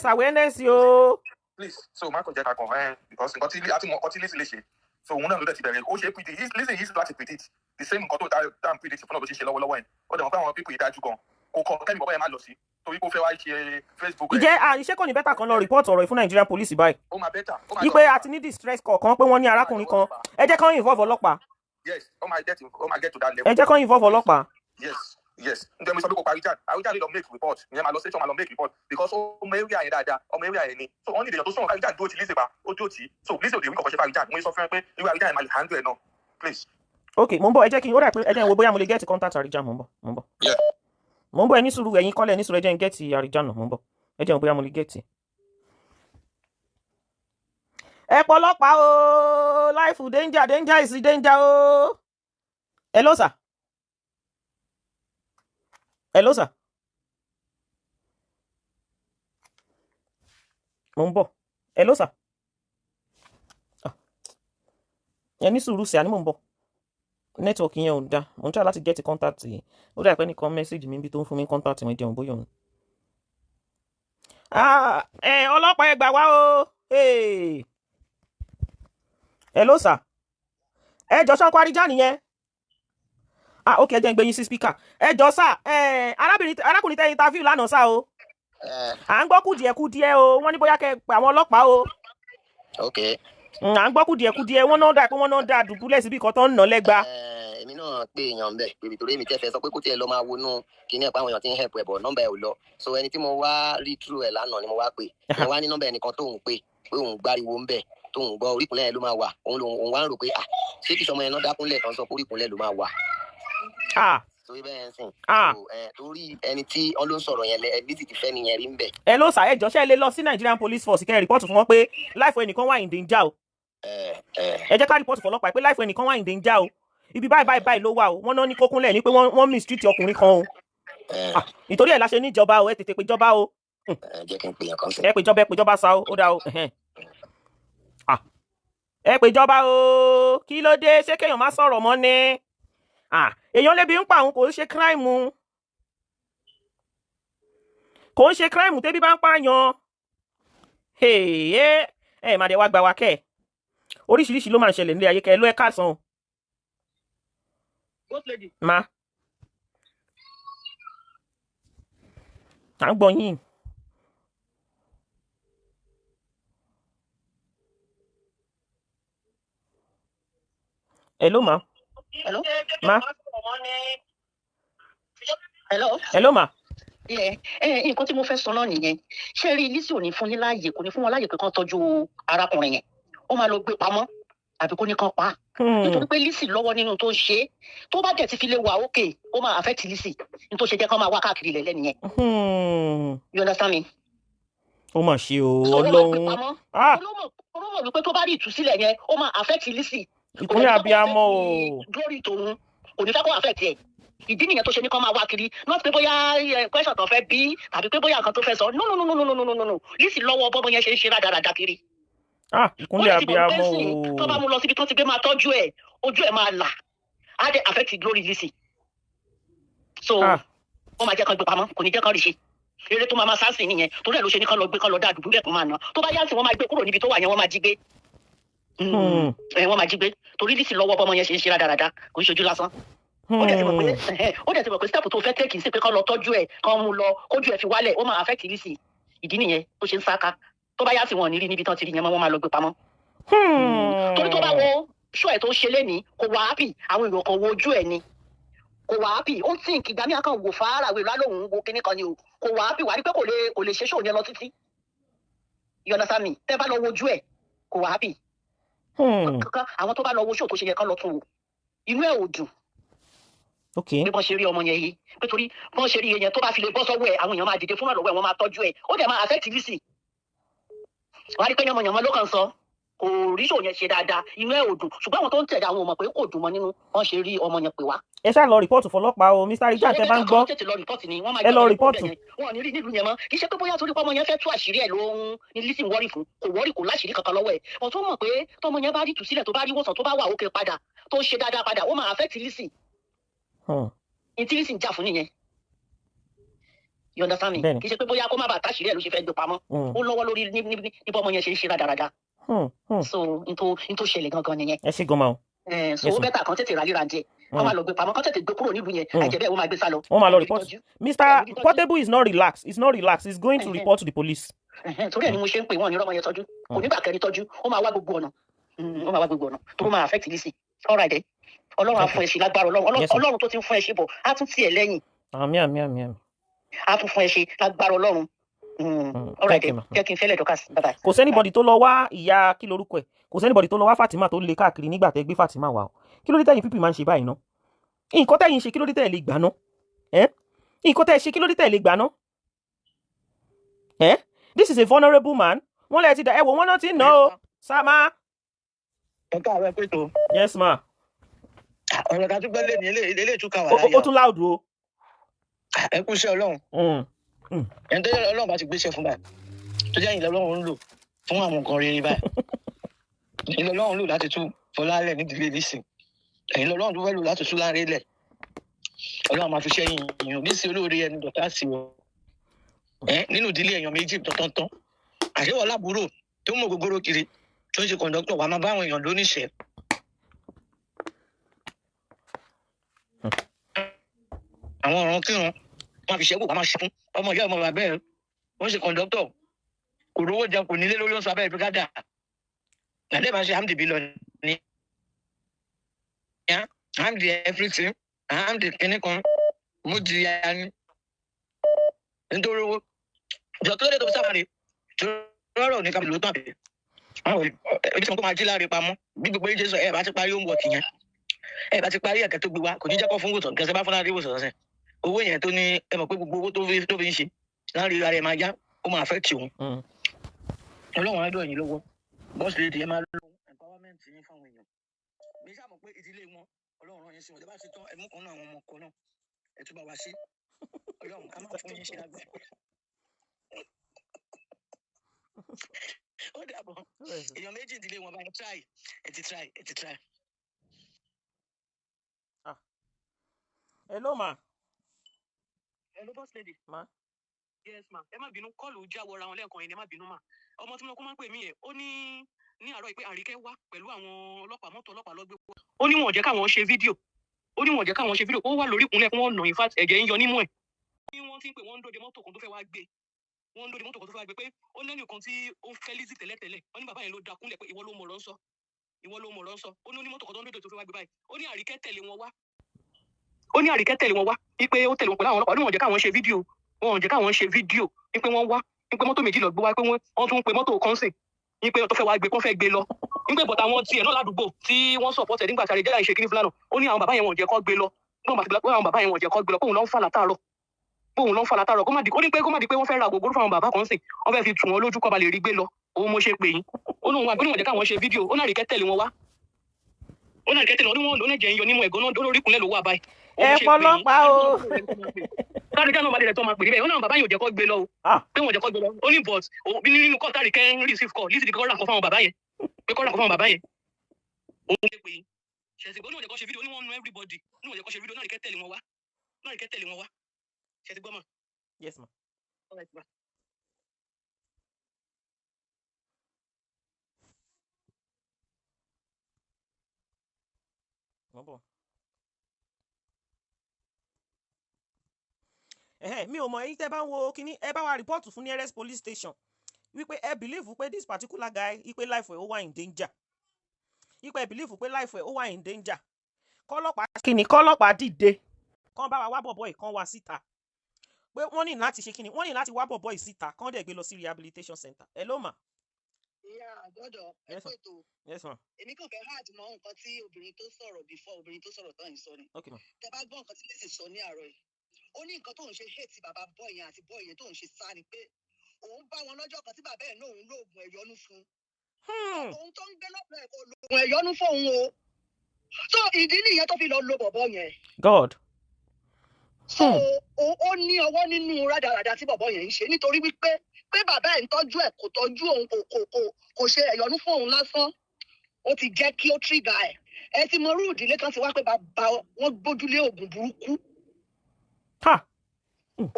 awareness yo. Please so má kò jẹ́ ká kàn because nǹkan tí àti nǹkan tí Lizzy lè ṣe so òun náà ló dẹ̀ ti bẹ̀rẹ̀ ó ṣe predict Lizzy yìí láti predict the same nǹkan tó dáa predict fún náà ló ṣe lọ́wọ́lọ́wọ́ yẹn ó dẹ̀ mọ̀ pé àwọn people yìí dájú gan kò kọ kẹ́mi bọ́bọ́ yẹn má lọ sí torí kó fẹ́ wá ṣe Facebook. Iṣẹ́ kò ní bẹ́tà kan lọ report ọ̀rọ̀ fún Nigerian police báyìí. Ó máa bẹ́tà. Ipe àti ní distress kọ̀ọ̀kan pé wọ́n ní arákùnrin kan ẹ jẹ́ kán involve ọlọ́pàá. Yes, ó máa get to that level. Ẹ jẹ́ kán involve ọlọ́pàá. Yes. Ǹjẹ́ mo sọ pé kò parí Àríjàn lè lọ make report ìyẹn máa lọ station máa lọ make report because ọmọ area yẹn dáadáa ọmọ area yẹn ni so wọ́n ní ìdèyàn tó sọ̀rọ̀ Àríjàn dúró ti Lizzy pa ó dúró tì í so Lizzy ò lè rí kọ̀kọ́ ṣe fún Àríjàn mo sọ fún ẹ pé irú Àríjàn yẹn máa lè handle ẹ̀ náà please. Ok mo ń bọ̀ ẹ jẹ́ kí n ó rà pé ẹ jẹ́ n wo bóyá mo lè get contact Àríjàn mo ń bọ̀. Mo ń bọ̀ ẹ ní sùúrù ẹ̀yin kọ́lẹ̀ ní sùúrù ẹ jẹ́ n get Àríjàn náà mo ń bọ̀ ẹ jẹ́ n bóyá mo lè get. Ẹ pọlọ́pàá o, life danger is danger o. Hello sir. Mo ń bọ̀. Hello sir. Ẹ ní sùúrù sí àní mo ń bọ̀. Network yẹn ò dá. Mo ń try láti get contact yìí. Ó dà pé nìkan message mi bí tó ń fún mi contact wọn jẹun bóyá òun. Ọlọ́pàá ẹ gbà wá o. Hello sir. Ẹ jọ ṣán kó Àríjàn nìyẹn. Ok ẹ jẹ́ n gbé yín sí speaker. Ẹ jọ sá arákùnrin tẹ́ interview lánàá sá o. À ń gbọ́ kùdìẹ̀kùdìẹ̀ o, wọ́n ní bóyá kẹ́ pé àwọn ọlọ́pàá o. Ok. À ń gbọ́ kùdìẹ̀kùdìẹ̀ wọ́n náà dà pé wọ́n náà dà dùbúlẹ̀ síbi kan tó ń nà lẹ́gba. Èmi náà pé èèyàn ń bẹ̀ pé torí èmi tẹ́fẹ̀ẹ́ sọ pé kó tiẹ̀ lọ máa wọnú kíní ẹ̀ pé àwọn èèyàn ti ń help ẹ̀ bọ̀ nọ́mbà ẹ̀ ò lọ so ẹni tí mo wá rí through ẹ̀ lánàá ni mo wá pè mo wá ní nọ́mbà ẹnìkan tóun pé òun gbáriwo ń bẹ̀ tóun gbọ́ oríkùnlẹ̀ yẹn ló máa wà òun wá ń rò pé ṣé kí sọmọ yẹn náà dákúnlẹ̀ kan sọ pé oríkùnlẹ̀ ló máa wà. Torí bẹ́ẹ̀ ń sìn torí ẹni tí wọ́n ló ń sọ̀rọ̀ yẹn Lizzy ti fẹ́ nìyẹn rí ń bẹ̀. Ẹ ló sà ẹ jọ ṣe lè lọ sí Nigerian Police Force kẹ́ rìpọ́ọ̀tù fún wọn pé láìfọ ẹnìkan wà in danger o. Ẹ jẹ́ ká rìpọ́ọ̀tù fọlọ́pàá pé láìfọ ẹnìkan wà in danger o. Ibi báyìí ló wà o, wọ́n náà ní kókúnlẹ̀ ní pé wọ́n mistreat ọkùnrin kan o. Nítorí ẹ̀ la ṣe níjọba o, ẹ tètè péjọba o. Jẹ́ kí n pè yàn kan sí. Ẹ péjọba sa o, ó dá o. Ẹ péjọba o, kí ló dé ṣé kéèyàn má sọ̀rọ̀ mọ́ ni. Èèyàn lébi ń pa àwọn kò ń ṣe crime. Kò ń ṣe crime tẹ́bí bá ń pààyàn. Má dé wá gbà wá kẹ́. Oríṣiríṣi ló máa ń ṣẹlẹ̀ nílé ayé kẹ́ ló ẹ káàsán o. Ma. À ń gbọ́ yín. Hello ma. Hello. Ma. Hello ma. Nǹkan tí mo fẹ́ sọ náà nìyẹn. Ṣé rí Lizzy ò ní fún yín láàyè kò ní fún wọn láàyè kankan tọ́jú arákùnrin yẹn. Ó máa lọ gbé pamọ́ àbí kó ní kan pa. Nítorí pé Lizzy lọ́wọ́ nínú tó ń ṣe é. Tó bá dẹ̀ ti fi lè wà ókè, ó máa affect Lizzy. Nítorí ṣe jẹ́ kán máa wá káàkiri lẹ̀ lẹ́nu yẹn. You understand me? Ó mà ṣe o, Ọlọ́run. Olómọ̀ wípé tó bá rí ìtúsílẹ̀ yẹn, ó máa affect Lizzy. Ìkúnlẹ̀ abiyamọ o. Glory tòun, kò ní fẹ́ kó affect ẹ̀. Ìdí nìyẹn tó ṣe ní kán máa wá kiri not pé bóyá question tó fẹ́ bí tàbí pé bóyá nǹkan tó fẹ́ sọ no Lizzy lọ́wọ́ bọ́bọ́ yẹn ṣe ń ṣe rádaràda kiri. ìkúnlẹ̀ abiyamọ o. tó bá mú lọ síbi tó ti gbé máa tọ́jú ẹ̀ ojú ẹ̀ máa là á dẹ̀ affect glory Lizzy. So wọ́n máa jẹ́ kán gbé pamọ́ kò ní jẹ́ kán rí ṣe eré tó máa sáàsì nìyẹn torí ẹ̀ ló ṣe ní kán lọ gbé kán lọ dá àdúgbò bẹ́ẹ̀ kó máa ná tó bá yá sí wọ́n máa gbé kúrò níbi tó wà yẹn wọ́n máa jí gbé. Wọ́n máa jí gbé torí Lizzy lọ́wọ́ bọ́mọ yẹn ṣe ń ṣe rádaràda kò ń ṣojú lásán. Ó dẹ̀ ti mọ̀ pé step tó fẹ́ tẹ́kì sí pé kán lọ tọ́jú ẹ̀ kán mú lọ kójú ẹ̀ fi wálẹ̀ ó máa affect Lizzy ìdí nìyẹn tó ṣe ń sáká tó bá yá sí wọn ní rí níbi tán ti rí yẹn mọ́ wọ́n máa lọ gbé pamọ́. Torí tó bá wo ṣó ẹ̀ tó ṣe lénìí kò wá happy àwọn èrò kan wo ojú ẹ̀ ni kò wá happy ó ń tì kí gbàmí àkàn wò fàárà wèrè lálóhùn wo kíní kan ni o kò wá happy wà á rí pé kò lè ṣe ṣó yẹn lọ títí you understand me tẹ́ bá lọ wo ojú ẹ̀ kò wá happy. Àwọn tó bá lọ wo ṣó tó ṣe yẹ kán lọ tún wò inú ẹ̀ ò dùn. Bí wọ́n ṣe rí ọmọ yẹn yìí pé torí wọ́n ṣe rí yẹn tó bá fi lè bọ́ sọ́wọ́ ẹ̀ àwọn èèyàn máa dìde fún ọ̀lọ́wọ́ ẹ̀ wọ́n máa tọ́jú ẹ̀ ó dẹ̀ máa affect Lizzy. Wọ́n á rí pé yànmọ̀yànmọ́ ló kàn sọ kò rí ṣò yẹn ṣe dáadáa inú ẹ̀ ò dùn ṣùgbọ́n àwọn tó ń tẹ̀lé àwọn ọmọ pé kò dùn mọ́ nínú wọ́n ṣe rí ọmọ yẹn pè wá. Ẹ ṣáà lọ rìpọ́ọ̀tù fọlọ́pàá o Mr. Richard tẹ bá ń gbọ́ ẹ lọ rìpọ́ọ̀tù. Wọ́n ní rí nílùú yẹn mọ́ kì í ṣe pé bóyá torí pé ọmọ yẹn fẹ́ tú àṣírí ẹ̀ ló ń ní Lizzy wọ́rì fún kò wọ́rì kò láṣìírí kankan lọ́wọ́ ẹ̀ wọ́n tó mọ̀ pé tọmọ yẹn bá rí tù sílẹ̀ tó bá rí wòsàn tó bá wà òkè padà tó ṣe dáadáa padà ó máa affect Lizzy. Ìtí Lizzy ń jà fún nìyẹn. You understand me? Kì í ṣe pé bóyá kó má bàa táṣìírí ẹ̀ ló ṣe fẹ́ gbé pamọ́ ó lọ́wọ́ lórí nípa ọmọ yẹn ṣe ń ṣe rádaràda. So n tó ṣẹlẹ̀ gangan nìyẹn. Ẹ ṣe gan-an o. So ó bẹ́tà kan tètè rálíra díẹ̀ wọ́n máa lọ gbé pamọ́ kan tètè gbé kúrò nílùú yẹn àjẹbẹ́ wọ́n máa gbé sá lọ. Wọ́n máa lọ report. Mr. Portable is not relaxed. He's not relaxed. He's going to report to the police. Torí ẹ̀ ni mo ṣe ń pè wọ́n ní ọmọ yẹn tọ́jú kò nígbà kẹrin tọ́jú ó máa wá gbogbo ọ̀nà tó máa affect Lizzy. All right Ọlọ́run á fún ẹ ṣe lágbára Ọlọ́run tó ti ń fún ẹ ṣe bọ̀ á tún tiẹ̀ lẹ́yìn. Àmín. Á tún fún ẹ ṣe lágbára Ọlọ́run. Alright, jẹ́ kí n fẹ́lẹ̀ dọ́kà sí bàbá. Kò sẹ́nibọ̀dì tó lọ wá ìyá kí lorúkọ ẹ̀ kò sẹ́nibọ̀dì tó lọ wá Fatima tó lé káàkiri nígbà tẹ́ gbé Fatima wá o kí ló dé tẹ́yìn pípì máa ń ṣe báyìí ná nǹkan tẹ́yìn ṣe kí ló dé tẹ́yìn lè gbà ná nǹkan tẹ́yìn ṣe kí ló dé tẹ́yìn lè gbà ná this is a vulnerable man wọ́n lẹ́ẹ̀ ti dà ẹ̀wọ̀ wọ́n náà ti ń ná o Sama. Ẹ káàárọ̀ pé tó. Yes ma. Ọ̀rọ̀ ká tún gbẹ́ lé ní ilé ìtúkà wà láyà. Ó tún láòdù o. Ẹ kú iṣẹ́ Ọlọ́run. Ẹni tó yẹ Ọlọ́run bá ti gbéṣẹ́ fún báyìí tó jẹ́ ìlẹ̀ Ọlọ́run ń lò fún àwọn nǹkan rere báyìí. Ìlẹ̀ Ọlọ́run lò láti tú Fọlálẹ̀ nídìílé Lizzy. Ìlẹ̀ Ọlọ́run tó fẹ́ lò láti tú Láńrè lẹ̀. Ọlọ́run máa fi ṣẹ́yìn èèyàn Lizzy olóore ẹni dọ̀tà sí o. Nínú ìdílé èèyàn méjì tọ̀tọ̀tọ̀. Àṣewọ̀ lábúrò tó mú ògógóró kiri tó ń ṣe kọ̀ǹdọ́tọ̀ wà máa bá àwọn èèyàn lóníṣẹ́. Àwọn ọ̀ràn kírun wọn fi ṣẹ́gun wọn máa ṣe fún ọmọ ìyá ọmọ bàbá ẹ̀ wọ́n ṣe kọ̀ǹdọ́tọ̀ kò rówó jẹun kò nílé lórí ọ̀sán abẹ́rẹ́ brigada nàdẹ́ máa ṣe hamdi bí lọ ní hamdi everything hamdi kìnnì kan mo di ya ni nítorí owó ìjọ tó lè tó fi sáfàrè tó rọrọ ní kábílì ló tàn bẹ́ẹ̀ ebi tí mo kó máa jí láre pamọ́ bí gbogbo ẹ̀jẹ̀ sọ ẹ̀ bá ti parí homework yẹn ẹ̀ bá ti parí ẹ̀kẹ́ tó gbé wa kò ní jẹ́ kó fún wòsàn kẹsẹ̀ bá fún láti wòsàn sẹ́n owó yẹn tó ní ẹ mọ̀ pé gbogbo owó tó fi ń ṣe láàrin ara ẹ̀ máa já ó máa fẹ́ tì òun. Ọlọ́run á dọ̀ yín lọ́wọ́ bọ́ọ̀sì lè dì ẹ máa lo empowerment yín fáwọn èèyàn bí sáà mọ̀ pé ìdílé wọn Ọlọ́run rán yín sí wọn tẹ́ bá ṣe tán ẹ̀mú kan náà àwọn ọmọ ọkọ náà ẹ̀ tún bá wa ṣe Ọlọ́run á máa fún yín ṣe àgbẹ̀. Ó dàbọ̀ èèyàn méjì ìdílé wọn bá ẹ ti try. Hello ma. Hello boss lady. Ma. Yes ma. Ẹ má bínú kọ́ọ̀lù jáwọ́ ra wọn lẹ́ẹ̀kan yẹn ẹ má bínú ma. Ọmọ tí mo kó máa ń pè mí yẹn ó ní àárọ̀ ìpè Àríkẹ́ wá pẹ̀lú àwọn ọlọ́pàá mọ́tò ọlọ́pàá lọ́gbé wá. Ó ní wọn ò jẹ́ káwọn ṣe fídíò. Ó wà lórí ìkúnlẹ̀ kí wọ́n nà in fact ẹ̀jẹ̀ ń yọ nímú ẹ̀. Wọ́n ti ń pè wọ́n ń dòde mọ́tò kan tó fẹ́ wá gbé. Pé ó lẹ́nu kan tí ó ń fẹ́ Lizzy tẹ́lẹ̀tẹ́lẹ̀. Wọ́n ní bàbá yẹn ló da kúnlẹ̀ pé ìwọ ló mọ̀rọ̀ ń sọ. Ó ní onímọ́tò kan tó ń dòde tó fẹ́ wá gbé báyìí. Ó ní Àríkẹ́ tẹ̀lé wọn wá. Wípé ó tẹ̀lé wọn pẹ̀lú àwọn ọlọ́pàá. Ó ní wọn jẹ́ káwọn ṣe fídíò. Wípé wọ́n wá. Wípé mọ́tò méjì lọ gbé wá. Pé wọ́n tún pe mọ́tò kọ́ńsìn. Wípé tó fẹ́ wá gbé kó fẹ́ gbé lọ. Wípé bọ̀tà wọn tiẹ̀ náà ládùúgbò tí wọ́n support ẹ̀ nígbà tí àrèjẹ́ láì ṣe kíní fúlànà. Ó ní àwọn bàbá yẹn wọ́n jẹ́ kó gbé lọ. Kóun lọ ń fà látàárọ̀. Ó ní pé kó má di pé wọ́n fẹ́ ra àgògóró fún àwọn bàbá kan sìn. Wọ́n fẹ́ fi tù wọ́n lójú kó ba lè rí gbé lọ. Òun mo ṣe pè yín. Ó ní wọn jẹ́ káwọn ṣe fídíò. Ó ní Àríkẹ́ tẹ̀lé wọn wá. Ó ní Àríkẹ́ tẹ̀lé wọn. Ó ní wọn ló ní jẹ́ ń yọ nímú ẹ̀gọ́ náà lórí ìkúnlẹ̀ ló wà báyìí. Ẹ pọlọ́pàá o. kárí jáná balẹ̀ tó máa pè níbẹ̀ ó náà bàbá yóò jẹ́ kó gbé lọ o pé wọ́n jẹ́ kó gbé lọ ó ní but nínú kọ́tàrí kẹ́ ń receive call Lizzy kọ́ ra nǹkan fáwọn bàbá yẹn pé kọ́ ra nǹkan fáwọn bàbá yẹn òun lè pè é ṣètìgbó ní wọ́n jẹ́ kó ṣe fídíò ní wọ́n nu everybody ní wọ́n jẹ́ kó ṣe fídíò náà rí kẹ́ tẹ̀lé wọn wá ṣètìgbó mà. Yes ma. All right, ma. Mi ò mọ̀ ẹ̀yin tẹ́ bá ń wo kíní ẹ bá wa report fún nearest police station wípé ẹ believe pé this particular guy wípé life ẹ̀ ó wà in danger wípé ẹ believe pé life ẹ̀ ó wà in danger kọ́lọ́pàá dìde kán bá wa wá bọ̀bọ̀ yìí kán wá síta pé wọ́n ní láti ṣe kíni wọ́n ní láti wá bọ̀bọ̀ yìí síta kán dẹ̀ gbé lọ sí rehabilitation center. Hello ma. ìyá àgbọ̀dọ̀ ẹ pé tó èmi kàn fẹ́ hard mọ́ nǹkan tí obìnrin tó sọ̀rọ̀ before obìnrin tó sọ̀rọ̀ tán yìí sọ ni tẹ bá gbọ́ nǹkan tí Lizzy sọ ní àárọ̀ yìí ó ní nǹkan tóun ṣe hate bàbá boy yẹn àti boy yẹn tóun ṣe sá ni pé òun bá wọn lọ́jọ́ kan tí bàbá ẹ̀ náà òun lóògùn ẹ̀yọ́nú fún òun tó ń gbé lọ́pọ̀ ẹ̀ kó lóògùn ẹ̀yọ́nú fóun o so ìdí nìyẹn tó fi lọ lo bọ̀bọ̀ yẹn. God. so ó ní ọwọ́ nínú rádaràda tí bọ̀bọ̀ yẹn ń ṣe nítorí wípé pé bàbá ẹ̀ ń tọ́jú ẹ̀ kò tọ́jú òun kò ṣe ẹ̀yọ́nú fún òun lásán ó ti jẹ́ kí ó trigger ẹ ti mọ irú ìdílé kan ti wá pé bàbá wọn gbójúlé oògùn burúkú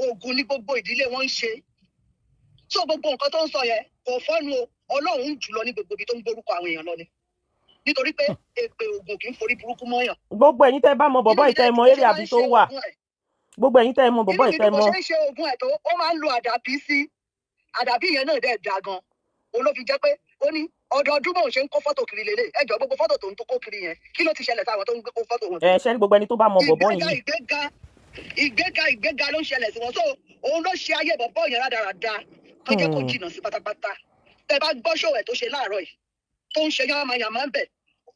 oògùn ní gbogbo ìdílé wọn ń ṣe so gbogbo nǹkan tó ń sọ yẹn kò fọ́nu Ọlọ́run jùlọ ní gbogbo ibi tó ń gbórúkọ àwọn èèyàn lọ ni nítorí pé èpè oògùn kì í forí burúkú mọ́yàn. gbogbo ẹ̀yin tẹ́ bá mọ bọ̀bọ̀ ìtẹ́ mọ eré àbí tó wà gbogbo ẹ̀yin tẹ́ mọ bọ̀bọ̀ ìtẹ́ mọ. inú mi ni mo ṣe ń ṣe oògùn ẹ̀ tó ó máa ń lo àdàbí sí àdàbí yẹn náà dẹ̀ da gan òun ló fi jẹ́ pé ó ní ọdọọdún bóun ṣe ń kó fọ́tò kiri lélẹ̀ ẹjọ́ gbogbo fọ́tò tó ń tó kó kiri yẹn kí ló ti ṣẹlẹ̀ sáwọn tó ń kó fọ́tò wọn. ṣe ní gbogbo ẹni tó bá mọ bọ̀bọ̀ yìí. ìgbéga ló ń ṣẹlẹ̀ sí wọn so òun ló ṣe ayé bọ̀bọ̀ yẹn rádaràda tó jẹ́ kó jìnnà sí pátápátá tẹ bá gbọ́ ṣòwò ẹ̀ tó ṣe láàárọ̀ yìí tó ń ṣe yàmàyàmà ń bẹ̀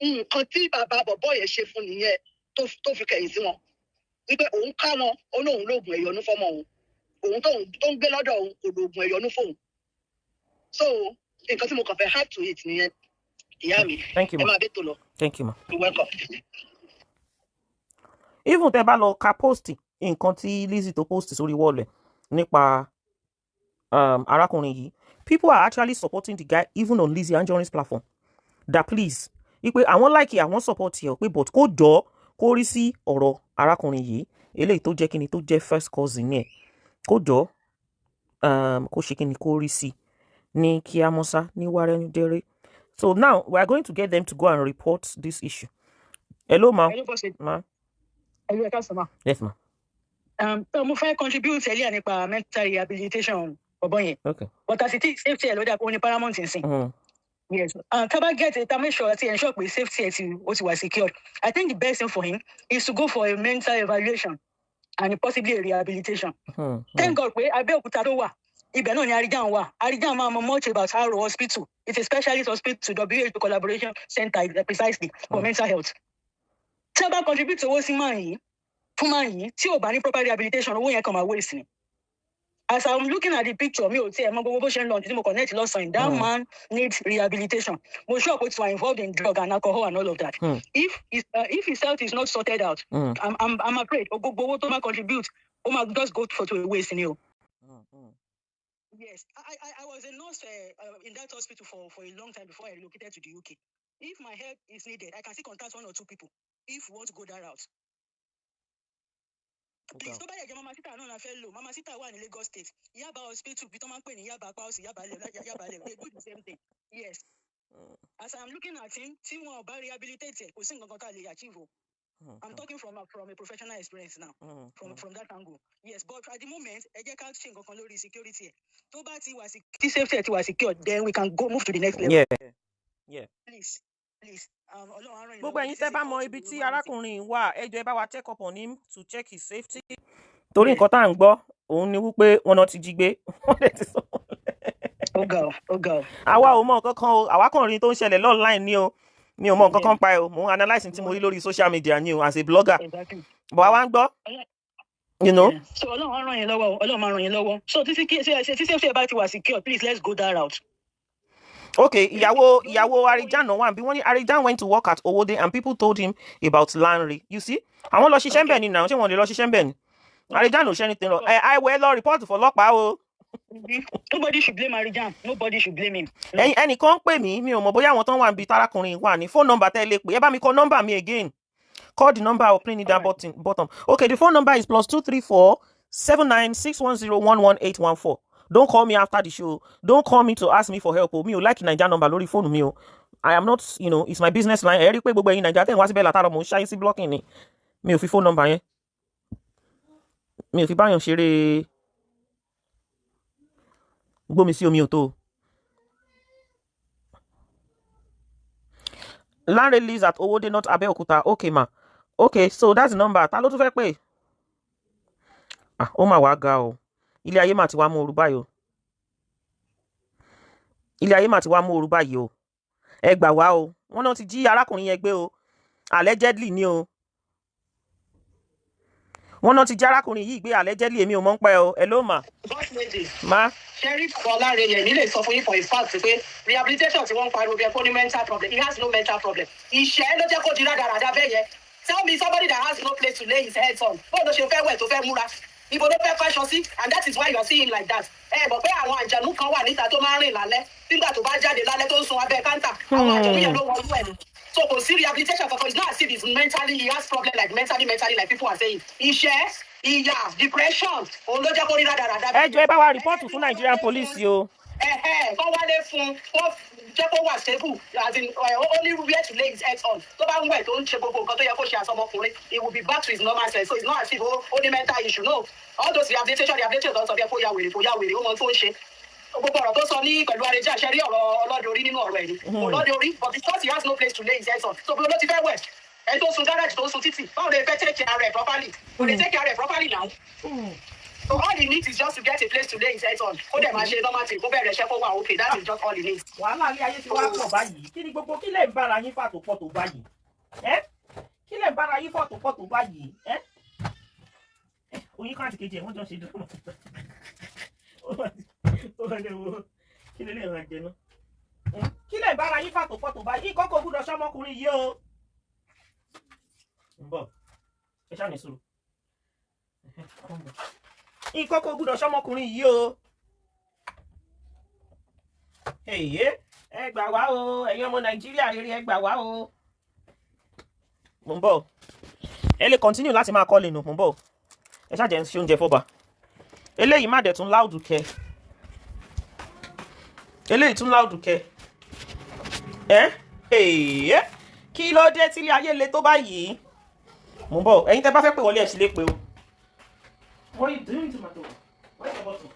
nǹkan tí bàbá bọ̀bọ̀ yẹn ṣe fún nìyẹn tó fi kẹ̀yìn sí wọn wípé òun ká wọn ó lóun lóògùn ẹ̀yọ́nú fọ́mọ òun tó ń gbé lọ́dọ̀ òun kò lóògùn ẹ̀yọ́nú fóun so nǹkan tí mo kàn fẹ́ hard to it nìyẹn ìyá mi ẹ máa bẹ́ tó lọ. Thank you ma. You're welcome. Even tẹ́ bá lọ ka post nǹkan tí Lizzy tó post sórí wall ẹ̀ nípa arákùnrin yìí people are actually supporting the guy even on Lizzy Anjorin's platform that please wípé àwọn like àwọn support ẹ̀ pé but kó jọ kó rí sí ọ̀rọ̀ arákùnrin yìí eléyìí tó jẹ́ kíni tó jẹ́ first cousin ẹ̀ kó jọ kó ṣe kíni kó rí sí ní kíámọ́sá ní wárẹ́dẹ́rẹ́. So now we are going to get them to go and report this issue. Hello ma. Ma. Yes ma. Mo fẹ́ contribute earlier nípa mental rehabilitation ọ̀bọ̀n yẹn. Okay. But as it is safety ẹ̀ ló dà kó ní paramount nsìn. Yes. Taba get it, make sure to ensure that safety is secured. I think the best thing for him is to go for a mental evaluation and possibly a rehabilitation. Thank God, Abeokuta tó wà. Ibẹ̀ náà ni Arijan wà. Arijan máa mọ much about Aburo Hospital. It's a specialist hospital, WHO collaboration center precisely for mental health. Taba contribute owó sí máa yìí, fún máa yìí, tí ò bá ní proper rehabilitation, owó yẹn kàn máa waste ni. As I'm looking at the picture, me say, that man needs rehabilitation. I'm sure it's involved in drug and alcohol and all of that. If his health is not sorted out, I'm afraid Ogo contribute. Just go to a waste in you. Yes, I was a nurse in that hospital for a long time before I relocated to the UK. If my help is needed, I can still contact one or two people if we want to go that route. Please, nobody again. Mama Sita no na fellow. Mama Sita wà ní Lagos State. Yaba hospital, bí tó máa ń pè ní Yaba House, Yaba Le. They do the same thing. Yes. As I'm looking at him, tí wọn bá rehabilitate, kò sí nǹkan kan tá lè achieve. I'm talking from a professional experience now, from that angle. Yes, but at the moment, ẹ jẹ́ ká ṣe nǹkan kan lórí security. Tó bá ti wà safety ti wà secured, then we can move to the next level. Yeah. Please. Gbogbo ẹ̀yin tẹ́ bá mọ ibi tí arákùnrin wà ẹ jọ̀ọ́ ẹ bá wa check up on him to check his safety. Torí nǹkan tá à ń gbọ́ òun ni wípé wọn náà ti jí gbé wọ́n lè ti sọ. Ó ga ọ. Àwa ò mọ nǹkan kan o àwa kàn rí tó ń ṣẹlẹ̀ online ni o mi ò mọ nǹkan kan pa ẹ o mo ń analyse tí mo rí lórí social media ni o as a blogger. Bọ̀ àwa ń gbọ́. You know. So Ọlọ́run ràn yín lọ́wọ́ Ọlọ́run máa ràn yín lọ́wọ́. So tí safety bá ti wà secure, please let's go that route. Okay, ìyàwó Arijan náà wà bí wọ́n ní Arijan went to work at Owode and people told him about Lanre. You see? Àwọn lọ ṣiṣẹ́ ń bẹ̀ ni now, ṣé wọ́n lè lọ ṣiṣẹ́ ń bẹ̀ ni? Arijan no share anything wrong. I will law report for ọlọ́pàá o. Nobody should blame Arijan. Nobody should blame him. Ẹnìkan pè mí, mi ò mọ̀ bóyá àwọn tán wà níbi tarakùnrin wà ní phone number tẹ́ lè pè. Ẹ bá mi kọ number mi again. Call the number or print it down bottom. Okay, the phone number is +234 7961011814. Don't call me after the show. Don't call me to ask me for help. Me, you like Nigeria number lórí phone me. I am not, it's my business line. Ẹ rí pé gbogbo ẹ̀yin Nigeria tẹ́ wá síbẹ̀ látàrọ̀ mo ṣáyé sí blocking ni. Mi ò fi phone number yẹn. Mi ò fi báyọ̀ ṣeré gbómi sí omi ò tó. Lanre lives at Owode, not Abeokuta. Okay, ma. Okay, so that's the number. Ta ló tún fẹ́ pè? Ó mà wá ga o. Ilé ayé mà ti wá mú orú báyìí o. Ilé ayé mà ti wá mú orú báyìí o. Ẹ gbà wá o. Wọ́n náà ti jí arákùnrin yẹn gbé o. Allegedly ni o. Wọ́n náà ti jí arákùnrin yìí gbé allegedly, èmi ò mọ̀ ń pẹ́ o. Hello ma. Boss lady. Ma. Sheriff Lanre yẹn nílé sọ fún yín for a fact pé rehabilitation tí wọ́n ń pariwo bí ẹ kó ní mental problem. He has no mental problem. Ìṣẹ́ ló jẹ́ kó di rádaràda bẹ́ẹ̀ yẹn. Tell me somebody that has no place to lay his head on. Bó ló ṣe fẹ́ wẹ̀ tó fẹ́ múra. Ibo ló fẹ́ fashion sí, and that is why you are seeing him like that. Mọ̀ pé àwọn àjànú kan wà níta tó máa ń rìn lálẹ́. Nígbà tó bá jáde lálẹ́ tó ń sun abẹ́ kántà. Àwọn àjànú yẹn ló wọlú ẹ̀. So kò sí rehabilitation kankan. It's not as if he's mentally, he has problem like mentally like people are saying. Ìṣẹ́, ìyà, depression, òun ló jẹ́ kó rí rádaràda. Ẹ jọ̀ọ́ ẹ bá wa report fún Nigerian police o. Kọ́ wálé fún wọ́n jẹ́ kó wà stable, as in only where to lay his head on. Tó bá ń wẹ̀ tó ń ṣe gbogbo nǹkan tó yẹ kó ṣe àsọmọkùnrin, he will be back to his normal self. So it's not as if ó ní mental issue. No, all those rehabilitation tó ń sọ bí ẹ kó ya wèrè, ó mọ tó ń ṣe. Gbogbo ọ̀rọ̀ tó sọ ní pẹ̀lú Arẹjá ṣe rí ọ̀rọ̀ ọlọ́dẹ orí nínú ọ̀rọ̀ ẹ̀ ni. Ọlọ́dẹ orí, but because he has no place to lay his head on. So bí ló ti fẹ́ wẹ̀, ẹni tó sun gáràjì tó sun títì, báwo lè fẹ́ take care rẹ̀ properly? Kò lè take care rẹ̀ properly now. So all he needs is just to get a place to lay his head on. Kó dẹ̀ máa ṣe normal thing, kó bẹ̀rẹ̀ iṣẹ́ kó wà okay. That is just all he needs. Wàhálà ilé ayé ti wá pọ̀ báyìí. Kí ni gbogbo kí lè ń bára yín fà tó pọ̀ tó báyìí? Kí lè ń bára yín fà tó pọ̀ tó báyìí? Oyin kan àti kejì ẹ̀ wọ́n jọ ṣe dúró. Kí lè lè ràn jẹ náà? Kí lè ń bára yín fà tó pọ̀ tó báyìí? Ìkọ́kọ̀ gbúdọ̀ ṣọmọkùnrin yìí o. Ń bọ̀, ẹ ṣáà ní sùúrù. Ìkọ́kọ̀ gbúdọ̀ ṣọmọkùnrin yìí o. Ẹ gbà wá o, ẹ̀yin ọmọ Nàìjíríà rere ẹ gbà wá o. Mo ń bọ̀. Ẹ lè continue láti máa call inú, mo ń bọ̀. Ẹ ṣáà jẹ́ ń ṣe oúnjẹ fọ́ba. Eléyìí má dẹ̀ tún láùdù kẹ. Eléyìí tún láùdù kẹ. Kí ló dé tí ilé ayé le tó báyìí? Mo ń bọ̀. Ẹ̀yin tẹ́ bá fẹ́ pè wọlé ẹ̀ sì lè pè o. What are you doing to my door? Where's the bottle?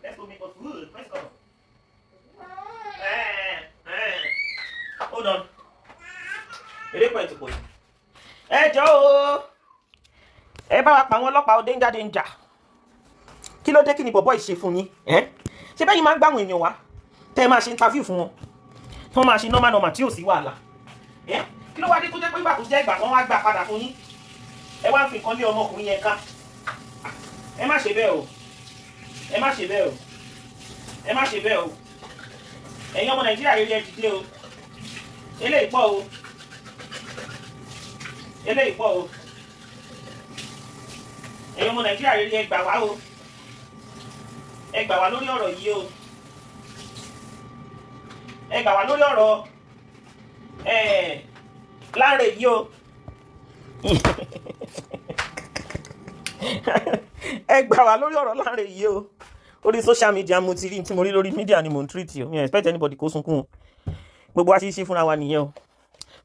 Let's go make us good. Let's go. Hold on. Ere pẹ̀ ti pọ̀ yìí. Ẹ jọ̀ọ́ o. Ẹ bá wa pa àwọn ọlọ́pàá òde ń jáde ń jà. Kí ló dé kí ni bọ̀bọ́ ìṣe fún yín? Ṣé bẹ́ẹ̀ yín máa ń gbàwọn èèyàn wá? Tẹ́ ẹ máa ṣe interview fún wọn. Tí wọ́n máa ṣe normal tí ò sí wàhálà. Kí ló wá dé tó jẹ́ pé ìgbà tó jẹ́ ìgbà wọ́n wá gbà padà fún yín? Ẹ wá fi nǹkan lé ọmọkùnrin yẹn ká. Ẹ má ṣe bẹ́ẹ̀ o. Ẹ má ṣe bẹ́ẹ̀ o. Ẹ má ṣe bẹ́ẹ̀ o. Ẹ̀yin ọmọ Nàìjíríà rere ẹ dìde o. Eléyìí pọ̀ o. Eléyìí pọ̀ o. Ẹ̀yin ọmọ Nàìjíríà rere ẹ gbà wá o. Ẹ gbà wá lórí ọ̀rọ̀ yìí o. Ẹ gbà wá lórí ọ̀rọ̀ Lanre yìí o. Ẹ gbà wá lórí ọ̀rọ̀ Lanre yìí o. Orí social media mo ti rí tí mo rí lórí media ni mo ń treat o. Mi expect anybody kó sunkún o. Gbogbo wa ṣe fúnra wa nìyẹn o.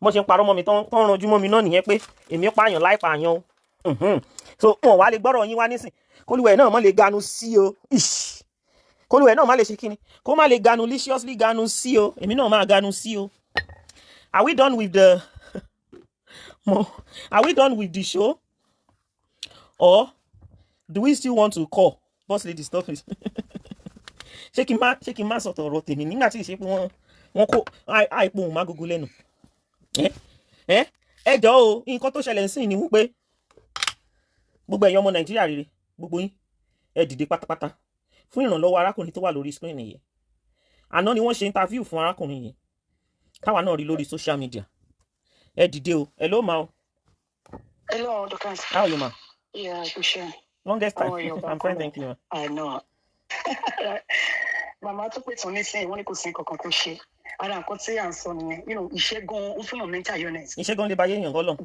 Mo ṣe ń parọ́ mọ́ mi tán ranjú mọ́ mi náà nìyẹn pé èmi pààyàn láì pààyàn o. So wọn wá lè gbọ́rọ̀ yín wá nísìn. Kólúwẹ̀ náà má lè ganu sí o. Kólúwẹ̀ náà má lè ṣe kíni. Kó má lè ganu viciously ganu sí o. Èmi náà máa ganu sí o. Are we done with the Are we done with the show? Or do we still want to call? Boss lady, stop it. Ṣé kí n má sọ̀tọ̀ ọ̀rọ̀ tèmi nígbà tí ìṣe pé wọ́n kó àìpò òun má gógó lẹ́nu. Ẹ jọ̀ọ́ o, nǹkan tó ṣẹlẹ̀ sí ni wípé gbogbo ẹ̀yin ọmọ Nàìjíríà rere, gbogbo yín, ẹ dìde pátápátá fún ìrànlọ́wọ́ arákùnrin tó wà lórí screen yìí. Àná ni wọ́n ṣe interview fún arákùnrin yìí. Táwa náà rí lórí social media. Ẹ dìde o, ẹ ló máa o. Hello, Dr. How are you, ma? Yeah, sure. Longest time. Oh, I'm fine, thank you, ma. I know. Mama tó pè tán nísìnyí wọ́n ní kò sí nǹkan tó ṣe. Ara nǹkan tí à ń sọ nìyẹn, iṣẹ́ gan-an ó fún mental illness. Iṣẹ́ gan-an lè ba yéèyàn gan lọ.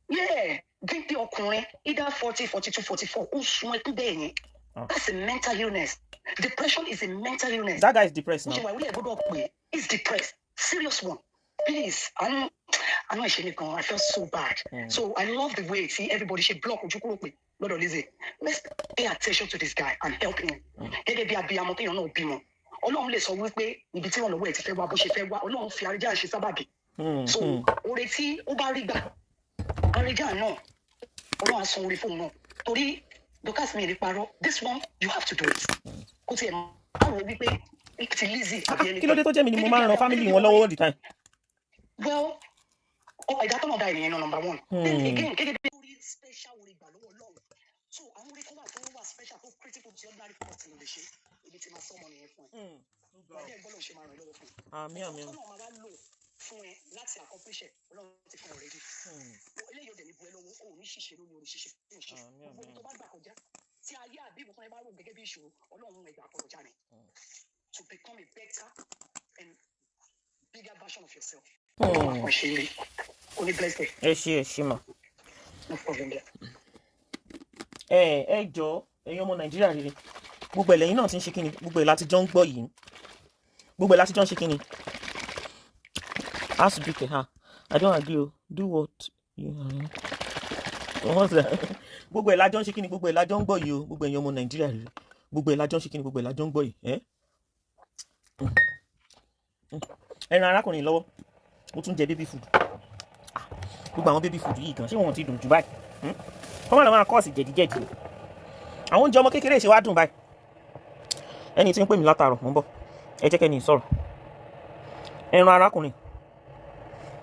Yeah, dídí ọkùnrin either 40, 42, 44 ó sun ẹkú bẹ́ẹ̀ yẹn. That's a mental illness. Depression is a mental illness. That guy is depressed now. He's depressed. Serious one. Please, I know I feel so bad. So I love the way everybody should block Lord Lizzy. Let's pay attention to this guy and help him. Ọlọ́run lè sọ wípé ibi tí wọ́n lọ́wọ́ ẹ̀ ti fẹ́ wá bó ṣe fẹ́ wá Ọlọ́run fi àríjà ṣe sábàbí. So oore tí ó bá rí gbà àríjà náà Ọlọ́run á san oore fún un náà torí Dorcas mi rí parọ́ this one you have to do it. Kó tiẹ̀ máa rò wípé ti Lizzy àbí ẹni. Kí ló dé tó jẹ́ mi ni mo máa ń ran family wọn lọ́wọ́ all the time. Well, ẹ̀dá tó náà dá ènìyàn náà number one. Then again kéde bí orí special orí ìgbà lọ́wọ́ Ọlọ́run. So àwọn orí kan wà tó wà special tó critical tí ordinary person ló lè ṣe ibi tí máa sọ́mọ nìyẹn fún ẹ. Wọ́n dẹ́ gbọ́dọ̀ ṣe máa ràn lọ́wọ́ fún ẹ. Àmín. Ọlọ́run máa wá lò fún ẹ láti accomplish ẹ Ọlọ́run ti fún ọ rẹ́dí. Eléyìí ò dẹ̀ ní bu ẹ lọ́wọ́ o ò ní ṣìṣe lórí orí ṣíṣe. Gbogbo tó bá gbà kọjá tí ayé àbí ìbùkún ẹ bá rò gẹ́gẹ́ bí ìṣòro Ọlọ́run ẹgbàá kọjá ni. To become a better and bigger version of yourself. Ẹ ṣé ma. Ẹ jọ̀ọ́ ẹ̀yin ọmọ Nàìjíríà rere gbogbo ẹlẹ́yìn náà ti ń ṣe kíni gbogbo ẹ̀ láti jọ ń gbọ́ yìí gbogbo ẹ̀ láti jọ ń ṣe kíni. Ask Bike ha I don't agree o do what you gbogbo ẹ̀ lájọ ń ṣe kíni gbogbo ẹ̀ lájọ ń gbọ́ yìí o gbogbo ẹ̀yin ọmọ Nàìjíríà rere gbogbo ẹ̀ lájọ ń ṣe kíni gbogbo ẹ̀ lájọ ń gbọ́ yìí. Ẹran arákùnrin lọ́wọ́ ó tún jẹ baby food gbogbo àwọn baby food yìí kan ṣé wọn ti dùn jù báyìí kọ́ máa lọ máa kọ́ọ̀sì jẹ̀díjẹ̀dí àwọn oúnjẹ ọmọ kékeré ṣe wá dùn báyìí. Ẹni tí ń pè mí látàárọ̀ mò ń bọ̀ ẹ jẹ́ kẹ́ni sọ̀rọ̀. Ẹran arákùnrin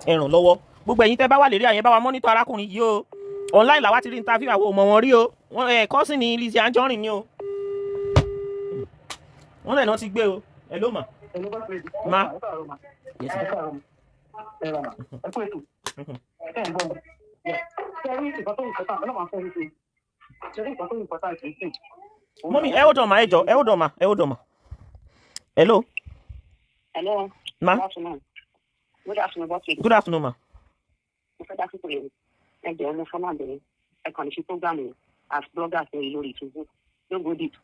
ẹran lọ́wọ́ gbogbo ẹ̀yin tẹ́ bá wà lérí àyẹn bá wa mọ́nítọ̀ arákùnrin yìí o online làwa ti rí interview àwọn ọmọ wọn rí o kọ́sìn ní Lizzy Anjorin ni o wọ́n lẹ̀ náà ti gbé o hello ma. Ma. Yes, Mommy, hold on, ma. Hello. Hello. Ma. Good afternoon, boss. Good afternoon, ma. Good afternoon. I can see programming as bloggers lórí Facebook. Don't go deep.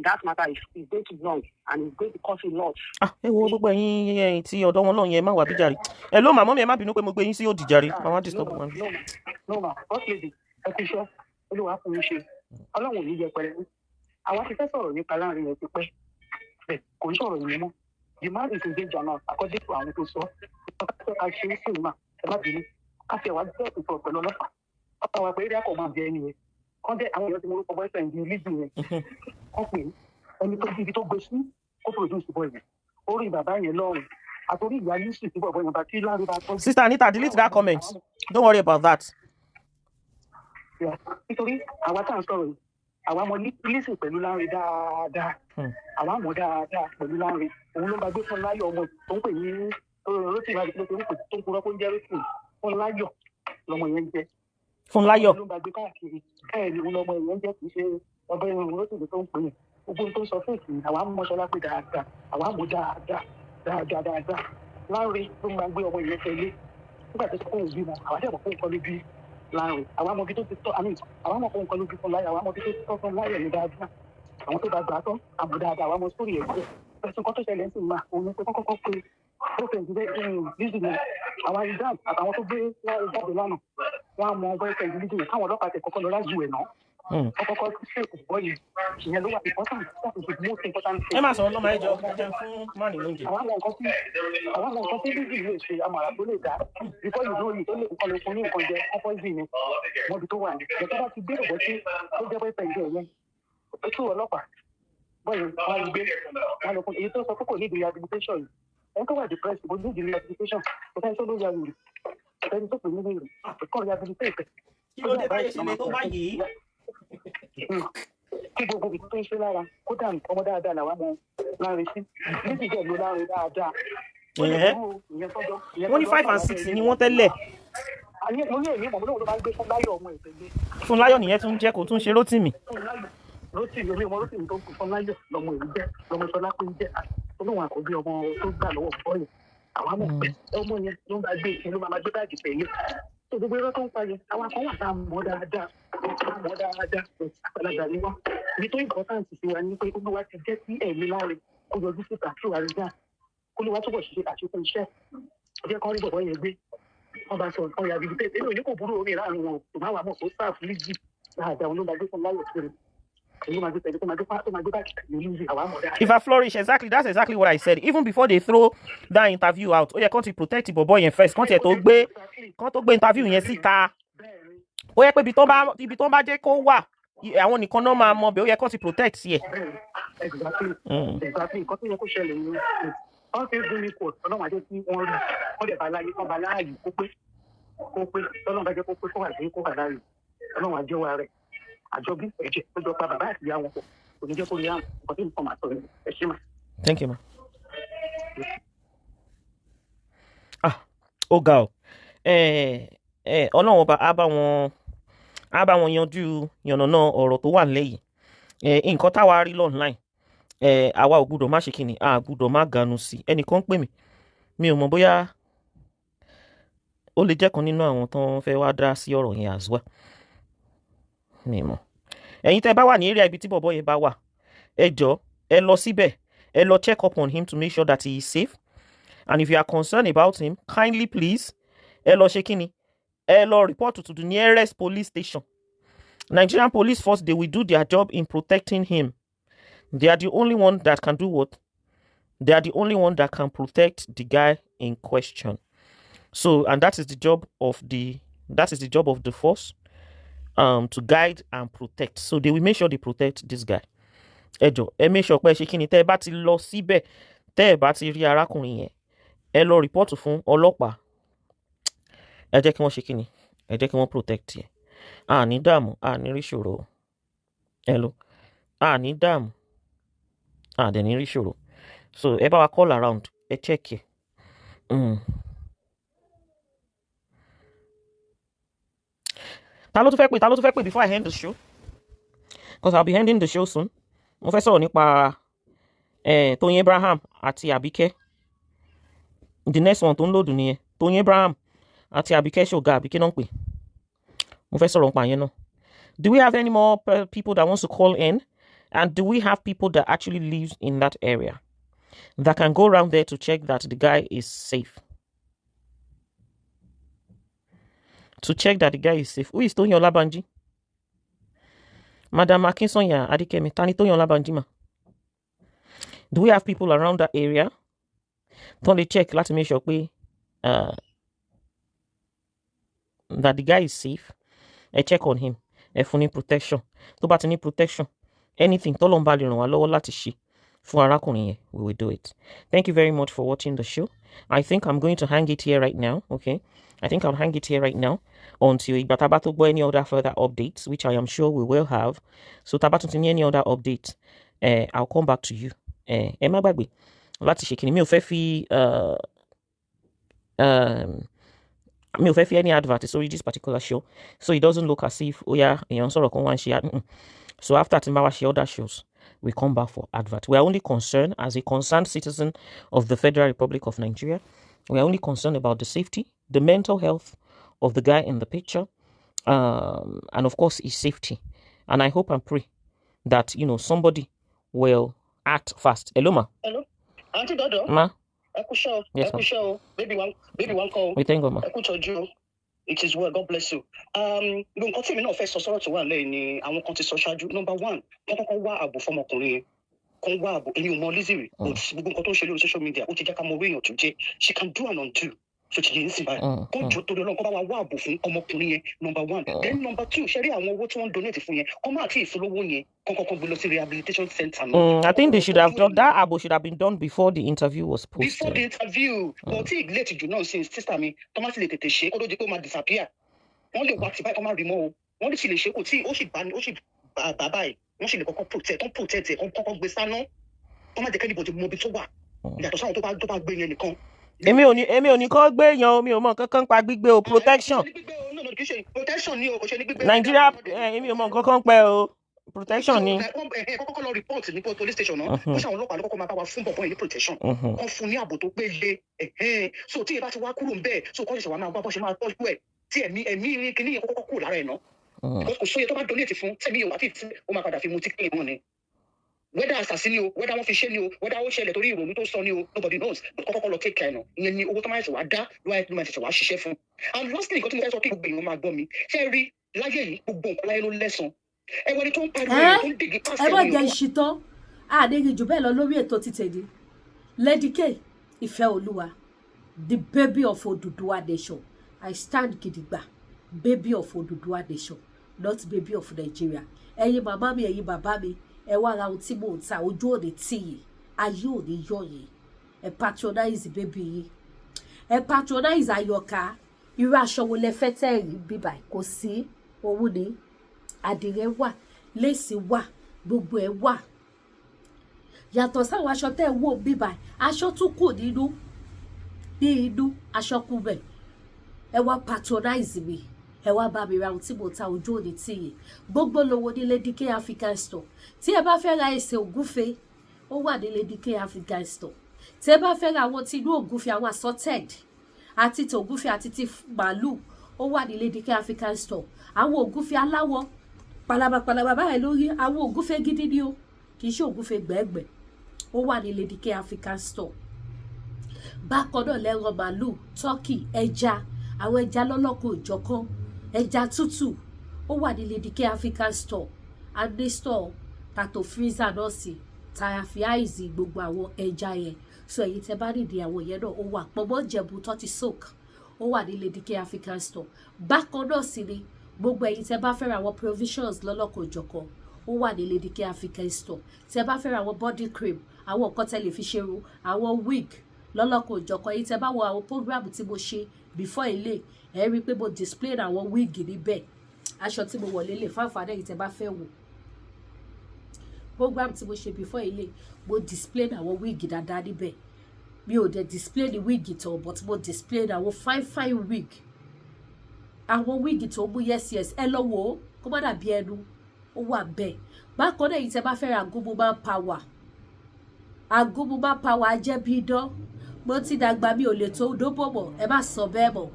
That matter is going to long and it's going to cost a lot. Ẹ wo gbogbo ẹ̀yin tí ọ̀dọ̀ wọn náà yẹn má wà bí jàre. Hello ma, mọ́mí ẹ má bínú pé mo gbé yín sí òdì jàre. Màmá disturb wọn. No ma, boss lady, ẹ fi ṣọ́, Olúwa fún mi ṣe. Ọlọ́run ò ní jẹ pẹ̀lú. Àwọn ti fẹ́ sọ̀rọ̀ nípa láàrin ẹ̀ ti pẹ́. Bẹ́ẹ̀ kò ń sọ̀rọ̀ yìí mọ́. The man is in danger now, according to àwọn tó sọ. Ọkọ̀ ṣe é sìn mà, ẹ má bínú. Ká fi ẹ̀wá jẹ́ ìsọ̀rọ̀ pẹ̀lú ọlọ́pàá. Ọkọ̀ wa pé eré àkọ́ máa jẹ ẹni yẹn. Kọ́ńdé àwọn èèyàn ti mú orúkọ boyfriend di Lizzy yẹn. Wọ́n pè é. Ẹni tó ibi tó gbé sí kó produce bọ́ yẹn. Orí bàbá yẹn lọ́rùn. Àtòrí ìyá Lizzy tí bọ̀bọ̀ yẹn bá tí láàrin bá tọ́jú. Sister Anita, delete that comment. Don't worry about that. Nítorí àwa tá à ń sọ̀rọ̀ yìí, àwa mọ Lizzy pẹ̀lú Lanre dáadáa. Àwa mọ̀ dáadáa pẹ̀lú Lanre. Òun ló ń bá gbé fún láyọ̀ ọmọ tó ń pè ní Rótìmí àdìpọ̀ tó ń pè tó ń purọ́ kó ń jẹ́ Rótìmí. Fún láyọ̀ lọmọ yẹn ń jẹ́. Fún láyọ̀. Ló ń bá gbé káàkiri. Káyọ̀ ni lọmọ yẹn ń jẹ́ kì í ṣe ọbẹ̀ irun Rótìmí tó ń pè é. Gbogbo tó ń sọ fún ìsìn àwa mọ̀ Ṣọlá pé dáadáa. Àwa mọ̀ dáadáa. Lanre ló ń bá gbé ọmọ yẹn tẹ̀lé. Nígbà tó sọ fún òbí mọ̀, àwa dẹ̀ mọ̀ fún nǹkan ló bí Lanre. Àwa mọ̀ bí tó ti tọ́ àwa mọ̀ fún nǹkan ló bí fún Láyọ̀. Àwa mọ̀ bí tó ti tọ́ fún Láyọ̀ ní dáadáa. Àwọn tó bá gbà tán àmọ̀ dáadáa. Àwa mọ̀ sórí ẹ̀ jẹ́. Ẹ̀sùn kan tó ṣẹlẹ̀ ń sìn máa òun pé kọ́kọ́ pé ó fẹ̀ ìdílé Lizzy ni àwọn ìdáàbò àtàwọn tó gbé jáde lánàá wọn á mọ ọgbẹ́ ìfẹ̀ ìdílé Lizzy káwọn ọlọ́pàá tẹ̀ kọ́kọ́ lọ lájú ẹ̀ náà. Kọ́kọ́ ṣe ìbọ̀ yìí ìyẹn ló wà important most important. Ẹ máa sọ̀rọ̀ lọ́mọ ẹjọ́ jẹun fún mọ́ọ̀nì lóúnjẹ. Àwọn nǹkan tí Lizzy lè ṣe àmàrà tó lè dá before you know it ó lè kọ́ lè fún ní nǹkan jẹ ọkọ̀ ìzì ni wọ́n bí tó wà ní. Ìjọba bá ti gbé ìbọ̀ tí ó jẹ́ pé ìfẹ̀ ìdílé yẹn ó tú ọlọ́pàá bọ́ọ̀lù wọn gbé wọn lọ fún èyí tó sọ pé kò ní ìdílé rehabilitation yìí ẹni tó wà depressed kò ní ìdílé rehabilitation kò fẹ́ tó ló ya wèrè ẹni tó pè ní wèrè kò rehabilitate. Kí ló dé báyìí ṣe lè tó báyìí? Kí gbogbo ìlú tó ń ṣe lára kó dà ọmọ dáadáa làwọn ọmọ Lanre sí Lizzy jẹ́ ìlú Lanre dáadáa. Wọ́n ní 5 and 6 ni wọ́n tẹ́lẹ̀. àní mo ní èmi mọ̀ mo lóun ló máa ń gbé fún láyọ̀ ọmọ ìpẹ́gbẹ́. Fún láyọ̀ nìyẹn tún jẹ́ kó tún ṣe Rótìmí. Rótìmí omi ọmọ Rótìmí tó kù fún láyọ̀ lọmọ èyí jẹ́ lọmọ Ṣọlá pé jẹ́ olóhùn àkọ́bí ọmọ tó gbà lọ́wọ́ bọ́ọ̀lù àwọn àmọ̀ pẹ́ ọmọ yẹn ló ń bá gbé ìṣẹ́ ló máa gbé báàgì pẹ̀lú tó gbogbo irọ́ tó ń payẹ àwọn kan wà tá a mọ̀ dáadáa àgbàlagbà ni wá ibi tó important sí wa ní pé olúwa ti jẹ́ sí ẹ̀mí láre kó yọjú síta kí wàá rí dáa olúwa túbọ̀ ṣiṣẹ́ àṣekún iṣẹ́ ọjọ́ kan rí bọ̀bọ̀ yẹn gbé wọ́n bá sọ nǹkan ìyá bíbí tẹ́lẹ̀ èmi ò ní kò burú omi láàrin wọn kò má wà mọ̀ kó sáà fún Lizzy dáadáa òun ló máa gbé fún láyọ̀ kiri èyí máa gbé pẹ̀lú tó máa gbé báàkì pẹ̀lú Lizzy àwọn àmọ̀ dáadáa. If I flourish, exactly, that's exactly what I said. Even before they throw that interview out, ó yẹ kán ti protect bọ̀bọ̀ yẹn first, kán tiẹ̀ tó gbé interview yẹn síta. Ó yẹ pé ibi tó bá jẹ́ kó wà àwọn nìkan náà máa mọ̀ bẹ́ẹ̀ ó yẹ kán ti protect yẹ. Exactly nǹkan tó yẹ kó ṣẹlẹ̀ ní wọ́n ti dún ní court ọlọ́run àjẹ́ tí wọ́n rí wọ́n dẹ̀ bá láyé kán bá láàyè kó pé ọlọ́run bá jẹ́ kó pé kó wà sí kó wà láàyè ọlọ́run àjẹ́ wa rẹ̀ àjọ bí ẹ̀jẹ̀ tó jọ pa bàbá àti ìyá wọn pọ̀ kò ní jẹ́ kó rí àmì nǹkan tí nǹkan máa sọ ẹ ṣé mà. Thank you ma. Ó ga ọ ọlọ́run ọba á bá wọn yanjú yànnàná ọ̀rọ̀ tó wà nílẹ̀ yìí nǹkan táwa rí online àwa ò gbúdọ̀ má ṣe kíni a gbúdọ̀ má ganu sí ẹnìkan pè mí mi ò mọ̀ bóyá ó lè jẹ́ kan nínú àwọn tó ń fẹ́ wá dá sí ọ̀rọ̀ yẹn as well mi mọ̀ ẹ̀yin tẹ́ bá wà ní area ibi tí bọ̀bọ̀ yẹn bá wà ẹ jọ̀ọ́ ẹ lọ síbẹ̀ ẹ lọ check up on him to make sure that he is safe and if you are concerned about him kindly please ẹ lọ ṣe kíni ẹ lọ report to the nearest police station. Nigerian police force, they will do their job in protecting him. They are the only one that can do what? They are the only one that can protect the guy in question. So, and that is the job of the force to guide and protect. So they will make sure they protect this guy. Ejo, make sure pé ṣe kíni tẹ́ bá ti lọ síbẹ̀ tẹ́ bá ti rí arákùnrin yẹn ẹ lọ report fún ọlọ́pàá. Ẹ jẹ́ kí wọ́n ṣe kíni? Ẹ jẹ́ kí wọ́n protect yẹn. Ní dààmú, ní rí ṣòro. Hello. Ní dààmú. Dẹ̀ ní rí ṣòro. So ẹ bá wa call around, ẹ check ẹ. Ta ló tún fẹ́ pè before I end the show? Because I'll be ending the show soon. Mo fẹ́ sọ̀rọ̀ nípa Tóyin Abraham àti Àbíkẹ́. The next one tó ń lòdù nìyẹn. Tóyin Abraham àti Àbíkẹ́ ṣòga Àbíkẹ́ náà ń pè. Mo fẹ́ sọ̀rọ̀ nípa yẹn náà. Do we have any more people that wants to call in? And do we have people that actually live in that area that can go around there to check that the guy is safe? To check that the guy is safe. Who is Toyin Olabanji? Madam Akinsonya Adikemi, Tani Toyin Olabanji ma? Do we have people around that area? Don't they check? Let's make sure that the guy is safe. I check on him. If we need protection. Tó bá ti ní protection. Anything tó lọ́n bá lè ràn wá lọ́wọ́ láti ṣe fún arákùnrin yẹn, we will do it. Thank you very much for watching the show. I think I'm going to hang it here right now. Okay. I think I'll hang it here right now until ìgbà tá bá tó gbọ́ any other further updates, which I am sure we will have. So tá bá tún ti ní any other updates, I'll come back to you. Ẹ má gbàgbé láti ṣe kíni. Mi ò fẹ́ fi any advert sorry this particular show, so it doesn't look as if èèyàn sọ̀rọ̀ kan wá ń ṣe. So after Timbawa share other shows, we come back for advert. We are only concerned as a concerned citizen of the Federal Republic of Nigeria. We are only concerned about the safety, the mental health of the guy in the picture, and of course his safety. And I hope and pray that somebody will act fast. Hello, ma. Hello, Auntie Dodo. Ma. Yes, ma'am. Baby one call. We thank God, ma. It is well, God bless you. Nǹkan tí mi náà fẹ́ sọ sọ́rọ̀ tó wà lẹ́yìn ni àwọn kan ti sọ ṣáájú. Number one, wọ́n kọ́kọ́ wá ààbò fọmọkùnrin yẹn. Kọ́ wá ààbò èmi ò mọ Lizzy rí. Gbogbo nǹkan tó ń ṣe lórí social media, ó ti jẹ́ ká mọ orí èèyàn tó jẹ́. She can do and undo. So ti yẹn ń sìn báyìí. Kọ́ jọ torí Ọlọ́run kọ́ bá wa wá ààbò fún ọmọkùnrin yẹn. Number one. Then number two, ṣe rí àwọn owó tí wọ́n donate fún yẹn. Kọ́ máa tí ìfowó yẹn kọ́kọ́ gbé lọ sí rehabilitation center. I think they should have done that. Abo should have been done before the interview was posted. Before the interview, but tí late jù náà since sister mi, Thomas lè tètè ṣe kó tó di pé ó máa disappear. Wọ́n lè wá tí báyìí kọ́ máa rí mọ́ o. Wọ́n lè ṣe lè ṣe kò tí ó sì bàbá ẹ̀. Wọ́n sì lè kọ́kọ́ protect ẹ̀ kọ́kọ́ gbé sáná. Wọ́n má jẹ́ kẹ́ni bọ̀dé mọ ibi tó wà. Ìyàtọ̀ sáwọn tó bá gbé yẹn nìkan. èmi ò ní kọ́ gbé yan mi ò mọ kankan pa gbígbé o protection. Protection ni o kò ṣe ní gbígbé. Nigeria èmi ò mọ kankan pẹ́ o protection ni. kọ́kọ́ lọ report ní police station náà wọ́n ṣàwọn ọlọ́pàá ló kọ́kọ́ máa bá wa fún bọ̀bọ̀ yìí protection kan fún ní ààbò tó péye so tí ẹ bá ti wá kúrò ń bẹ́ẹ̀ so kọ́ ṣẹ̀ṣẹ̀ wá máa bá bọ́ ṣe máa tọ́jú ẹ̀ tí ẹ̀mí kìíní yẹn kọ́kọ́ kúrò lára ẹ̀ náà kò sóye tó bá donate fún tẹ̀mí yẹn wà tí ó máa padà fi mu tí kí wọn ni whether assassin ni o whether wọ́n fi ṣe ni o whether ó ṣẹlẹ̀ torí ìrònú tó sọ ni o nobody knows but kọ́kọ́ lọ take care náà ìyẹn ni owó tó máa ṣe wá dá ló máa ṣe wá ṣiṣẹ́ fún and lastly nǹkan tí mo fẹ́ sọ kí gbogbo èèyàn máa gbọ́ mi ṣé rí láyé yìí gbogbo nǹkan láyé ló lẹ́san ẹwọ́n tó ń pariwo ẹ̀ tó ń dìgì pásítọ̀ ẹ bá jẹ ìṣìtọ́ àdéhìí jù bẹ́ẹ̀ lọ lórí ètò títẹ̀dí Lady K ìfẹ́ olúwa the baby of Oduduwa nation I stand gidigba baby of Oduduwa nation not baby of Nigeria ẹ̀yin màmá mi ẹ̀yin bàbá mi ẹ wá ra ohun tí mò ń ta ojú òní tì yìí ayé òní yọ yìí ẹ patronize baby yìí ẹ patronize Àyọ̀ká irú aṣọ wo lẹ fẹ́ tẹ́ ẹ̀rí bíbà kò sí owó ni àdìrẹ wà léèsì wà gbogbo ẹ wà yàtọ̀ sáwọn aṣọ tẹ́ ẹ wò bíbà aṣọ tún kù nínú ní inú aṣọ kù bẹ̀ ẹ wá patronize mi ẹ wá bá mi ra ohun tí mo ta ojú òní tì yìí gbogbo lówó ní Lady K African Store tí ẹ bá fẹ́ ra ẹsẹ̀ ògúnfe ó wà ní Lady K African Store tí ẹ bá fẹ́ ra àwọn tí inú ògúnfe àwọn assorted àti ti ògúnfe àti ti màálù ó wà ní Lady K African Store àwọn ògúnfe aláwọ̀ palaba báyìí lórí àwọn ògúnfe gidi ni o kì í ṣe ògúnfe gbẹ̀gbẹ̀ ó wà ní Lady K African Store bákan náà lẹ́rọ màálù turkey ẹja àwọn ẹja lọ́lọ́kọ̀ òjọ̀kan ẹja tútù ó wà ní Lady K African Store adé store tato freezer náà sí tàyàfíàìsì gbogbo àwọn ẹja yẹn so èyí tẹ bá nídìí àwọn yẹn náà ó wà pọ̀mọ́ jẹ̀bù tó ti soak ó wà ní Lady K African Store bákan náà sì ni gbogbo èyí tẹ bá fẹ́ ra àwọn provisions lọ́lọ́kọ̀ òjọ̀kan ó wà ní Lady K African Store tẹ bá fẹ́ ra àwọn body cream àwọn nǹkan tẹ lè fi ṣerun àwọn wig lọ́lọ́kọ̀ òjọ̀kan èyí tẹ bá wo àwọn program tí mo ṣe before ilé ẹ rí i pé mo display àwọn wig níbẹ̀ aṣọ tí mo wọ̀ lélẹ̀ fáfáà náà èyí tẹ bá fẹ́ wò program tí mo ṣe before ilé mo display àwọn wig dáadáa níbẹ̀ mi ò dẹ̀ display ní wig tó but mo display àwọn fine wig àwọn wig tó mú yes ẹ lọ wò ó kó má dàbí ẹnu ó wà bẹ́ẹ̀ bákan náà èyí tẹ bá fẹ́ ra agomuman power ajẹ́ bí idán mo ti dàgbà mi ò lè tó dóbò mọ́ ẹ má sọ bẹ́ẹ̀ mọ́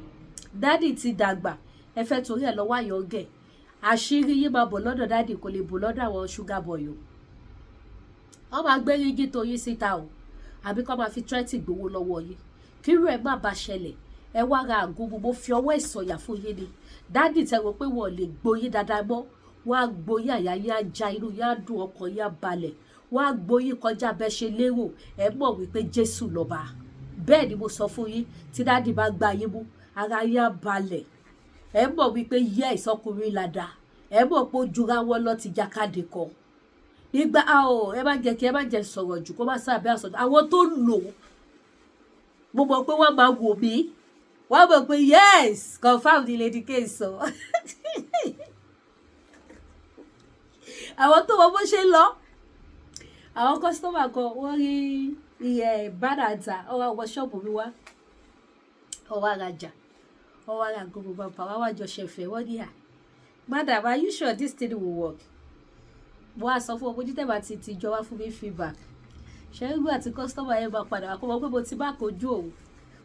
dádì ti dàgbà ẹ fẹ́ torí ẹ̀ lọ́wọ́ àyọ̀ǹgẹ̀ àṣírí yìí máa bọ̀ lọ́dọ̀ dádì kò lè bọ̀ lọ́dọ̀ àwọn sugar boy o wọ́n máa gbé rígí tó yín síta o àbí kọ́ máa fi tírẹ́tì gbowó lọ́wọ́ yín kírú ẹ̀ má bá ṣẹlẹ̀ ẹ wá ra àgógó mo fi ọwọ́ ìsọ̀yà fún yín ni dádì tẹ rò pé wọ́n lè gboyín dáadáa mọ́ wọ́n á gboyín àyà yín á já inú yín á dùn ọkàn yín á balẹ̀ wọ́n á gboyín kọjá bẹ́ẹ̀ ṣe lérò ẹ mọ̀ wípé Jésù lọ́ba bẹ́ẹ̀ ni mo sọ fún yín tí dádì bá gba yín mú ara yín á balẹ̀ ẹ mọ̀ wípé yẹ ìsọkùnrin làdá ẹ mọ̀ pé ó jura wọn lọ ti jákàdé kan nígbà ẹ má jẹ́ kí ẹ má jẹ́ sọ̀rọ̀ jù kó má sábẹ́ àsọ̀tò àwọn tó lò mo mọ̀ pé wọ́n máa wò mí wọ́n mọ̀ pé yes confam ni Lady K sọ àwọn tó wọ́n bó ṣe lọ àwọn kọ́sítọ́mà kan wọ́n rí iye bánàtà ọwọ́ àwọn ṣọ́ọ̀bù mi wá ọwọ́ arajà ọwọ́ ara gbogbo bàbá wa wájọ ṣẹ̀fẹ̀ wọ́n ní madam are you sure this thing will work wọ́n á sọ fún ọmọ ojútẹ̀bà ti jọba fún mi feedback ṣẹ́gbẹ́ àti kọ́sítọ́mà yẹn máa padà wá kó mọ̀ pé mo ti bá kojú òun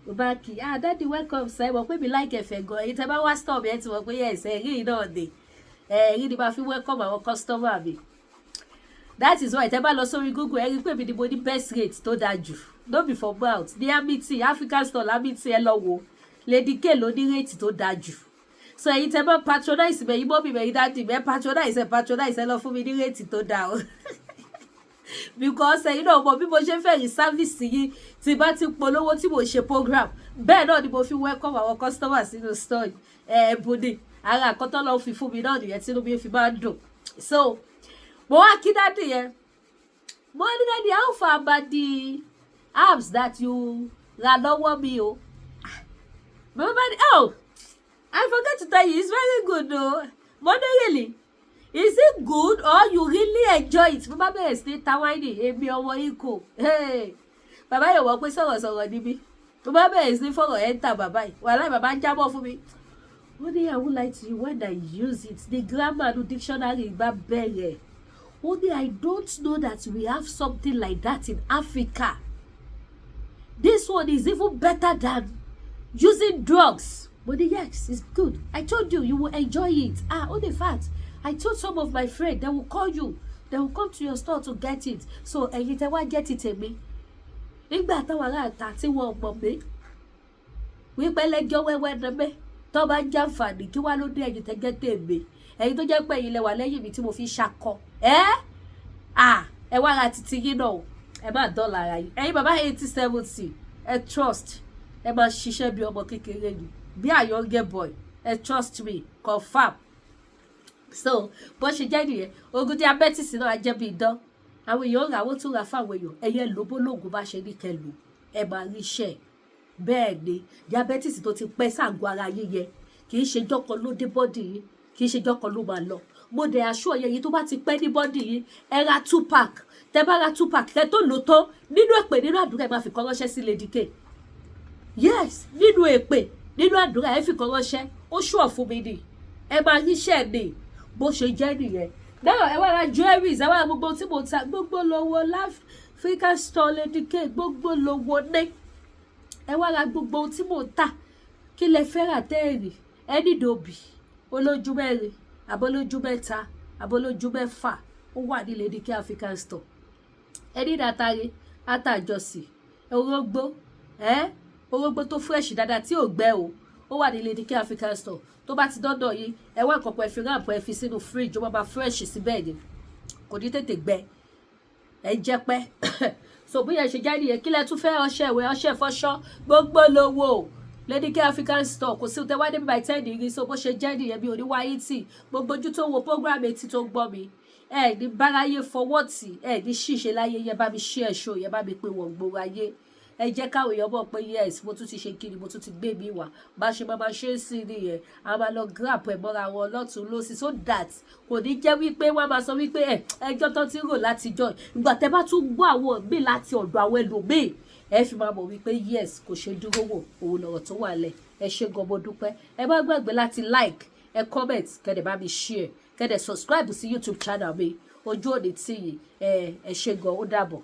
mo bá kí daddy welcome sir mọ̀ pé mi like ẹ̀fẹ̀ gan èyí tẹ́ bá wá store mi ẹ ti mọ̀ pé yes ẹ̀rí náà dé ẹ̀rí ni máa fi welcome àwọn kọ́sítọ́mà mi that is why tẹ́ bá lọ sórí Google ẹ rí pé mi ni mo ní best rate tó dáa jù no be for mouth ní amity African Store lamity ẹ lọ wo Lady K ló ní rate tó dáa jù so ẹ̀yin tẹ́ bá patronize mẹ́yìn mọ́mí mẹ́yìn dáàdì mẹ́ patronize ẹ lọ fún mi ní rate tó dáa o because ẹ̀yin náà mọ̀ bí mo ṣe fẹ́ rí service yìí tí bá ti polówó tí mo ṣe program bẹ́ẹ̀ náà ni mo fi welcome àwọn customers sínú store ẹ̀bùn ni ara àkọ́tọ́ lọ́ọ́ fi fún mi náà nìyẹn tí inú mi fi máa ń dùn so mo wá kí dáàdì yẹn mo ní dáàdì how far about the herbs that you ra lọ́wọ́ mi o mo bá ní I forgot to tell you it's very good o mo ní really is it good or you really enjoy it mo bá bẹ̀rẹ̀ sí ní tawáìnì èmi ọmọ ikọ̀ bàbá yóò wọ́n pé sọ̀rọ̀sọ̀rọ̀ níbí tó bá bẹ̀rẹ̀ sí fọ̀rọ̀ enter bàbá yìí wàhálà bàbá ń jábọ̀ fún mi. Ó ní I would like to you when I use it the grammar and dictionary bá bẹ̀rẹ̀. Ó ní I don't know that we have something like that in Africa. This one is even better than using drugs. But yes, it's good. I told you, you will enjoy it. On the fact, I told some of my friends, they will call you. They will come to your store to get it. So, you tell what get it me. Nígbà táwọn ará ta tí wọ́n mọ̀ mí. Wípé lẹ́jọ́ wẹ́wẹ́ ni mí. Tó bá ń jàǹfààní kí wá ló dé ẹ̀yin tẹ́ gẹ́ tèmi. Ẹ̀yin tó jẹ́ pé ẹ̀yin lẹ wà lẹ́yìn mi tí mo fi ṣakọ. Ẹ wá ra títí yín náà. Ẹ má dọ́là ara yín. Ẹ̀yin bàbá 80-70. Ẹ trust. Ẹ máa ṣiṣẹ́ bí ọmọ kékeré ni. Be a younger boy. Trust me. Confirm. So, bó ṣe jẹ́ nìyẹn. Ogun diabetes náà á jẹ́ bí idán. Àwọn èèyàn rà wọ́n tún ra fáwọn èèyàn. Ẹyẹ lóbólógún bá ṣe ní kẹlù. Ẹ máa rí iṣẹ́. Bẹ́ẹ̀ ni diabetes tó ti pẹ́ sáàgọ́ ara yín yẹn. Kì í ṣe jọ́kan ló dé bọ́dì yín. Kì í ṣe jọ́kan ló máa lọ. Mo dẹ̀ aṣọ yẹn yìí tó bá ti pẹ́ ní bọ́dì yín. Ẹ ra 2-pack. Tẹ bá ra 2-pack kẹ tó lò tó. Nínú èpè nínú àdúrà ẹ máa fi kọ́ ránṣẹ́ sí Lady K. Yes, nínú èpè nínú àdúrà ẹ fi kọ́ ránṣẹ́. Ó ṣùọ̀ fún mi ni. Ẹ máa ríṣẹ́ mi. Bó ṣe jẹ́ nìyẹn. Náà ẹ wá ra jewelries, ẹ wá ra gbogbo tí mo ta, gbogbo lówó African store Lady K, gbogbo lówó ní. Ẹ wá ra gbogbo tí mo ta. Kí lẹ fẹ́ rà tẹ́ẹ̀rì? Ẹ ní dòbì, olójú mẹ́rin, àbólójú mẹ́ta, àbólójú mẹ́fà. Ó wà ní Lady K African store. Ẹ ní dàtàrí, àtàjọsì, orógbó, orógbó tó fresh dáadáa tí ò gbẹ o. Ó wà ní Lady K African store. Tó bá ti dọ́dọ̀ yìí ẹ wá nǹkan pẹ̀ fi ráàpù ẹ fi sínú fridge ó máa fresh síbẹ̀ ni kò ní tètè gbẹ ẹ jẹ́ pẹ́ so bóyá ṣe jáde yẹn kí lẹ tún fẹ́ ọṣẹ ìwẹ̀ ọṣẹ ìfọṣọ gbogbo lówó Lady K African store kò sí tẹ wá débi by 10 degree so bó ṣe jẹ́ nìyẹn bí oníwáyé tì gbogbo ojú tó wo program etí tó gbọ́ mi ẹ ní báráyé fọwọ́ tì ẹ ní ṣìṣe láyé yẹn bá mi ṣí ẹ̀ṣọ́ yẹn bá mi pé wọ́n gbòòrò ayé ẹ jẹ́ káwọn èèyàn mọ̀ pé yes mo tún ti ṣe kiri mo tún ti gbé mi wá bá ṣe máa ṣe é sí nìyẹn a máa lọ grab ẹ̀ mọ́ra wọn lọ́tún lọ́sí so that kò ní jẹ́ wípé wọ́n máa sọ wípé ẹjọ́ tó ti rò látijọ́ ìgbà tẹ́ bá tún gbọ́ àwọn míì láti ọ̀dọ̀ àwọn ẹlòmíì ẹ fi máa mọ̀ wípé yes kò ṣe dúró wò òun lọ̀rọ̀ tó wà lẹ̀ ẹ ṣe gan mo dúpẹ́ ẹ má gbàgbé láti like ẹ comment kẹ́dẹ̀ bá mi share kẹ́dẹ̀ subscribe sí YouTube channel mi ojú òní tì yìí ẹ ṣe gan ó dàbọ̀.